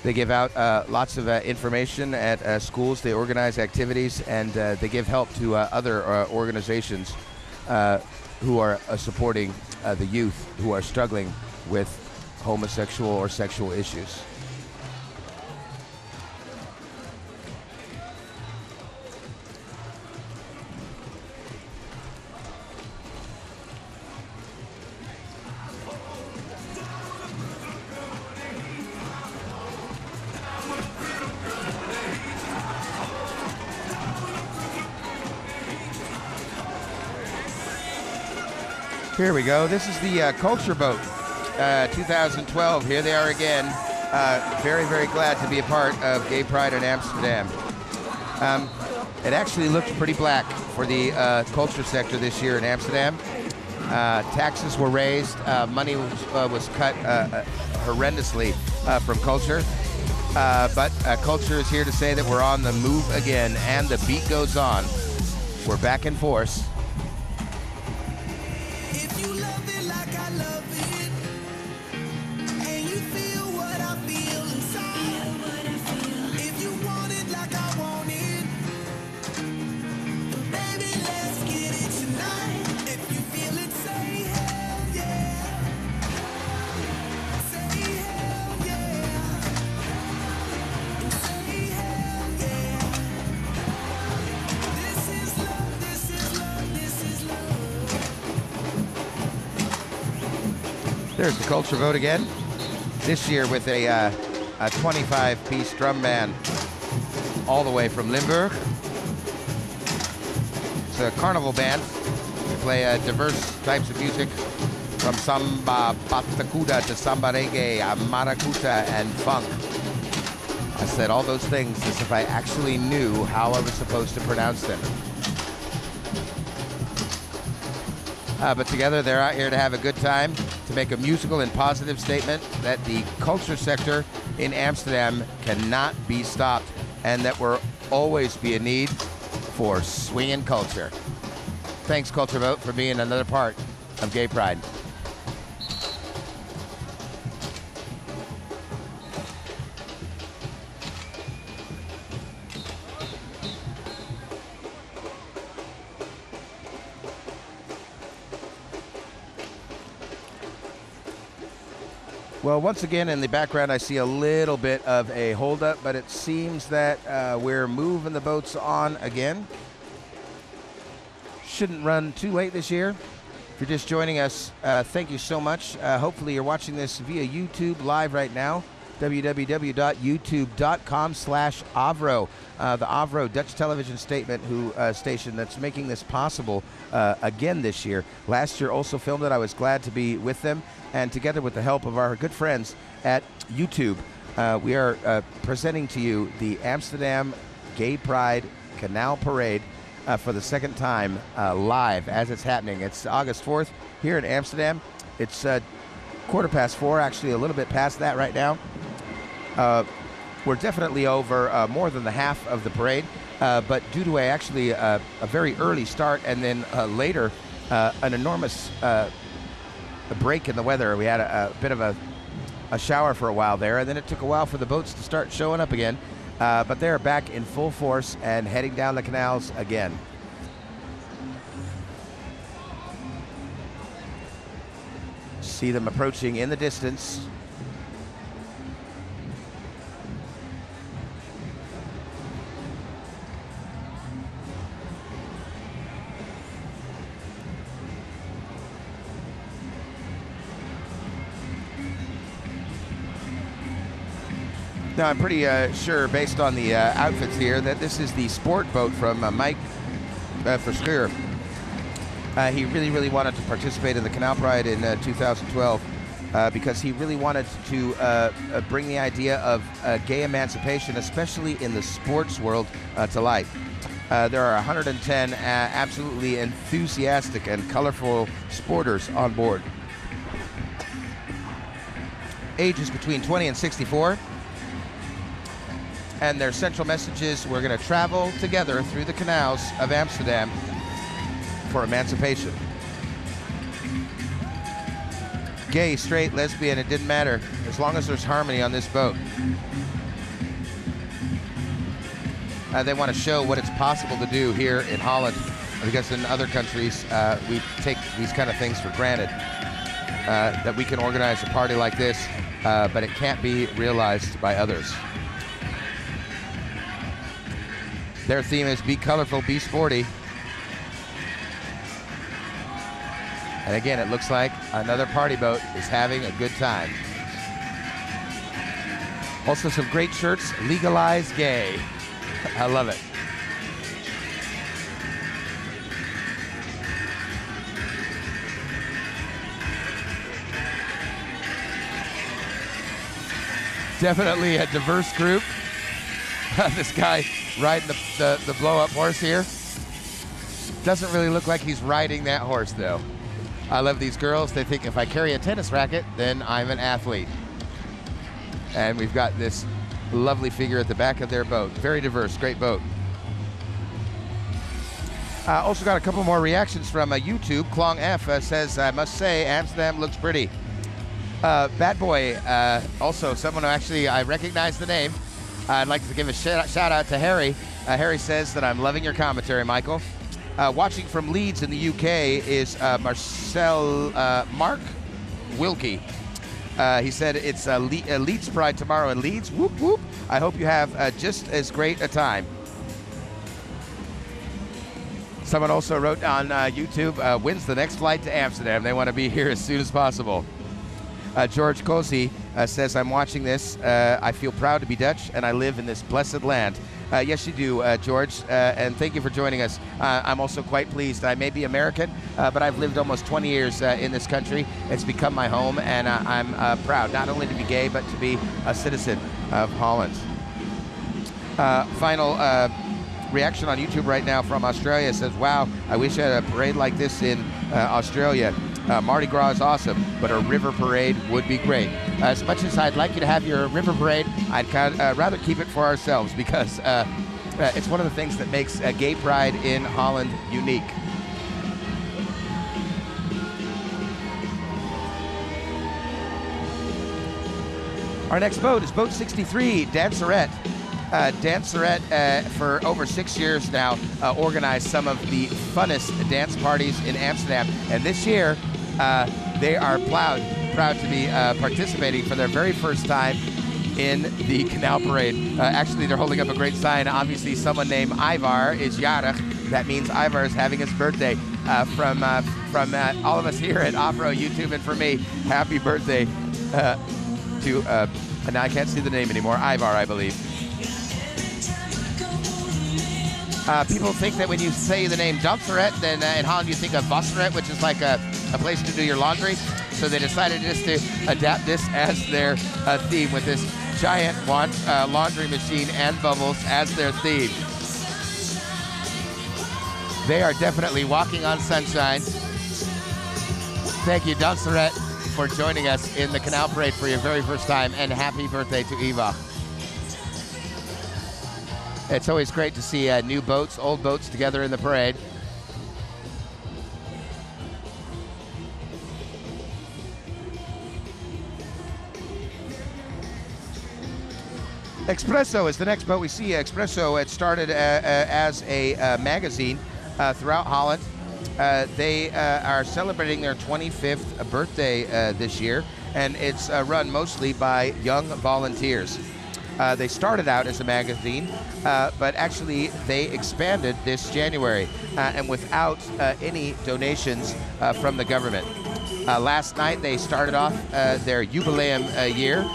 They give out lots of information at schools, they organize activities, and they give help to other organizations who are supporting the youth who are struggling with homosexual or sexual issues. Here we go. This is the Culture Boat, 2012. Here they are again. Very, very glad to be a part of Gay Pride in Amsterdam. It actually looked pretty black for the culture sector this year in Amsterdam. Taxes were raised, money was cut horrendously from culture. But culture is here to say that we're on the move again, and the beat goes on. We're back in force. There's the Culture Vote again. This year with a 25-piece drum band all the way from Limburg. It's a carnival band. They play diverse types of music, from samba patakuda to samba reggae, maracuta, and funk. I said all those things as if I actually knew how I was supposed to pronounce them. But together they're out here to have a good time, to make a musical and positive statement that the culture sector in Amsterdam cannot be stopped, and that will always be a need for swinging culture. Thanks, Culture Vote, for being another part of Gay Pride. Well, once again, in the background, I see a little bit of a holdup, but it seems that we're moving the boats on again. Shouldn't run too late this year. If you're just joining us, thank you so much. Hopefully you're watching this via YouTube live right now, www.youtube.com/AVRO. The AVRO Dutch television station that's making this possible again this year. Last year also filmed it. I was glad to be with them, and together with the help of our good friends at YouTube, we are presenting to you the Amsterdam Gaypride Canal Parade for the second time live as it's happening. It's August 4th here in Amsterdam. It's 4:15, actually a little bit past that right now. We're definitely over more than the half of the parade, but due to a very early start and then later an enormous break in the weather. We had a bit of a shower for a while there, and then it took a while for the boats to start showing up again. But they're back in full force and heading down the canals again. See them approaching in the distance. Now, I'm pretty sure, based on the outfits here, that this is the sport boat from Mike Verschuur. He really wanted to participate in the Canal Pride in 2012 because he really wanted to bring the idea of gay emancipation, especially in the sports world, to light. There are 110 absolutely enthusiastic and colorful sporters on board. Ages between 20 and 64. And their central message is, we're going to travel together through the canals of Amsterdam for emancipation. Gay, straight, lesbian, it didn't matter, as long as there's harmony on this boat. They want to show what it's possible to do here in Holland, because in other countries we take these kind of things for granted, that we can organize a party like this, but it can't be realized by others. Their theme is be colorful, be sporty. And again, it looks like another party boat is having a good time. Also some great shirts, legalize gay. I love it. Definitely a diverse group. This guy riding the blow-up horse here doesn't really look like he's riding that horse, though. I love these girls. They think if I carry a tennis racket, then I'm an athlete. And we've got this lovely figure at the back of their boat. Very diverse, great boat. Also got a couple more reactions from YouTube. Klong F says, I must say, Amsterdam looks pretty. Bad Boy, also someone who actually I recognize the name. I'd like to give a shout out to Harry. Harry says that I'm loving your commentary, Michael. Watching from Leeds in the UK is Mark Wilkie. He said it's Leeds Pride tomorrow in Leeds. Whoop, whoop. I hope you have just as great a time. Someone also wrote on YouTube, when's the next flight to Amsterdam? They want to be here as soon as possible. George Cozy says, I'm watching this. I feel proud to be Dutch, and I live in this blessed land. Yes, you do, George, and thank you for joining us. I'm also quite pleased. I may be American, but I've lived almost 20 years in this country. It's become my home, and I'm proud not only to be gay, but to be a citizen of Holland. Final reaction on YouTube right now from Australia says, wow, I wish I had a parade like this in Australia. Mardi Gras is awesome, but a river parade would be great. As much as I'd like you to have your river parade, I'd rather keep it for ourselves, because it's one of the things that makes Gay Pride in Holland unique. Our next boat is boat 63, Danserette. Danserette, for over 6 years now, organized some of the funnest dance parties in Amsterdam. And this year, they are proud proud to be participating for their very first time in the Canal Parade. Actually, they're holding up a great sign. Obviously, someone named Ivar is Diederich. That means Ivar is having his birthday. From all of us here at AVRO YouTube, and for me, happy birthday to, and now I can't see the name anymore, Ivar, I believe. People think that when you say the name Dumpsteret, then in Holland you think of Vasseret, which is like a place to do your laundry. So they decided just to adapt this as their theme, with this giant laundry machine and bubbles as their theme. They are definitely walking on sunshine. Thank you, Dumpsteret, for joining us in the Canal Parade for your very first time, and happy birthday to Eva. It's always great to see new boats, old boats together in the parade. Expresso is the next boat we see. Expresso, it started as a magazine throughout Holland. They are celebrating their 25th birthday this year, and it's run mostly by young volunteers. They started out as a magazine, but actually they expanded this January, and without any donations from the government. Last night they started off their jubileum year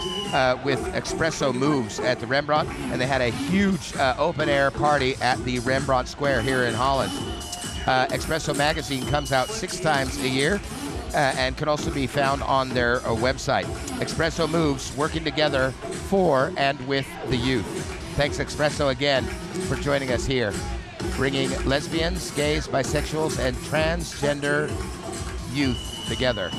with Expresso Moves at the Rembrandt, and they had a huge open-air party at the Rembrandt Square here in Holland. Expresso magazine comes out 6 times a year and can also be found on their website. Expresso Moves, working together for and with the youth. Thanks, Expresso, again for joining us here, bringing lesbians, gays, bisexuals, and transgender youth together.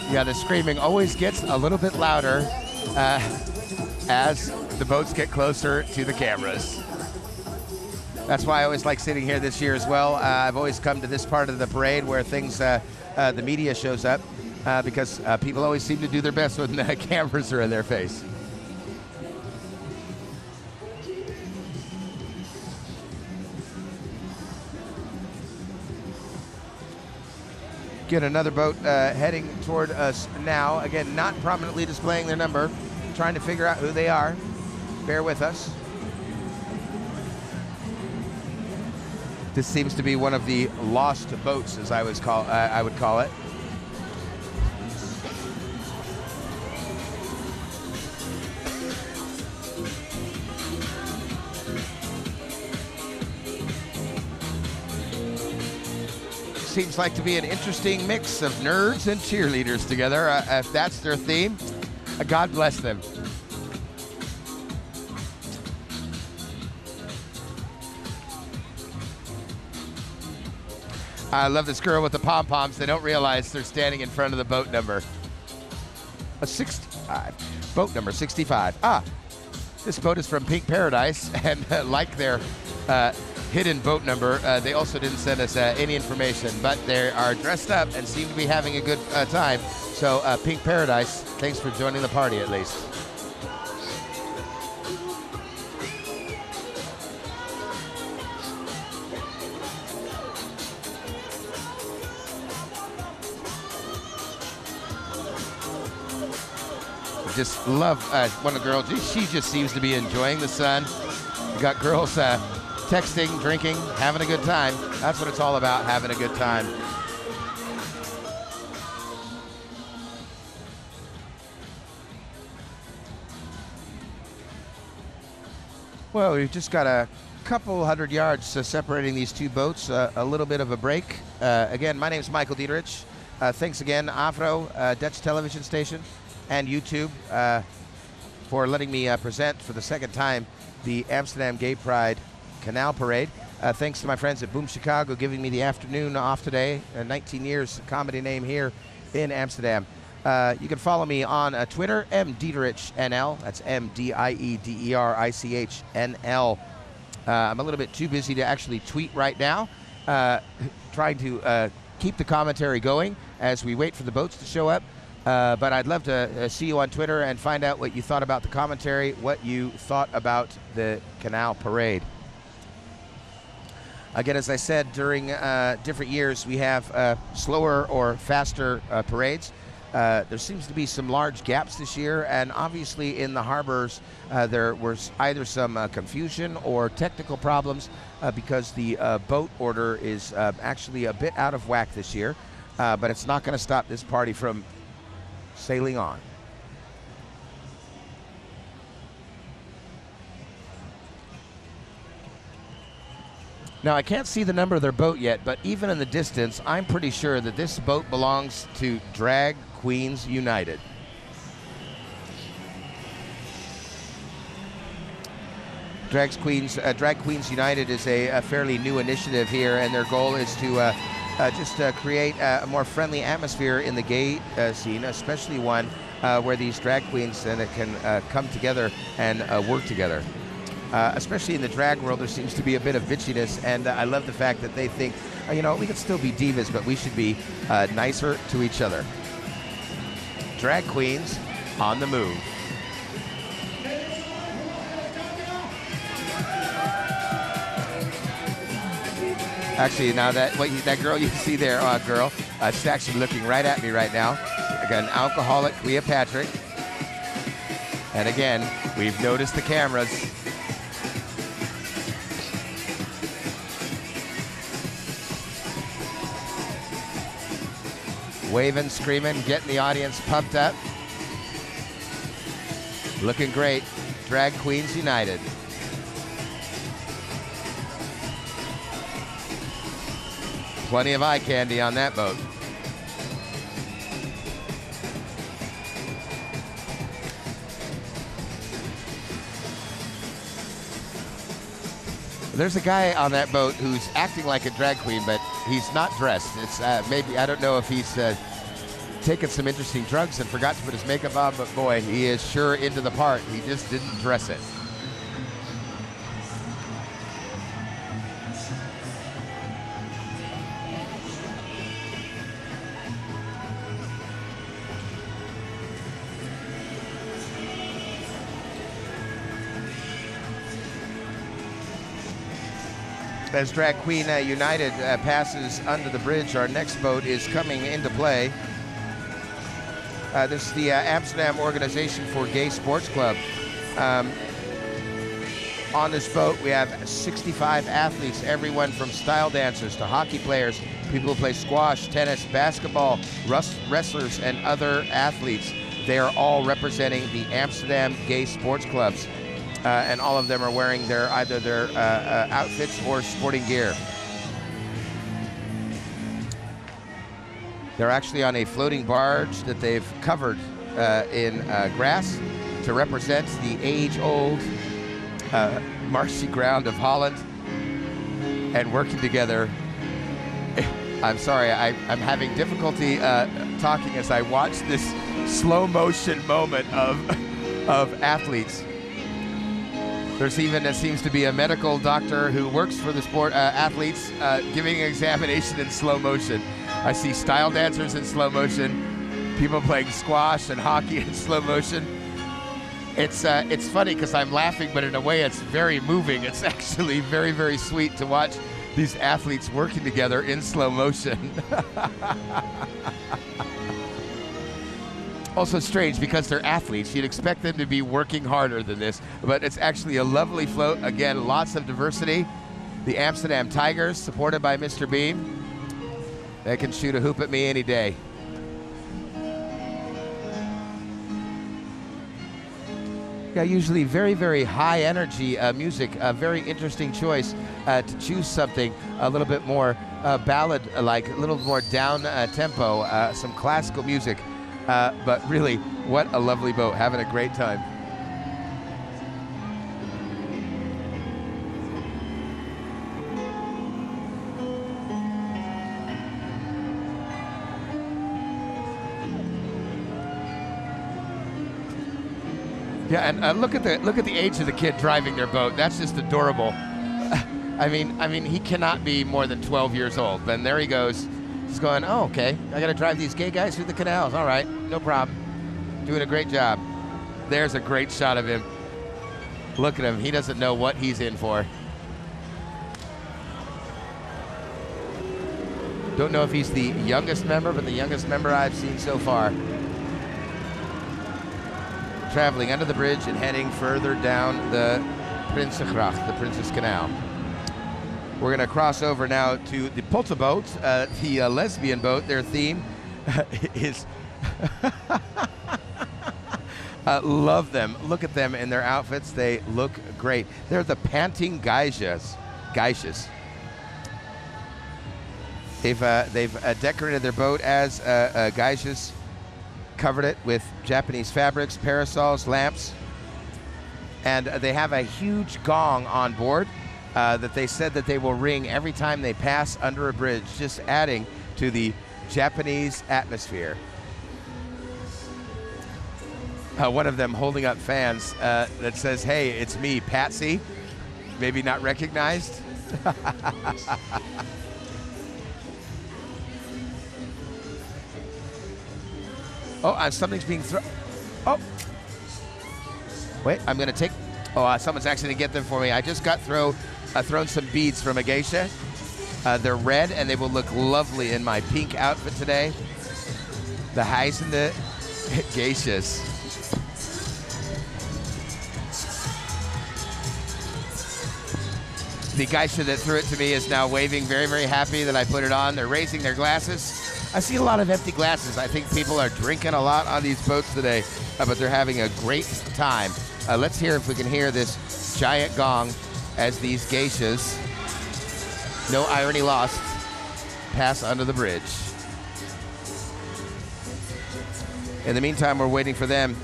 Yeah, the screaming always gets a little bit louder as the boats get closer to the cameras. That's why I always like sitting here this year as well. I've always come to this part of the parade where things, the media shows up, because people always seem to do their best when the cameras are in their face. Get another boat heading toward us now. Again, not prominently displaying their number, trying to figure out who they are. Bear with us. This seems to be one of the lost boats, as I would call it. Seems like to be an interesting mix of nerds and cheerleaders together. If that's their theme, God bless them. I love this girl with the pom-poms. They don't realize they're standing in front of the boat number. A 65. Boat number 65. Ah, this boat is from Pink Paradise, and like their hidden boat number, they also didn't send us any information, but they are dressed up and seem to be having a good time. So Pink Paradise, thanks for joining the party at least. Just love one of the girls. She just seems to be enjoying the sun. We got girls texting, drinking, having a good time. That's what it's all about, having a good time. Well, we've just got a couple hundred yards separating these two boats, a little bit of a break. Again, my name is Michael Diederich. Thanks again, AVRO, Dutch television station, and YouTube for letting me present for the second time the Amsterdam Gaypride Canal Parade. Thanks to my friends at Boom Chicago giving me the afternoon off today. 19 years comedy name here in Amsterdam. You can follow me on Twitter, mdiederichnl. That's MDIEDERICHNL. I'm a little bit too busy to actually tweet right now, trying to keep the commentary going as we wait for the boats to show up. But I'd love to see you on Twitter and find out what you thought about the commentary, what you thought about the Canal Parade. Again, as I said, during different years, we have slower or faster parades. There seems to be some large gaps this year, and obviously in the harbors there was either some confusion or technical problems because the boat order is actually a bit out of whack this year, but it's not going to stop this party from sailing on. Now, I can't see the number of their boat yet, but even in the distance, I'm pretty sure that this boat belongs to Drag Queens United. Drag Queens United is a fairly new initiative here, and their goal is to just create a more friendly atmosphere in the gay scene, especially one where these drag queens can come together and work together. Especially in the drag world, there seems to be a bit of bitchiness, and I love the fact that they think, you know, we can still be divas, but we should be nicer to each other. Drag queens on the move. Actually, now that girl you see there, girl, she's actually looking right at me right now. I got an alcoholic Cleopatra. And again, we've noticed the cameras. Waving, screaming, getting the audience pumped up. Looking great. Drag Queens United. Plenty of eye candy on that boat. There's a guy on that boat who's acting like a drag queen, but he's not dressed. It's maybe, I don't know if he's taken some interesting drugs and forgot to put his makeup on, but boy, he is sure into the part. He just didn't dress it. As Drag Queen United passes under the bridge, our next boat is coming into play. This is the Amsterdam Organization for Gay Sports Club. On this boat, we have 65 athletes, everyone from style dancers to hockey players, people who play squash, tennis, basketball, wrestlers, and other athletes. They are all representing the Amsterdam Gay Sports Clubs. And all of them are wearing either their outfits or sporting gear. They're actually on a floating barge that they've covered in grass to represent the age-old marshy ground of Holland, and working together. I'm sorry, I'm having difficulty talking as I watch this slow-motion moment of athletes. There's even, it seems to be a medical doctor who works for the sport athletes giving an examination in slow motion. I see style dancers in slow motion, people playing squash and hockey in slow motion. It's funny because I'm laughing, but in a way it's very moving. It's actually very, very sweet to watch these athletes working together in slow motion. Also strange because they're athletes. You'd expect them to be working harder than this, but it's actually a lovely float. Again, lots of diversity. The Amsterdam Tigers, supported by Mr. Beam. They can shoot a hoop at me any day. Yeah, usually very, very high energy music. A very interesting choice to choose something a little bit more ballad-like, a little more down tempo, some classical music. But really, what a lovely boat, having a great time. Yeah, and look at the age of the kid driving their boat. That's just adorable. I mean, he cannot be more than 12 years old. And there he goes. He's going, oh, okay, I got to drive these gay guys through the canals. All right, no problem. Doing a great job. There's a great shot of him. Look at him. He doesn't know what he's in for. Don't know if he's the youngest member, but the youngest member I've seen so far. Traveling under the bridge and heading further down the Prinsengracht, the Princess Canal. We're going to cross over now to the Potte boat, the lesbian boat. Their theme is... love them. Look at them in their outfits. They look great. They're the panting geishes. They've decorated their boat as geishes, covered it with Japanese fabrics, parasols, lamps, and they have a huge gong on board that they said that they will ring every time they pass under a bridge, just adding to the Japanese atmosphere. One of them holding up fans that says, "Hey, it's me, Patsy." Maybe not recognized. Oh, something's being thrown. Oh. Wait, I'm going to take... Oh, someone's actually going to get them for me. I just got thrown some beads from a geisha. They're red, and they will look lovely in my pink outfit today. The highs and the geishas. The geisha that threw it to me is now waving, very, very happy that I put it on. They're raising their glasses. I see a lot of empty glasses. I think people are drinking a lot on these boats today, but they're having a great time. Let's hear if we can hear this giant gong as these geishas, no irony lost, pass under the bridge. In the meantime, we're waiting for them.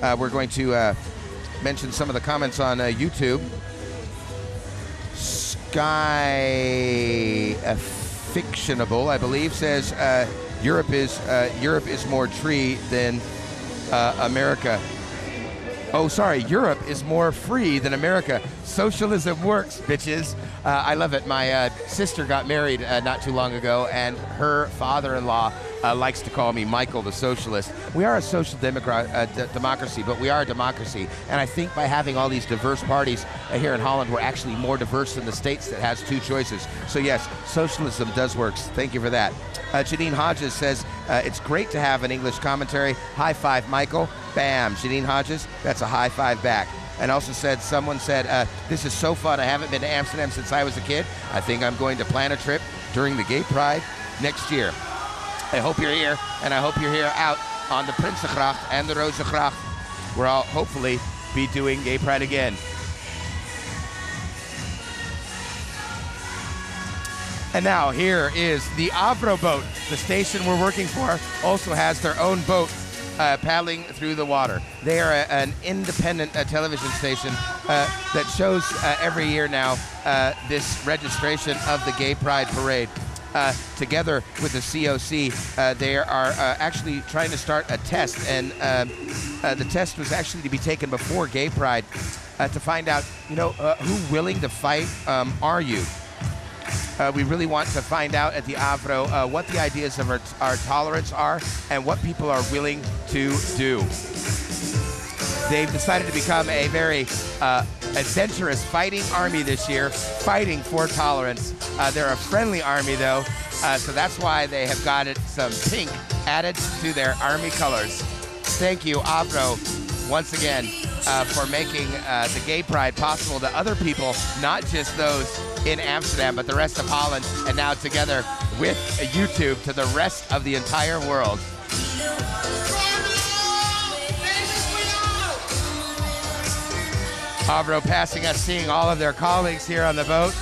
We're going to mention some of the comments on YouTube. Sky Fictionable, I believe, says Europe is more tree than America. Oh, sorry, Europe is more free than America. Socialism works, bitches. I love it. My sister got married not too long ago, and her father-in-law likes to call me Michael the Socialist. We are a social democracy, but we are a democracy. And I think by having all these diverse parties here in Holland, we're actually more diverse than the States that has two choices. So yes, socialism does work. Thank you for that. Janine Hodges says, it's great to have an English commentary. High five, Michael. Bam, Janine Hodges, that's a high five back. And also said, someone said, this is so fun. I haven't been to Amsterdam since I was a kid. I think I'm going to plan a trip during the Gaypride next year. I hope you're here, and I hope you're here out on the Prinsengracht and the Rozengracht, where I'll hopefully be doing Gaypride again. And now here is the AVRO boat. The station we're working for also has their own boat paddling through the water. They are an independent television station that shows every year now this registration of the Gaypride parade. Together with the COC, they are actually trying to start a test, and the test was actually to be taken before Gaypride to find out, who willing to fight are you? We really want to find out at the AVRO what the ideas of our tolerance are and what people are willing to do. They've decided to become a very adventurous fighting army this year, fighting for tolerance. They're a friendly army, though, so that's why they have got some pink added to their army colors. Thank you, AVRO, once again, for making the Gaypride possible to other people, not just those in Amsterdam, but the rest of Holland, and now together with YouTube to the rest of the entire world. AVRO passing us, seeing all of their colleagues here on the boat.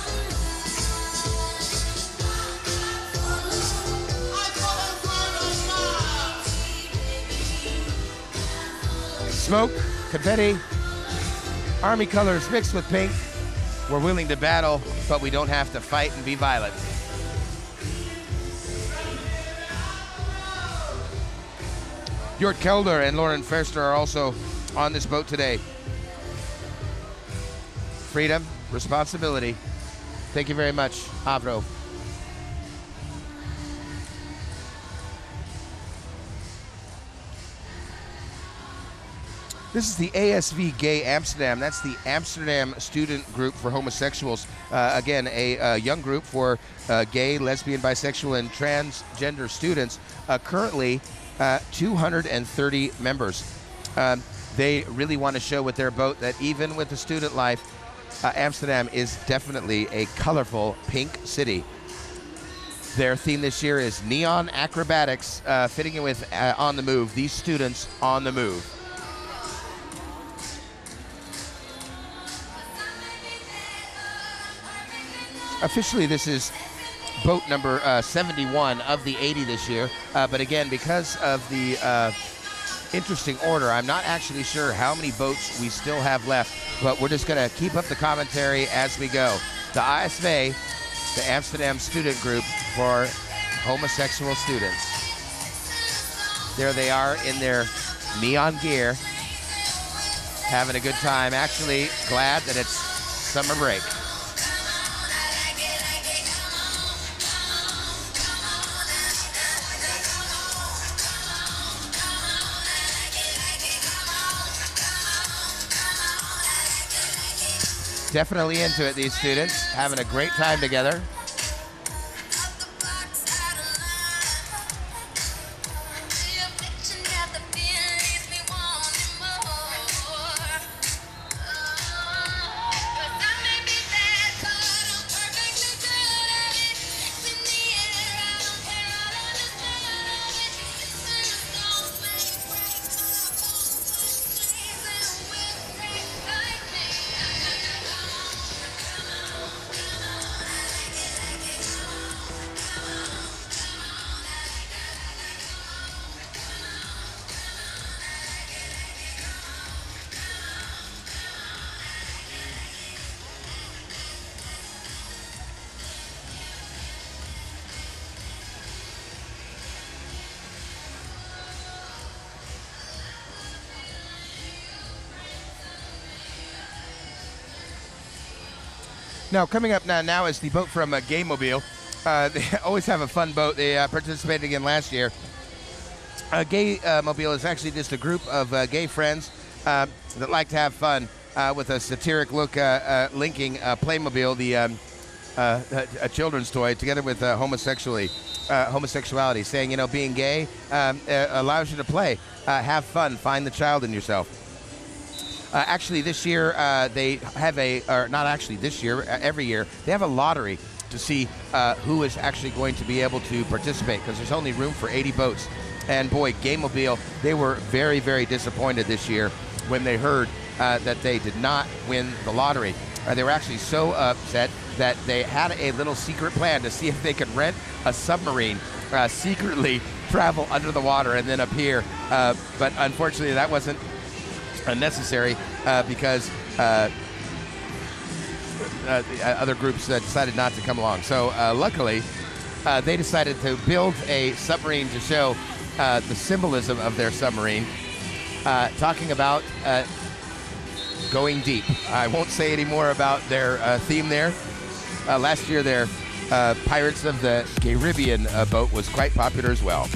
Smoke, confetti, army colors mixed with pink. We're willing to battle, but we don't have to fight and be violent. Jort Kelder and Lauren Verster are also on this boat today. Freedom, responsibility. Thank you very much, AVRO. This is the ASV Gay Amsterdam. That's the Amsterdam Student Group for Homosexuals. Again, a young group for gay, lesbian, bisexual, and transgender students. Currently, 230 members. They really want to show with their boat that even with the student life, Amsterdam is definitely a colorful pink city. Their theme this year is Neon Acrobatics, fitting in with On the Move. These students on the move. Officially, this is boat number 71 of the 80 this year. But again, because of the interesting order, I'm not actually sure how many boats we still have left, but we're just going to keep up the commentary as we go. The ASV, the Amsterdam Student Group for homosexual students. There they are in their neon gear, having a good time. Actually, glad that it's summer break. Definitely into it, these students, having a great time together. Now, coming up now is the boat from Gaymobile. They always have a fun boat. They participated again last year. Gaymobile is actually just a group of gay friends that like to have fun with a satiric look linking Playmobil, a children's toy, together with homosexuality, saying, you know, being gay allows you to play, have fun, find the child in yourself. Actually, this year they have every year they have a lottery to see who is actually going to be able to participate, because there's only room for 80 boats. And boy, Gaymobile, they were very, very disappointed this year when they heard that they did not win the lottery. They were actually so upset that they had a little secret plan to see if they could rent a submarine, secretly travel under the water and then appear. But unfortunately, that wasn't unnecessary because the other groups decided not to come along. So luckily, they decided to build a submarine to show the symbolism of their submarine, talking about going deep. I won't say any more about their theme there. Last year, their Pirates of the Caribbean boat was quite popular as well.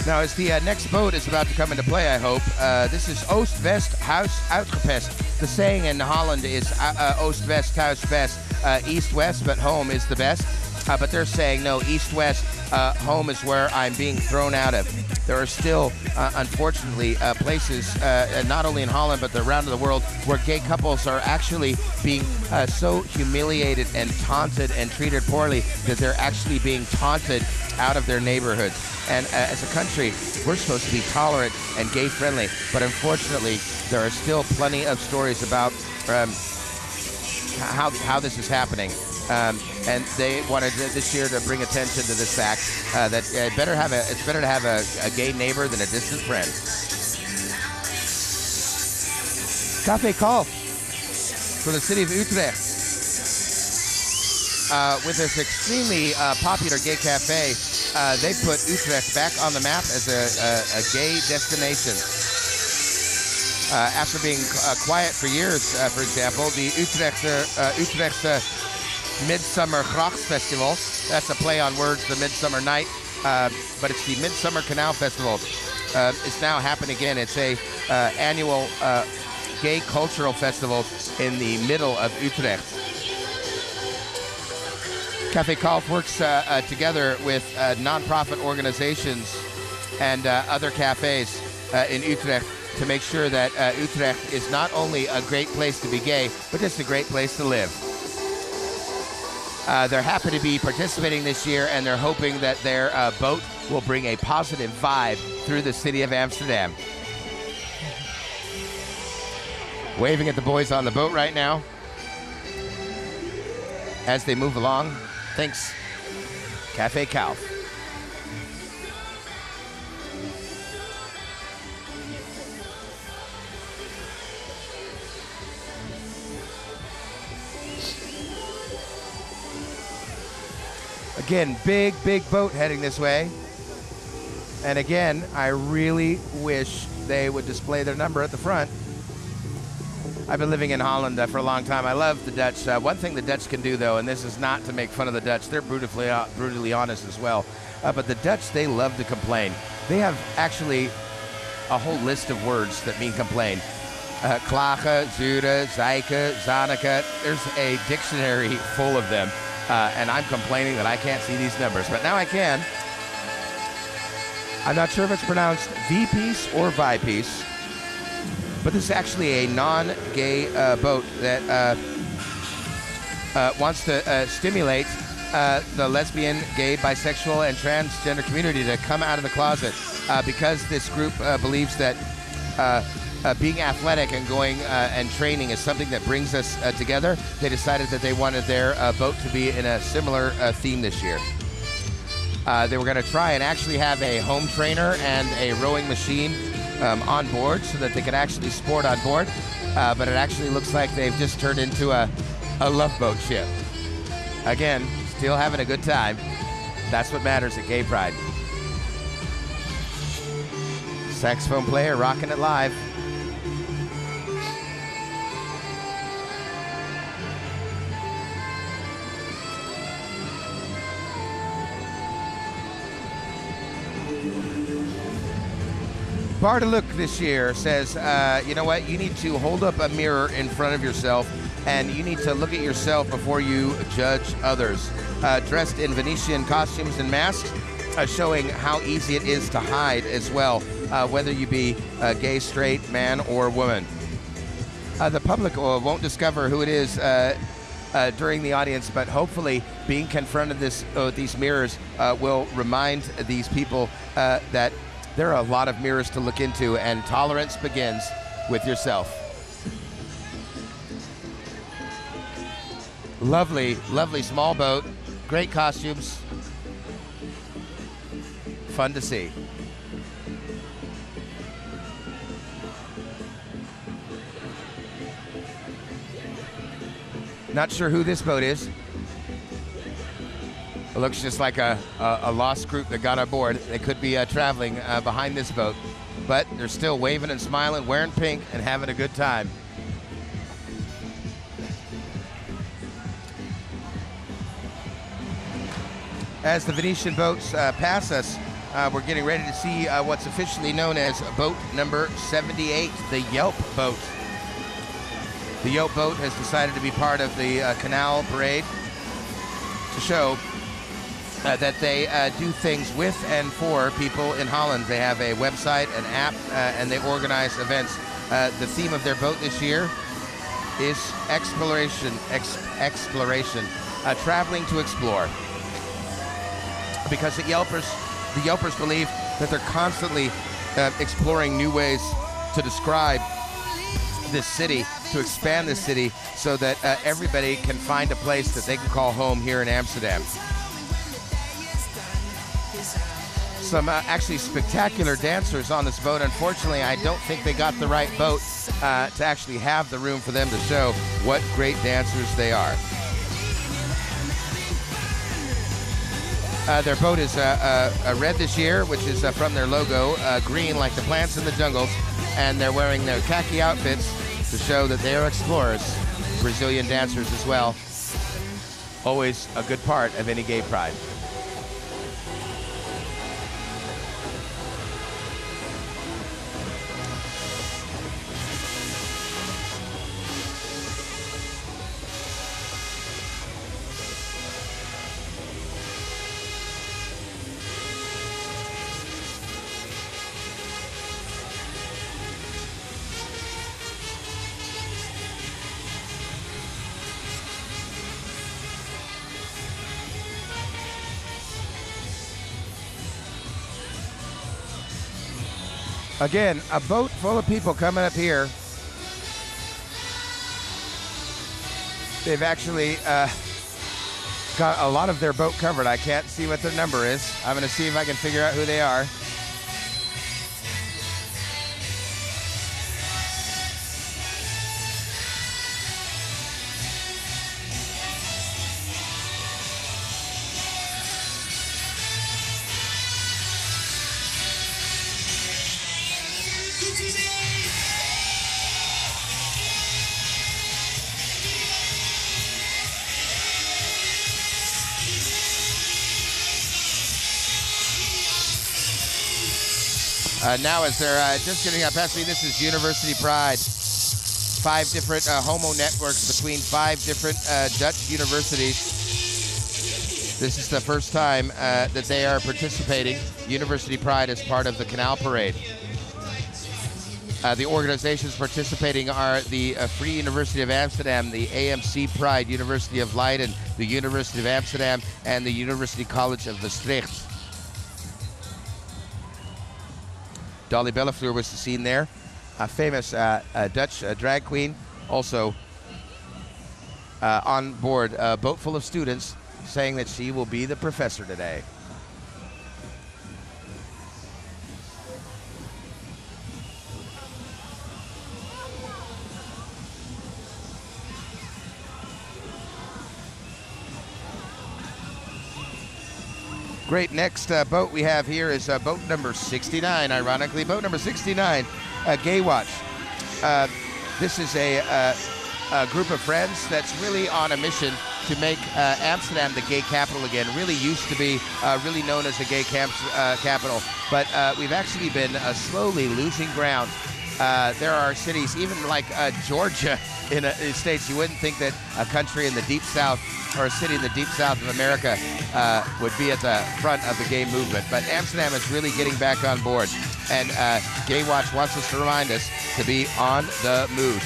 Now, as the next boat is about to come into play, I hope, this is Oost-West Huis Uitgepest. The saying in Holland is Oost-West Huis Best, East-West, but home is the best. But they're saying, no, East-West, home is where I'm being thrown out of. There are still, unfortunately, places, not only in Holland, but around the world, where gay couples are actually being so humiliated and taunted and treated poorly that they're actually being taunted out of their neighborhoods. And as a country, we're supposed to be tolerant and gay-friendly, but unfortunately, there are still plenty of stories about how this is happening. And they wanted this year to bring attention to this fact that it's better to have a gay neighbor than a distant friend. Café Call for the city of Utrecht. With this extremely popular gay cafe, they put Utrecht back on the map as a gay destination. After being quiet for years, for example, the Utrechtse Midsummer Grachtsfestival, that's a play on words, the Midsummer Night, but it's the Midsummer Canal Festival. It's now happening again. It's a annual gay cultural festival in the middle of Utrecht. Café Kalf works together with non-profit organizations and other cafes in Utrecht to make sure that Utrecht is not only a great place to be gay, but just a great place to live. They're happy to be participating this year, and they're hoping that their boat will bring a positive vibe through the city of Amsterdam. Waving at the boys on the boat right now as they move along. Thanks, Café Kalf. Again, big boat heading this way. And again, I really wish they would display their number at the front. I've been living in Holland for a long time. I love the Dutch. One thing the Dutch can do, though, and this is not to make fun of the Dutch, they're brutally honest as well. But the Dutch, they love to complain. They have actually a whole list of words that mean complain. Klagen, zeuren, zeiken, zaniken. There's a dictionary full of them. And I'm complaining that I can't see these numbers, but now I can. I'm not sure if it's pronounced V-piece or Vi-piece, but this is actually a non-gay boat that wants to stimulate the lesbian, gay, bisexual, and transgender community to come out of the closet because this group believes that being athletic and going and training is something that brings us together. They decided that they wanted their boat to be in a similar theme this year. They were going to try and actually have a home trainer and a rowing machine on board so that they could actually sport on board, but it actually looks like they've just turned into a love boat ship. Again, still having a good time. That's what matters at Gay Pride. Saxophone player rocking it live. Bardeluk this year says, you know what, you need to hold up a mirror in front of yourself and you need to look at yourself before you judge others. Dressed in Venetian costumes and masks, showing how easy it is to hide as well, whether you be gay, straight, man, or woman. The public won't discover who it is during the audience, but hopefully being confronted these mirrors will remind these people that there are a lot of mirrors to look into, and tolerance begins with yourself. Lovely, lovely small boat, great costumes, fun to see. Not sure who this boat is. It looks just like a lost group that got aboard. They could be traveling behind this boat, but they're still waving and smiling, wearing pink, and having a good time. As the Venetian boats pass us, we're getting ready to see what's officially known as boat number 78, the Yelp boat. The Yelp boat has decided to be part of the Canal parade to show that they do things with and for people in Holland. They have a website, an app, and they organize events. The theme of their boat this year is exploration, traveling to explore. Because the Yelpers believe that they're constantly exploring new ways to describe this city, to expand this city, so that everybody can find a place that they can call home here in Amsterdam. some actually spectacular dancers on this boat. Unfortunately, I don't think they got the right boat to actually have the room for them to show what great dancers they are. Their boat is red this year, which is from their logo, green like the plants in the jungles, and they're wearing their khaki outfits to show that they are explorers, Brazilian dancers as well. Always a good part of any gay pride. Again, a boat full of people coming up here. They've actually got a lot of their boat covered. I can't see what their number is. I'm going to see if I can figure out who they are. Now as they're just getting up past me, this is University Pride. 5 different homo networks between 5 different Dutch universities. This is the first time that they are participating. University Pride is part of the Canal Parade. The organizations participating are the Free University of Amsterdam, the AMC Pride, University of Leiden, the University of Amsterdam, and the University College of Maastricht. Dolly Bellefleur was seen there, a famous Dutch drag queen, also on board a boat full of students, saying that she will be the professor today. Great, next boat we have here is boat number 69, ironically. Boat number 69, Gay Watch. This is a group of friends that's really on a mission to make Amsterdam the gay capital again. Really used to be really known as a gay capital, but we've actually been slowly losing ground. There are cities, even like Georgia in the States, you wouldn't think that a country in the deep south or a city in the deep south of America would be at the front of the gay movement. But Amsterdam is really getting back on board. And Gay Watch wants us to remind us to be on the move.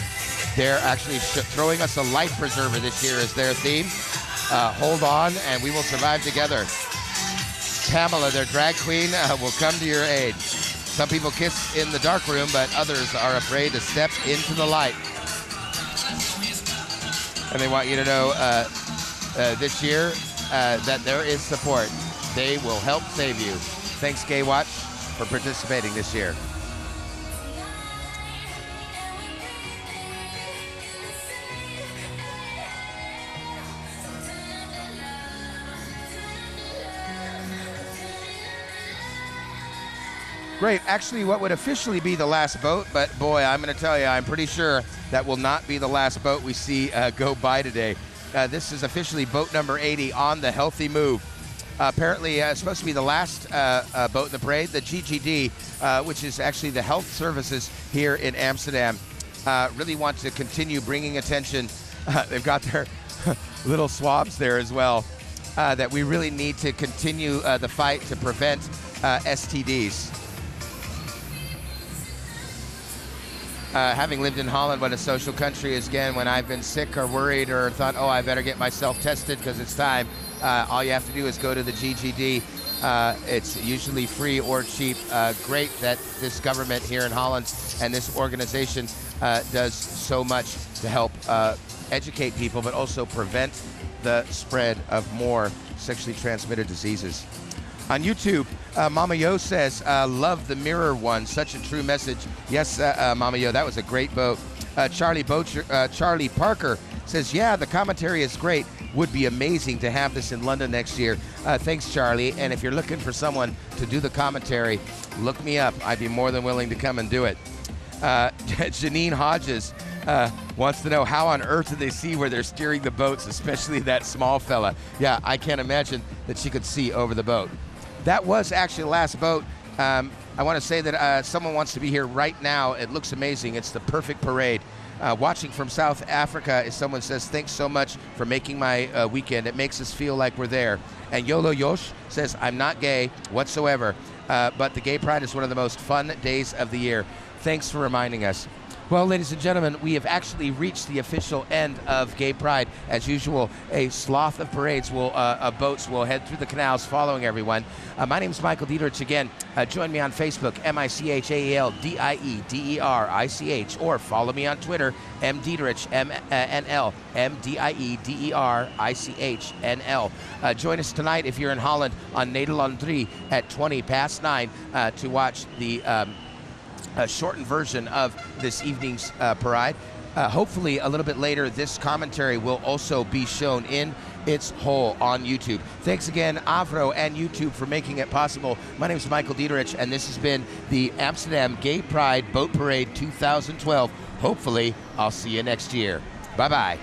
They're actually throwing us a life preserver this year as their theme. Hold on and we will survive together. Pamela, their drag queen, will come to your aid. Some people kiss in the dark room, but others are afraid to step into the light. And they want you to know this year that there is support. They will help save you. Thanks, Gay Watch, for participating this year. Great, actually what would officially be the last boat, but boy, I'm going to tell you, I'm pretty sure that will not be the last boat we see go by today. This is officially boat number 80 on the Healthy Move. Apparently, it's supposed to be the last boat in the parade, the GGD, which is actually the health services here in Amsterdam. Really want to continue bringing attention. They've got their little swabs there as well, that we really need to continue the fight to prevent STDs. Having lived in Holland, what a social country is, again, when I've been sick or worried or thought, oh, I better get myself tested because it's time, all you have to do is go to the GGD. It's usually free or cheap. Great that this government here in Holland and this organization does so much to help educate people, but also prevent the spread of more sexually transmitted diseases. On YouTube, Mama Yo says, love the mirror one. Such a true message. Yes, Mama Yo, that was a great boat. Charlie Parker says, yeah, the commentary is great. Would be amazing to have this in London next year. Thanks, Charlie. And if you're looking for someone to do the commentary, look me up. I'd be more than willing to come and do it. Janine Hodges wants to know how on earth do they see where they're steering the boats, especially that small fella. Yeah, I can't imagine that she could see over the boat. That was actually the last boat. I want to say that someone wants to be here right now. It looks amazing. It's the perfect parade. Watching from South Africa, as someone says, thanks so much for making my weekend. It makes us feel like we're there. And Yolo Yosh says, I'm not gay whatsoever, but the Gay Pride is one of the most fun days of the year. Thanks for reminding us. Well, ladies and gentlemen, we have actually reached the official end of Gay Pride. As usual, a sloth of parades of boats will head through the canals following everyone. My name is Michael Diederich. Again, join me on Facebook, MICHAELDIEDERICH, or follow me on Twitter, MDiederich, MNL, MDIEDERICHNL. Join us tonight if you're in Holland on Nederland 3 at 9:20 to watch the a shortened version of this evening's parade. Hopefully a little bit later, this commentary will also be shown in its whole on YouTube. Thanks again, AVRO and YouTube, for making it possible. My name is Michael Diederich, and this has been the Amsterdam Gay Pride Boat Parade 2012. Hopefully, I'll see you next year. Bye-bye.